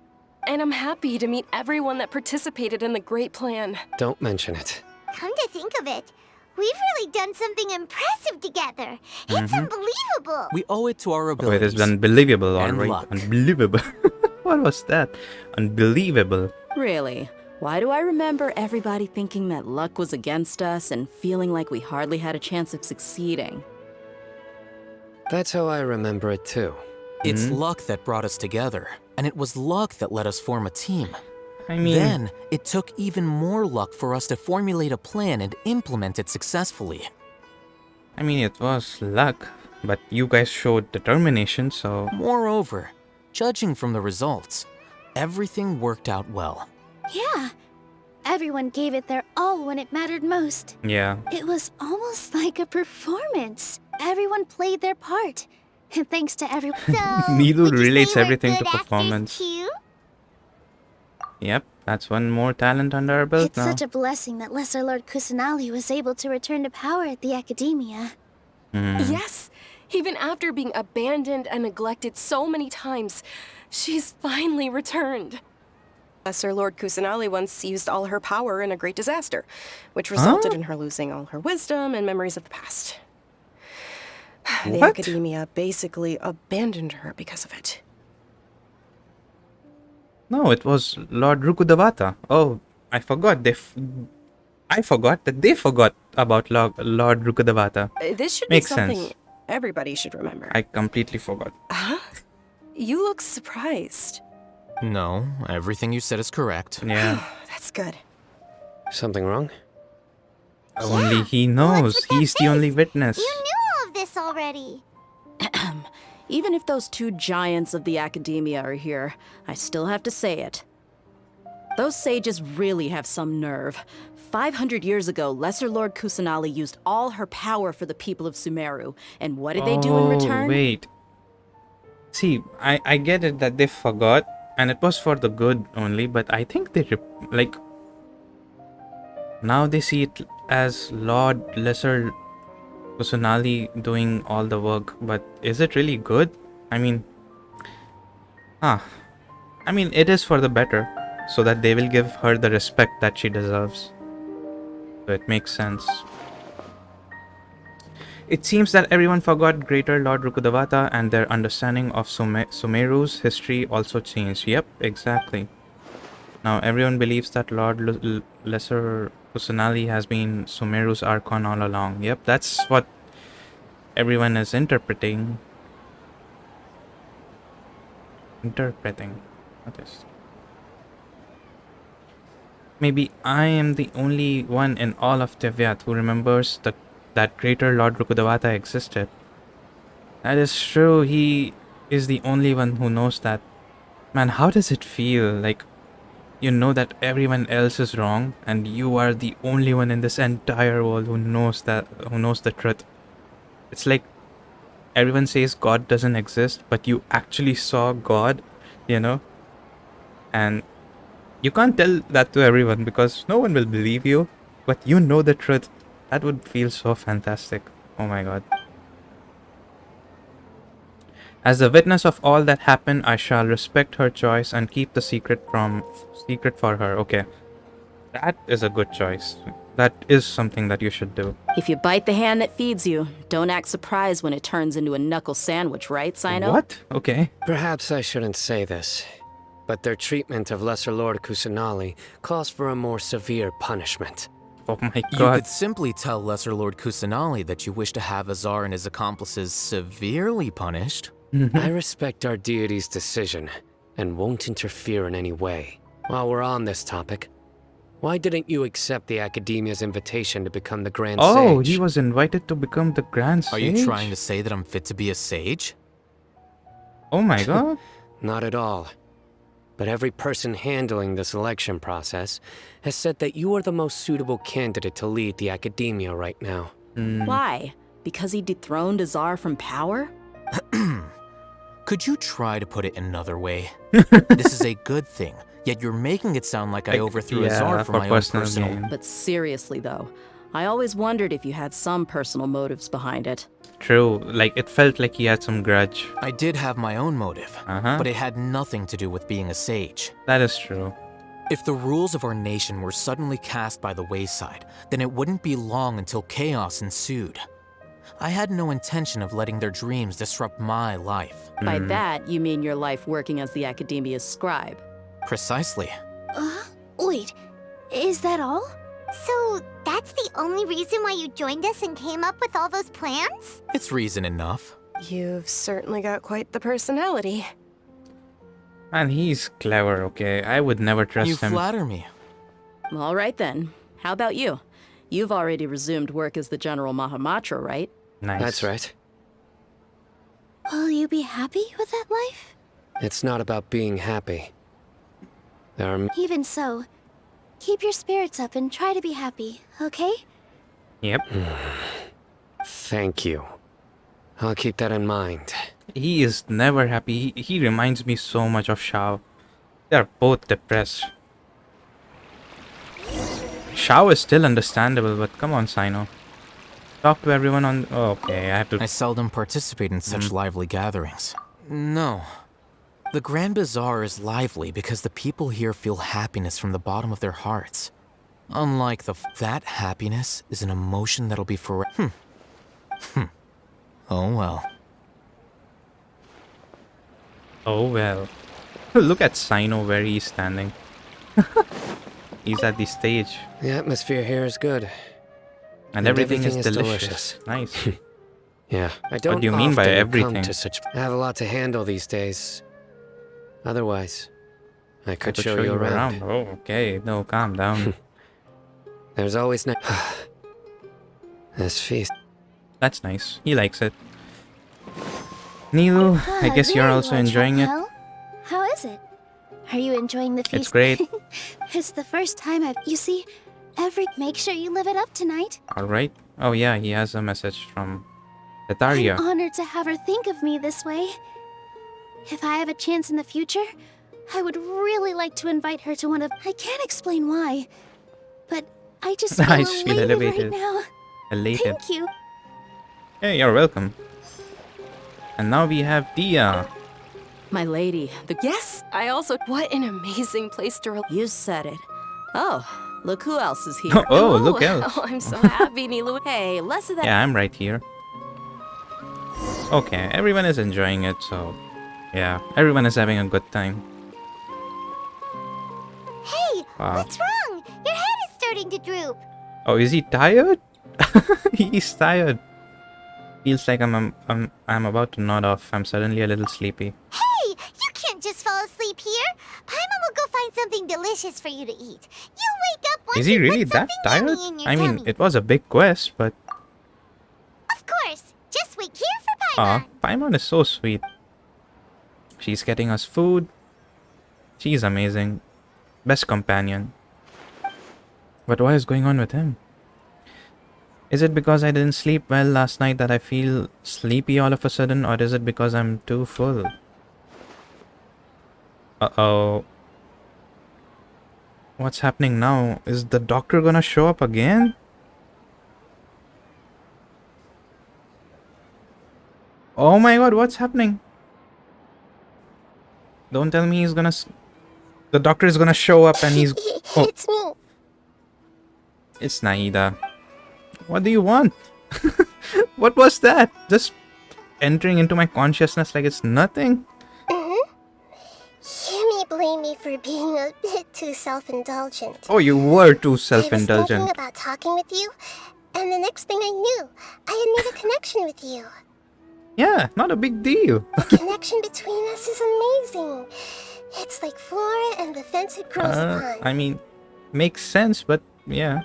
And I'm happy to meet everyone that participated in the great plan. Don't mention it. Come to think of it, we've really done something impressive together. It's unbelievable. We owe it to our Oh, abilities. it is unbelievable, and alright. luck. Unbelievable. What was that? Unbelievable. Really? Why do I remember everybody thinking that luck was against us and feeling like we hardly had a chance of succeeding? That's how I remember it too. It's luck that brought us together, and it was luck that let us form a team. I mean... Then, it took even more luck for us to formulate a plan and implement it successfully. I mean, it was luck, but you guys showed determination, so... Moreover, judging from the results, everything worked out well. Yeah. Everyone gave it their all when it mattered most. Yeah. It was almost like a performance. Everyone played their part. And thanks to everyone. Needle relates everything to performance. Yep, that's one more talent under our belt It's now. such a blessing that Lesser Lord Kusanali was able to return to power at the Academia. Yes, even after being abandoned and neglected so many times, she's finally returned. Lesser Lord Kusanali once used all her power in a great disaster, which resulted in her losing all her wisdom and memories of the past. The What? Academia basically abandoned her because of it. No, it was Lord Rukudavata. Oh, I forgot. I forgot that they forgot about Lord Rukudavata. This should Makes be something sense. everybody should remember. I completely forgot. Huh? You look surprised. No, everything you said is correct. Yeah. That's good. Something wrong? Only he knows. He's the only witness. You knew all of this already. Even if those two giants of the Academia are here, I still have to say it. Those sages really have some nerve. 500 years ago, Lesser Lord Kusanali used all her power for the people of Sumeru. And what did they do in return? Wait. See, I get it that they forgot, and it was for the good only, but I think they, now they see it as Lord Lesser Kusanali doing all the work, but is it really good? I mean, it is for the better, so that they will give her the respect that she deserves. So it makes sense. It seems that everyone forgot Greater Lord Rukudavata, and their understanding of Sumeru's history also changed. Yep, exactly. Now everyone believes that Lord Lesser Kusanali has been Sumeru's Archon all along. Yep, that's what everyone is interpreting. What is? Maybe I am the only one in all of Tevyat who remembers that Greater Lord Rukudavata existed. That is true, he is the only one who knows that. Man, how does it feel? Like, you know that everyone else is wrong, and you are the only one in this entire world who knows the truth. It's like everyone says God doesn't exist, but you actually saw God, you know? And you can't tell that to everyone because no one will believe you, but you know the truth. That would feel so fantastic. Oh my god. As the witness of all that happened, I shall respect her choice and keep the secret for her. Okay. That is a good choice. That is something that you should do. If you bite the hand that feeds you, don't act surprised when it turns into a knuckle sandwich, right, Sino? What? Okay. Perhaps I shouldn't say this, but their treatment of Lesser Lord Kusanali calls for a more severe punishment. Oh my god. You could simply tell Lesser Lord Kusanali that you wish to have Azar and his accomplices severely punished. I respect our deity's decision and won't interfere in any way. While we're on this topic, why didn't you accept the Academia's invitation to become the Grand Sage? Oh, he was invited to become the Grand Sage? Are you trying to say that I'm fit to be a sage? Oh my god. Not at all. But every person handling the selection process has said that you are the most suitable candidate to lead the Academia right now. Why? Because he dethroned Azar from power? Could you try to put it another way? This is a good thing, yet you're making it sound like I overthrew Azar for my own personal... But seriously though, I always wondered if you had some personal motives behind it. True, like it felt like he had some grudge. I did have my own motive, Uh-huh. but it had nothing to do with being a sage. That is true. If the rules of our nation were suddenly cast by the wayside, then it wouldn't be long until chaos ensued. I had no intention of letting their dreams disrupt my life. By that, you mean your life working as the Academia's scribe. Precisely. Wait, is that all? So, that's the only reason why you joined us and came up with all those plans? It's reason enough. You've certainly got quite the personality. Man, he's clever, okay? I would never trust him. You flatter me. All right then. How about you? You've already resumed work as the General Mahamatra, right? Nice. That's right. Will you be happy with that life? It's not about being happy. There are... Even so, keep your spirits up and try to be happy, okay? Yep. Thank you. I'll keep that in mind. He is never happy. He reminds me so much of Shao. They're both depressed. Shao is still understandable, but come on, Sino. Talk to everyone on... Oh, okay, I have to... I seldom participate in such lively gatherings. No. The Grand Bazaar is lively because the people here feel happiness from the bottom of their hearts. Unlike that happiness is an emotion that'll be forever. Oh well. Oh well. Look at Sino where he's standing. He's at the stage. The atmosphere here is good. And everything is delicious. Nice. Yeah, I don't What do you mean by often everything? come to such... I have a lot to handle these days. Otherwise, I could show you around. Oh, okay. No, calm down. There's always this feast. That's nice. He likes it. Nilu, I guess you're also enjoying it. How is it? Are you enjoying the feast? It's great. It's the first time I've... You see, make sure you live it up tonight. Alright. Oh yeah, he has a message from Tataria. I'm honored to have her think of me this way. If I have a chance in the future, I would really like to invite her to one of... I can't explain why, but I just feel I just feel elevated. right now. Elated. Thank you. Hey, you're welcome. And now we have Dia. My lady, Yes, I also... What an amazing place to... You said it. Oh, look who else is here. Oh, look else. Oh, I'm so happy, Nilu. Hey, less of that... Yeah, I'm right here. Okay, everyone is enjoying it, so... Yeah, everyone is having a good time. Hey, Wow. what's wrong? Your head is starting to droop. Oh, is he tired? He's tired. Feels like I'm about to nod off. I'm suddenly a little sleepy. Hey, you can't just fall asleep here. Paimon will go find something delicious for you to eat. You wake up once Is he you really put that something tired? yummy in your I mean, tummy. it was a big quest, but... Of course. Just wait here for Paimon. Aw, Paimon is so sweet. She's getting us food. She's amazing. Best companion. But what is going on with him? Is it because I didn't sleep well last night that I feel sleepy all of a sudden, or is it because I'm too full? Uh-oh. What's happening now? Is the doctor gonna show up again? Oh my god, what's happening? Don't tell me he's gonna... The doctor is gonna show up and he's... Oh, It's me. it's Nahida. What do you want? What was that? Just entering into my consciousness like it's nothing? You may blame me for being a bit too self-indulgent. Oh, you were too I was self-indulgent. thinking about talking with you, and the next thing I knew, I had made a connection with you. Yeah, not a big deal. The connection between us is amazing. It's like flora and the fence it grows upon. I mean, makes sense, but yeah.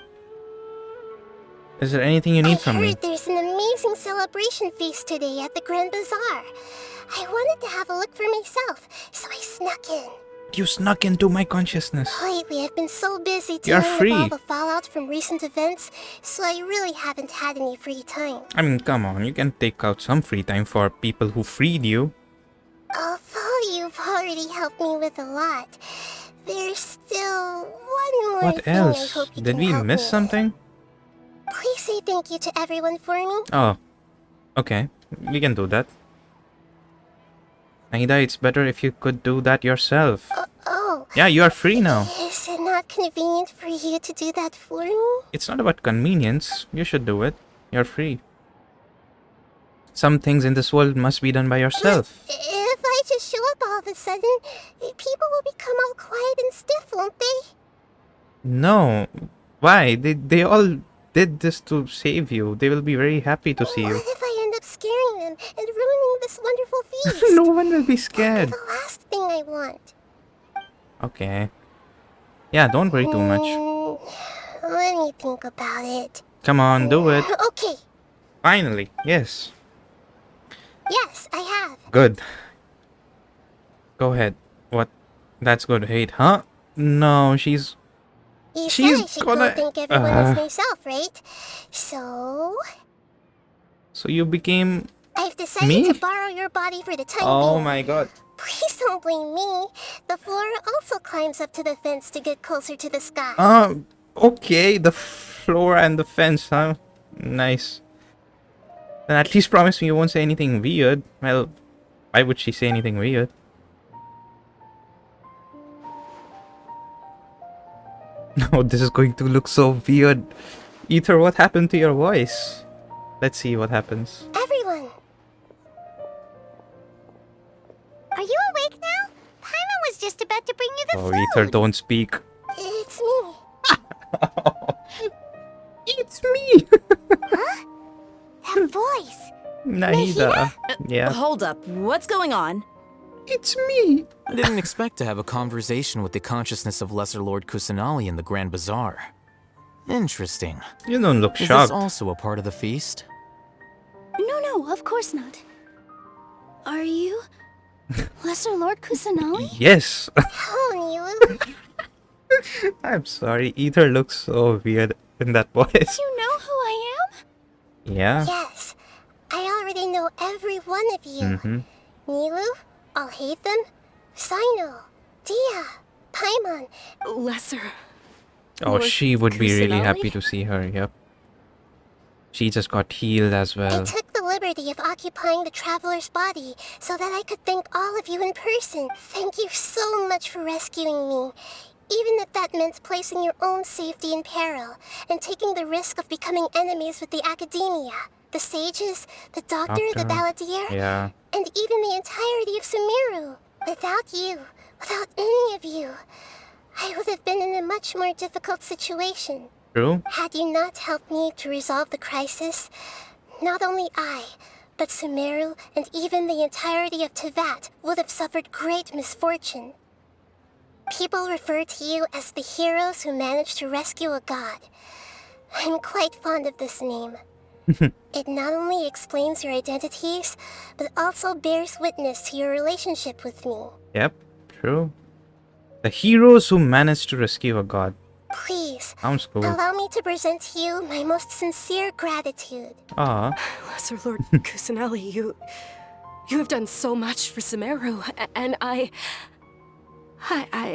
Is there anything you need from me? I heard there's an amazing celebration feast today at the Grand Bazaar. I wanted to have a look for myself, so I snuck in. You snuck into my consciousness. Lately, I've been so busy You're dealing free. with all the fallout from recent events, so I really haven't had any free time. I mean, come on, you can take out some free time for people who freed you. Although you've already helped me with a lot, there's still one more What thing I else? hope you Did can we help miss me something? with. thank you to everyone for me? Oh, okay. We can do that. Nahida, it's better if you could do that yourself. Oh. Yeah, you are free now. Is it not convenient for you to do that for me? It's not about convenience. You should do it. You're free. Some things in this world must be done by yourself. But if I just show up all of a sudden, people will become all quiet and stiff, won't they? No. Why? They all did this to save you. They will be very happy to see you. What if I end up scaring them and ruining this wonderful feast? No one will be scared. The last thing I want. Okay. Yeah, don't worry too much. Let me think about it. Come on, do it. Okay. Finally, yes. Yes, I have. Good. Go ahead. What? That's good. Hate, huh? No, she's... You She's said I should gonna... go think everyone is myself, right? So you became... I've decided Me? to borrow your body for the time Oh being. my god. Please don't blame me. The flora also climbs up to the fence to get closer to the sky. Okay. The floor and the fence, huh? Nice. Then at least promise me you won't say anything weird. Well, why would she say anything weird? No, this is going to look so weird. Ether, what happened to your voice? Let's see what happens. Everyone! Are you awake now? Paimon was just about to bring you the Oh, food. Ether, don't speak. It's me. It's me! Huh? That voice. Nahida. Yeah. Hold up. What's going on? It's me. I didn't expect to have a conversation with the consciousness of Lesser Lord Kusanali in the Grand Bazaar. Interesting. You don't look Is shocked. this also a part of the feast? No, of course not. Are you Lesser Lord Kusanali? Yes. Oh, Nilu. I'm sorry. Ether looks so weird in that voice. You know who I am? Yeah. Yes, I already know every one of you. Mm-hmm. Nilu, I'll hate them. Sino, Dia, Paimon. Lesser. Oh, Lord she would be really Kusanali? happy to see her, yep. She just got healed as I well. took the liberty of occupying the traveler's body so that I could thank all of you in person. Thank you so much for rescuing me. Even if that meant placing your own safety in peril and taking the risk of becoming enemies with the academia, the sages, the doctor, the balladeer, Yeah. and even the entirety of Sumeru. Without you, without any of you, I would have been in a much more difficult situation. True. Had you not helped me to resolve the crisis, not only I, but Sumeru and even the entirety of Tevat would have suffered great misfortune. People refer to you as the heroes who managed to rescue a god. I'm quite fond of this name. It not only explains your identities, but also bears witness to your relationship with me. Yep, true. The heroes who managed to rescue a god. Please, Sounds cool. allow me to present to you my most sincere gratitude. Ah. Lesser Lord Kusanali, you have done so much for Sumeru, and I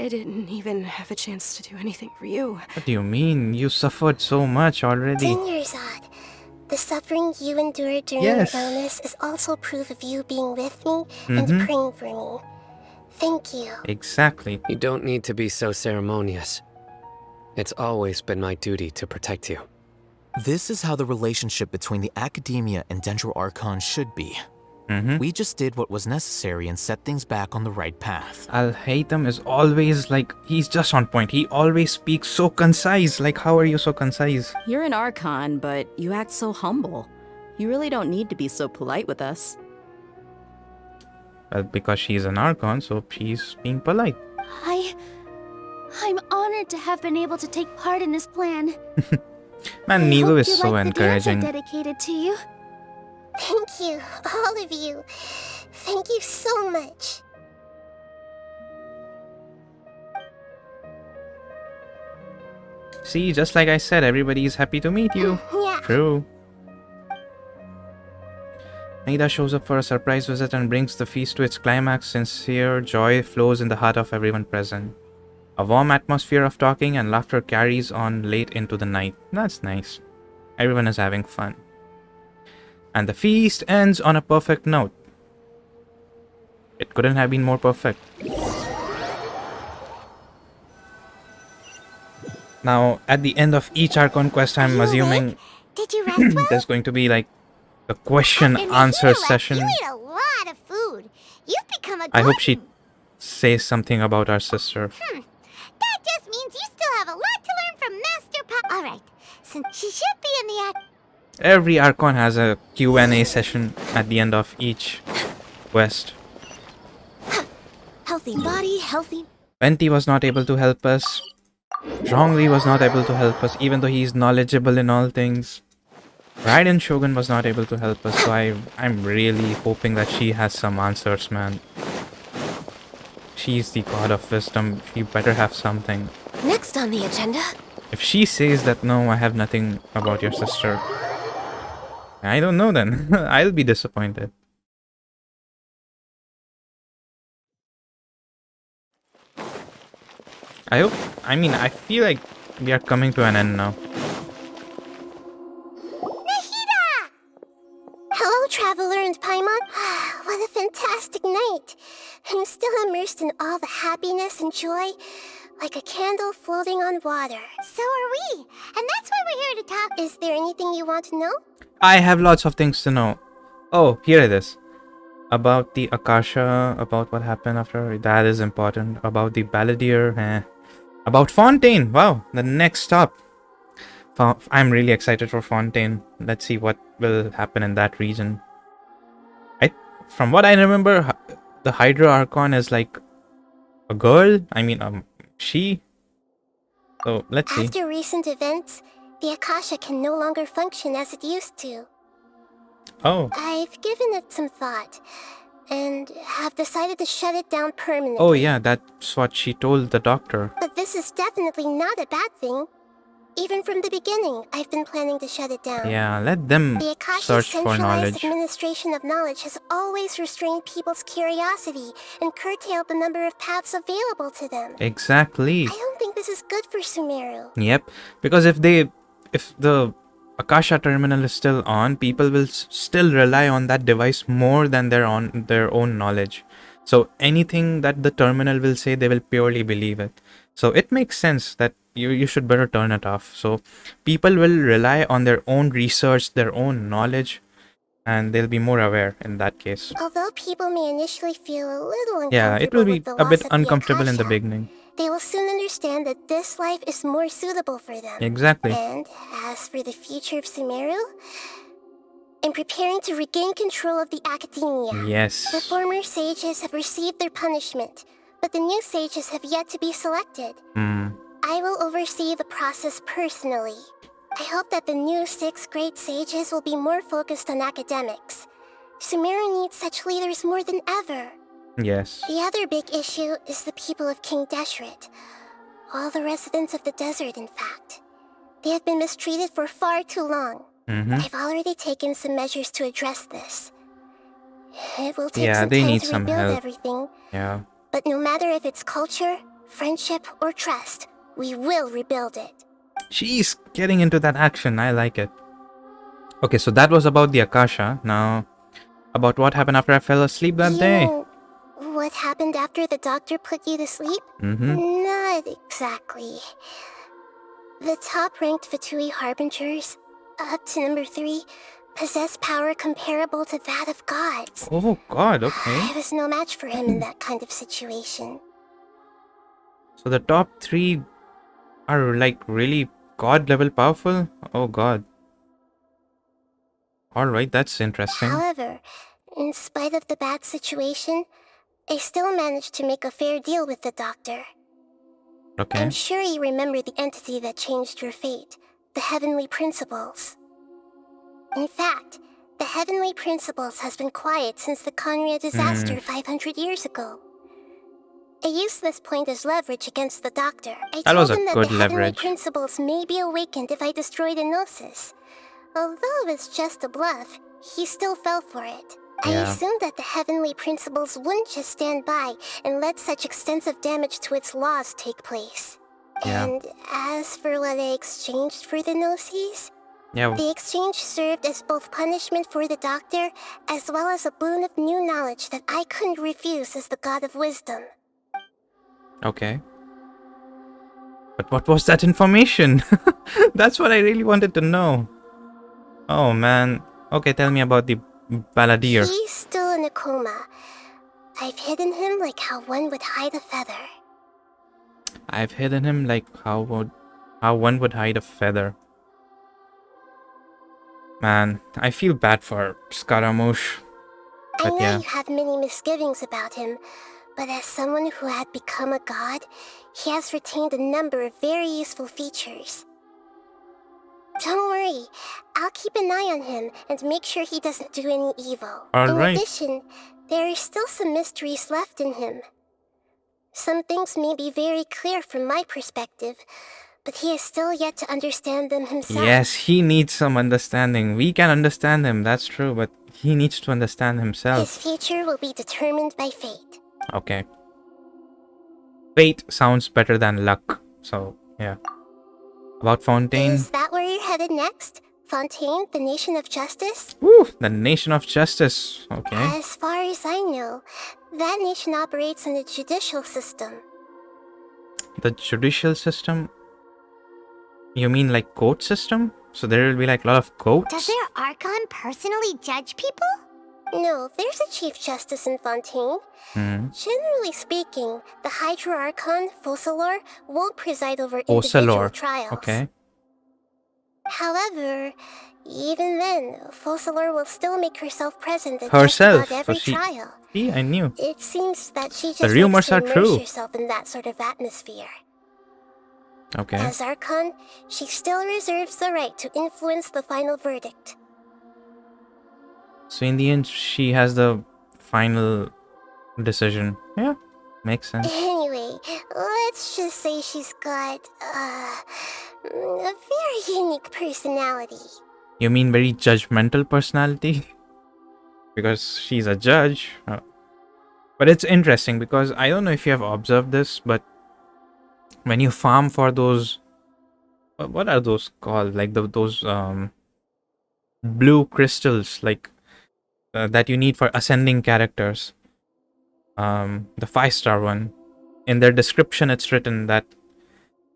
didn't even have a chance to do anything for you. What do you mean? You suffered so much already. Dinyarzad, the suffering you endured during Yes. your illness is also proof of you being with me and Mhm. praying for me. Thank you. Exactly. You don't need to be so ceremonious. It's always been my duty to protect you. This is how the relationship between the Academia and Dendro Archon should be. We just did what was necessary and set things back on the right path. Al-Haytham is always like, he's just on point. He always speaks so concise. Like, how are you so concise? You're an Archon, but you act so humble. You really don't need to be so polite with us. Well, because she's an Archon, so she's being polite. I'm honored to have been able to take part in this plan. Man, I Nilu hope is you so like the dance I encouraging. dedicated to you. Thank you, all of you. Thank you so much. See, just like I said, everybody is happy to meet you. Yeah. True. Nahida shows up for a surprise visit and brings the feast to its climax. Sincere joy flows in the heart of everyone present. A warm atmosphere of talking and laughter carries on late into the night. That's nice. Everyone is having fun. And the feast ends on a perfect note. It couldn't have been more perfect. Now, at the end of each Archon quest, I'm assuming Did you rest well? there's going to be like a question-answer session. You ate a lot of food. You've become a I hope glutton. she says something about our sister. That just means you still have a lot to learn from Master Pa. All right, since she should be in the act. Every Archon has a Q&A session at the end of each quest. Healthy body, healthy... Venti was not able to help us. Zhongli was not able to help us, even though he's knowledgeable in all things. Raiden Shogun was not able to help us, so I'm really hoping that she has some answers, man. She's the god of wisdom. She better have something. Next on the agenda... If she says that, no, I have nothing about your sister, I don't know then. I'll be disappointed. I feel like we are coming to an end now. Nahida! Hello, Traveler and Paimon. What a fantastic night. I'm still immersed in all the happiness and joy, like a candle floating on water. So are we, and that's why we're here to talk. Is there anything you want to know? I have lots of things to know. Oh, here it is. About the Akasha, about what happened after, that is important. About the Balladeer, About Fontaine, wow, the next stop. I'm really excited for Fontaine. Let's see what will happen in that region. From what I remember, the Hydra Archon is like a girl. She. So, let's see. After recent events, the Akasha can no longer function as it used to. Oh. I've given it some thought, and have decided to shut it down permanently. Oh yeah, that's what she told the doctor. But this is definitely not a bad thing. Even from the beginning, I've been planning to shut it down. Yeah, let them The Akasha's search for centralized knowledge. administration of knowledge has always restrained people's curiosity and curtailed the number of paths available to them. Exactly. I don't think this is good for Sumeru. Yep, because if the Akasha terminal is still on, people will still rely on that device more than their own knowledge. So anything that the terminal will say, they will purely believe it. So it makes sense that you should better turn it off. So people will rely on their own research, their own knowledge, and they'll be more aware in that case. Although people may initially feel a little uncomfortable, Yeah, it will be with the a bit loss of the uncomfortable in the Akasha, beginning. they will soon understand that this life is more suitable for them. Exactly. And as for the future of Sumeru, I'm preparing to regain control of the academia. Yes. The former sages have received their punishment, but the new sages have yet to be selected. I will oversee the process personally. I hope that the new 6 great sages will be more focused on academics. Sumeru needs such leaders more than ever. Yes. The other big issue is the people of King Deshret. All the residents of the desert, in fact. They have been mistreated for far too long. I've already taken some measures to address this. It will take some they time need to some rebuild help. everything. Yeah. But no matter if it's culture, friendship, or trust, we will rebuild it. She's getting into that action. I like it. Okay, so that was about the Akasha. Now, about what happened after I fell asleep that day. What happened after the doctor put you to sleep? Not exactly. The top-ranked Fatui Harbingers, up to number 3, possess power comparable to that of gods. Oh god, okay. I was no match for him in that kind of situation. So the top 3 are like really god level powerful? Oh god. Alright, that's interesting. However, in spite of the bad situation, I still managed to make a fair deal with the doctor. Okay. I'm sure you remember the entity that changed your fate, the Heavenly Principles. In fact, the Heavenly Principles has been quiet since the Conria disaster 500 years ago. I used this point as leverage against the doctor. I That was told a him that good the Heavenly leverage. Principles may be awakened if I destroy the Gnosis. Although it's just a bluff, he still fell for it. I Yeah. assumed that the Heavenly Principles wouldn't just stand by and let such extensive damage to its laws take place. Yeah. And as for what I exchanged for the Gnosis, Yeah. The exchange served as both punishment for the doctor, as well as a boon of new knowledge that I couldn't refuse as the god of wisdom. Okay. But what was that information? That's what I really wanted to know. Oh man. Okay, tell me about the balladeer. He's still in a coma. I've hidden him like how one would hide a feather. I've hidden him like how one would hide a feather. Man, I feel bad for Scaramouche. I But know yeah. you have many misgivings about him, but as someone who had become a god, he has retained a number of very useful features. Don't worry, I'll keep an eye on him and make sure he doesn't do any evil. All in right. addition, there are still some mysteries left in him. Some things may be very clear from my perspective, but he has still yet to understand them himself. Yes, he needs some understanding. We can understand him, that's true, but he needs to understand His himself. future will be determined by fate. Okay. Fate sounds better than luck. So, yeah. About Fontaine. Is that where you're headed next? Fontaine, the Nation of Justice? Woo! The Nation of Justice. Okay. As far as I know, that nation operates on a judicial system. The judicial system? You mean like court system? So there will be like a lot of courts? Does their Archon personally judge people? No, there's a Chief Justice in Fontaine. Generally speaking, the Hydra Archon, Focalor, won't preside over individual Focalor. trials. Okay. However, even then, Focalor will still make herself present at Herself. just about every So she... trial. See, I knew. It seems that she just The rumors likes to are immerse true. herself in that sort of atmosphere. Okay. As Archon, she still reserves the right to influence the final verdict. So in the end, she has the final decision. Yeah, makes sense. Anyway, let's just say she's got, a very unique personality. You mean very judgmental personality? Because she's a judge. But it's interesting because I don't know if you have observed this, but when you farm for those... What are those called? Like those blue crystals, like that you need for ascending characters. The 5-star one. In their description, it's written that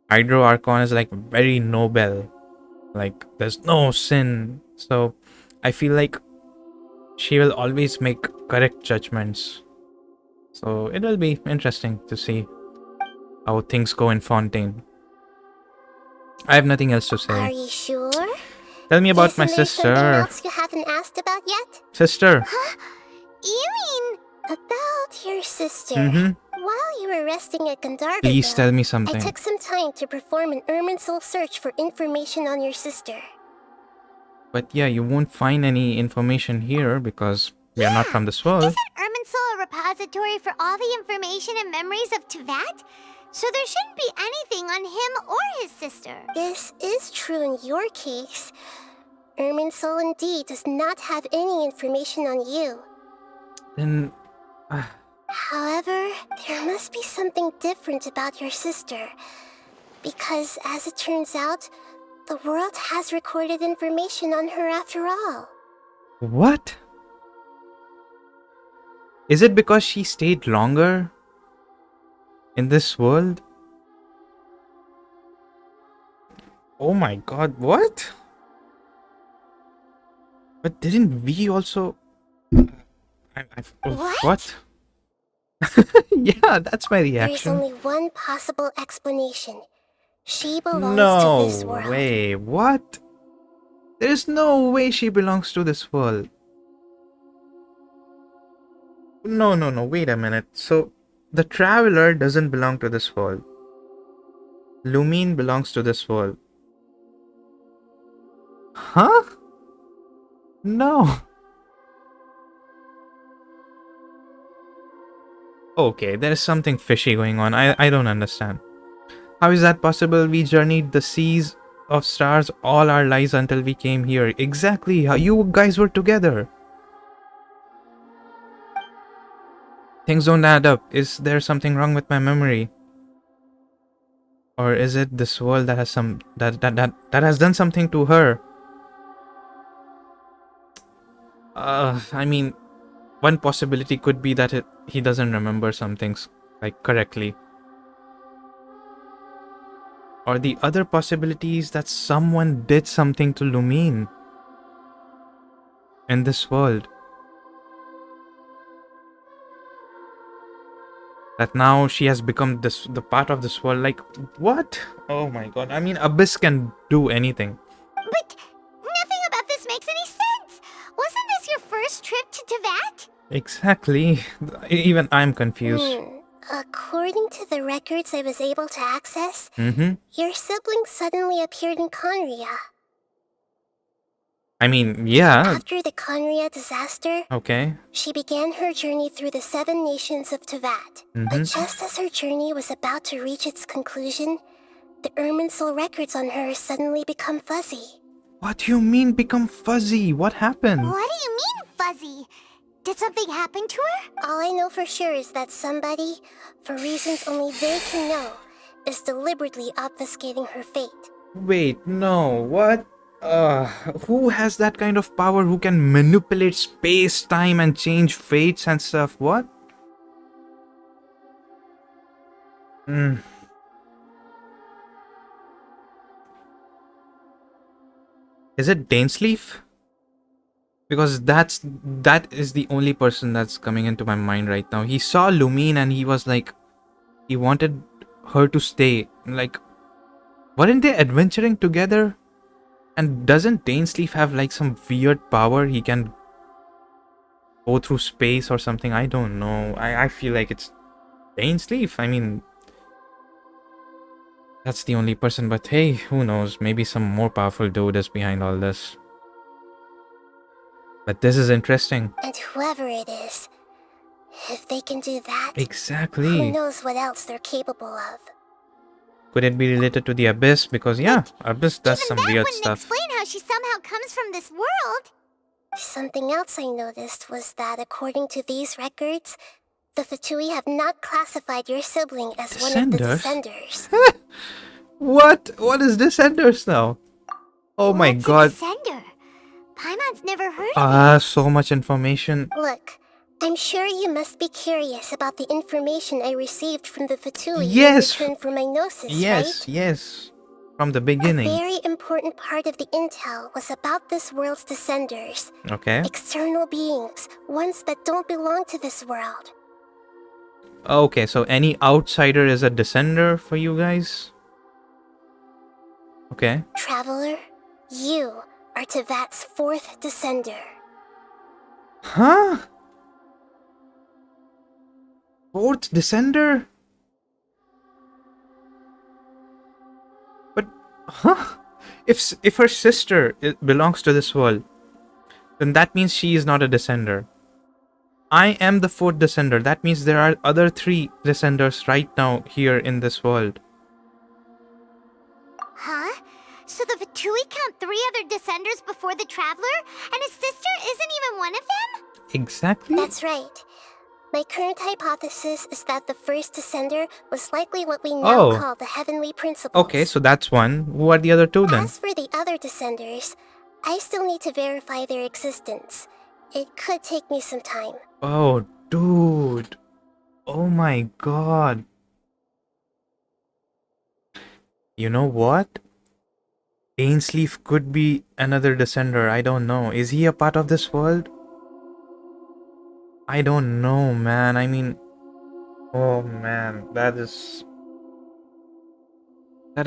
Hydro Archon is like very noble. Like there's no sin. So I feel like she will always make correct judgments. So it will be interesting to see how things go in Fontaine. I have nothing else to say. Are you sure? Tell me about my Isn't there something sister. else you haven't asked about yet? Sister. Huh? You mean about your sister? Mhm. While you were resting at Gandharva, Please tell me I something. took some time to perform an Irminsul search for information on your sister. But yeah, you won't find any information here because we are not from this world. Isn't Irminsul a repository for all the information and memories of Tevat? So there shouldn't be anything on him or his sister. This is true in your case. Irminsul indeed does not have any information on you. Then... However, there must be something different about your sister. Because, as it turns out, the world has recorded information on her after all. What? Is it because she stayed longer in this world? Oh my god, what? But didn't we also... What? Yeah, that's my There is reaction. only one possible explanation. She belongs to this No world. way, what? There's no way she belongs to this world. No, wait a minute. So, the Traveler doesn't belong to this world. Lumine belongs to this world. Huh? No. Okay, there is something fishy going on. I don't understand. How is that possible? We journeyed the seas of stars all our lives until we came here. Exactly how you guys were together. Things don't add up. Is there something wrong with my memory? Or is it this world that has that has done something to her? I mean, one possibility could be that he doesn't remember some things like correctly. Or the other possibility is that someone did something to Lumine in this world. That now she has become the part of this world. Like, what? Oh my god. I mean, Abyss can do anything. But nothing about this makes any sense. Wasn't this your first trip to Teyvat? Exactly. Even I'm confused. According to the records I was able to access, Mm-hmm. your sibling suddenly appeared in Conria. I mean, yeah. After the Conria disaster, Okay. she began her journey through the 7 nations of Teyvat. But just as her journey was about to reach its conclusion, the Irminsul records on her suddenly become fuzzy. What do you mean become fuzzy? What happened? What do you mean, fuzzy? Did something happen to her? All I know for sure is that somebody, for reasons only they can know, is deliberately obfuscating her fate. Wait, no. What? Who has that kind of power? Who can manipulate space, time, and change fates and stuff? What? Is it Dainsleif? Because that is the only person that's coming into my mind right now. He saw Lumine and he was like, he wanted her to stay. Like, weren't they adventuring together? And doesn't Dainsleif have like some weird power? He can go through space or something. I don't know. I feel like it's Dainsleif. I mean, that's the only person. But hey, who knows? Maybe some more powerful dude is behind all this. But this is interesting. And whoever it is, if they can do that, Exactly. who knows what else they're capable of. Could it be related to the Abyss? Because yeah, Abyss does some weird stuff. Explain how she somehow comes from this world. Something else I noticed was that according to these records, the Fatui have not classified your sibling as one of the Descenders. What? What is Descenders now? Oh my god. Descender? Paimon's never heard of it. So much information. Look, I'm sure you must be curious about the information I received from the Fatui Yes. in return for my gnosis, Yes, right? yes. From the beginning. A very important part of the intel was about this world's Descenders. Okay. External beings, ones that don't belong to this world. Okay, so any outsider is a Descender for you guys? Okay. Traveler, you are Teyvat's 4th Descender. Huh? 4th Descender? But, huh? If her sister belongs to this world, then that means she is not a Descender. I am the 4th Descender. That means there are other 3 Descenders right now here in this world. Huh? So the Fatui count 3 other Descenders before the Traveler, and his sister isn't even one of them? Exactly. That's right. My current hypothesis is that the first Descender was likely what we now call the Heavenly Principles. Okay, so that's one. Who are the other 2 then? As for the other Descenders, I still need to verify their existence. It could take me some time. Oh, dude. Oh my god. You know what? Dainsleif could be another Descender. I don't know. Is he a part of this world? I don't know, man. I mean... Oh, man. That is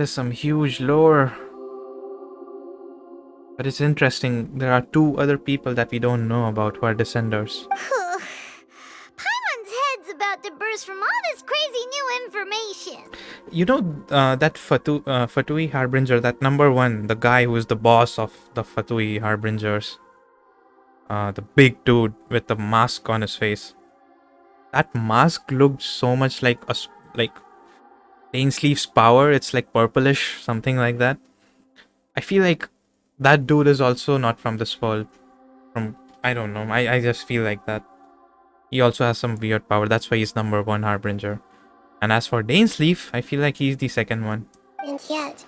some huge lore. But it's interesting. There are 2 other people that we don't know about who are Descenders. Paimon's head's about to burst from all this crazy new information. You know that Fatui Harbinger, that number 1, the guy who is the boss of the Fatui Harbingers. The big dude with the mask on his face. That mask looked so much like Dainsleif's power. It's like purplish, something like that. I feel like that dude is also not from this world. I don't know. I just feel like that. He also has some weird power. That's why he's number 1 Harbinger. And as for Dainsleif, I feel like he's the second one. And yet,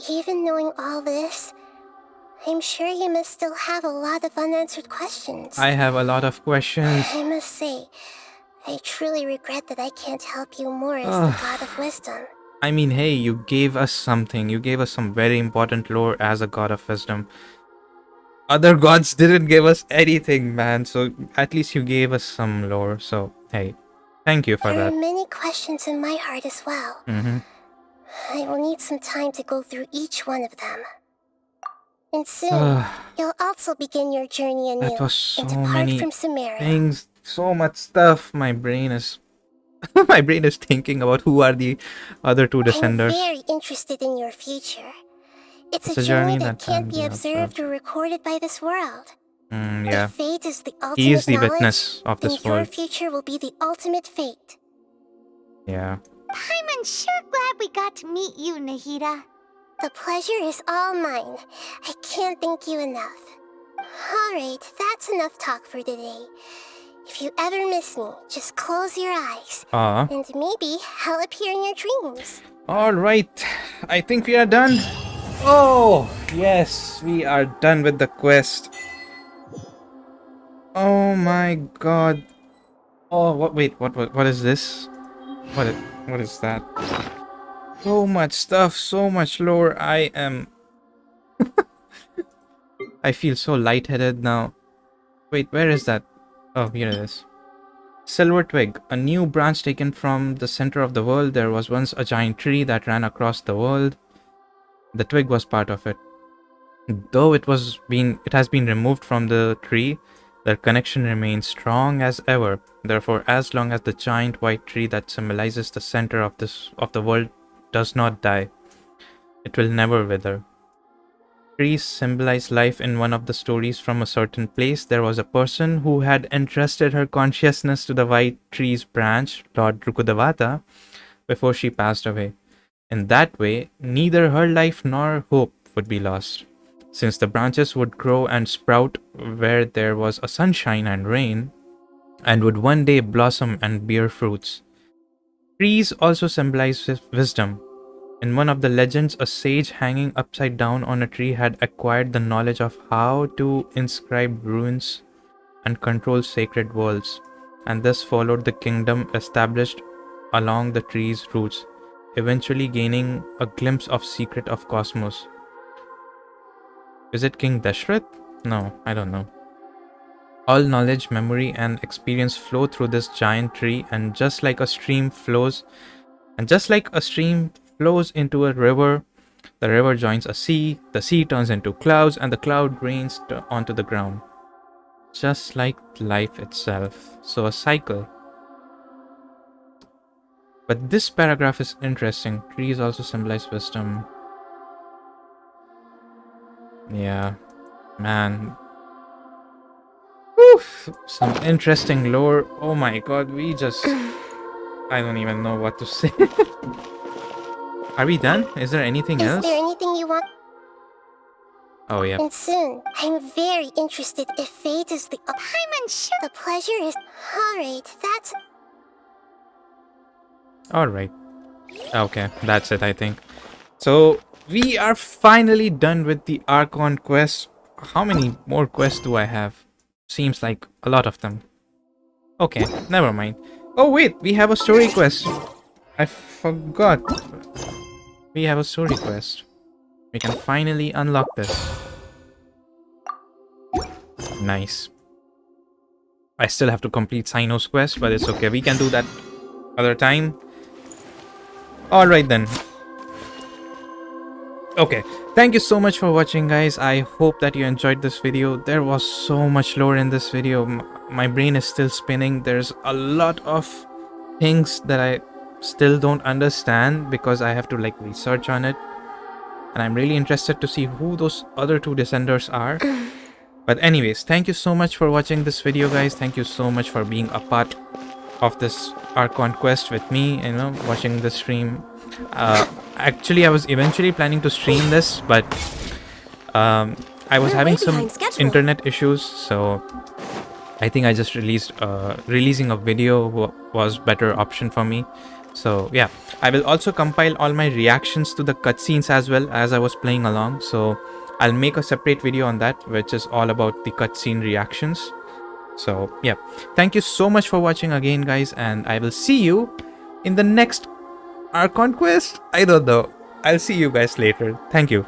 even knowing all this, I'm sure you must still have a lot of unanswered questions. I have a lot of questions. I must say, I truly regret that I can't help you more as the God of Wisdom. I mean, hey, you gave us something. You gave us some very important lore as a God of Wisdom. Other gods didn't give us anything, man. So at least you gave us some lore. So, hey, thank you for There that. are many questions in my heart as well. I will need some time to go through each one of them. And soon, you'll also begin your journey anew That was so and depart many from Sumeria. things, so much stuff. My brain is my brain is thinking about who are the other two descenders. I'm very interested in your future. It's a journey that can't be observed or recorded by this world. Yeah. If fate is the ultimate He is the knowledge, witness of this then your world. future will be the ultimate fate. Yeah. I'm sure glad we got to meet you, Nahida. The pleasure is all mine. I can't thank you enough. Alright, that's enough talk for today. If you ever miss me, just close your eyes. And maybe I'll appear in your dreams. Alright, I think we are done. Oh, yes, we are done with the quest. Oh my god. Oh, what is this? What is that? So much stuff, so much lore. I feel so lightheaded now. Wait, where is that? Oh, here it is. Silver Twig, a new branch taken from the center of the world. There was once a giant tree that ran across the world. The twig was part of it. Though it has been removed from the tree, their connection remains strong as ever. Therefore, as long as the giant white tree that symbolizes the center of the world does not die, it will never wither. Trees symbolize life. In one of the stories from a certain place, there was a person who had entrusted her consciousness to the white tree's branch, Lord Rukudavata, before she passed away. In that way, neither her life nor hope would be lost, since the branches would grow and sprout where there was a sunshine and rain, and would one day blossom and bear fruits. Trees also symbolize wisdom. In one of the legends, a sage hanging upside down on a tree had acquired the knowledge of how to inscribe runes and control sacred worlds, and thus followed the kingdom established along the tree's roots, eventually gaining a glimpse of secret of cosmos. Is it King Dashrath? No, I don't know. All knowledge, memory, and experience flow through this giant tree, and just like a stream flows into a river, the river joins a sea, the sea turns into clouds, and the cloud rains onto the ground. Just like life itself. So a cycle. But this paragraph is interesting. Trees also symbolize wisdom. Yeah. Man. Oof, some interesting lore. Oh my god, I don't even know what to say. Are we done? Is there anything else? Is there anything you want? Oh, yeah. And soon, I'm very interested if fate is the... I'm unsure. The pleasure is... Alright, that's... Alright. Okay, that's it, I think. So, we are finally done with the Archon Quest. How many more quests do I have? Seems like a lot of them. Okay, never mind. Oh wait, we have a story quest. I forgot. We have a story quest. We can finally unlock this. Nice. I still have to complete Sino's quest, but it's okay. We can do that other time. Alright then. Okay, thank you so much for watching, guys. I hope that you enjoyed this video. There was so much lore in this video. My brain is still spinning. There's a lot of things that I still don't understand because I have to like research on it. And I'm really interested to see who those other two descenders are. But anyways, thank you so much for watching this video, guys. Thank you so much for being a part of this Archon Quest with me, you know, watching the stream. Actually, I was eventually planning to stream this, but I was having some internet issues, so I think I just releasing a video was better option for me. So yeah, I will also compile all my reactions to the cutscenes as well as I was playing along. So I'll make a separate video on that, which is all about the cutscene reactions. So yeah, thank you so much for watching again, guys, and I will see you in the next Archon Quest. I don't know. I'll see you guys later. Thank you.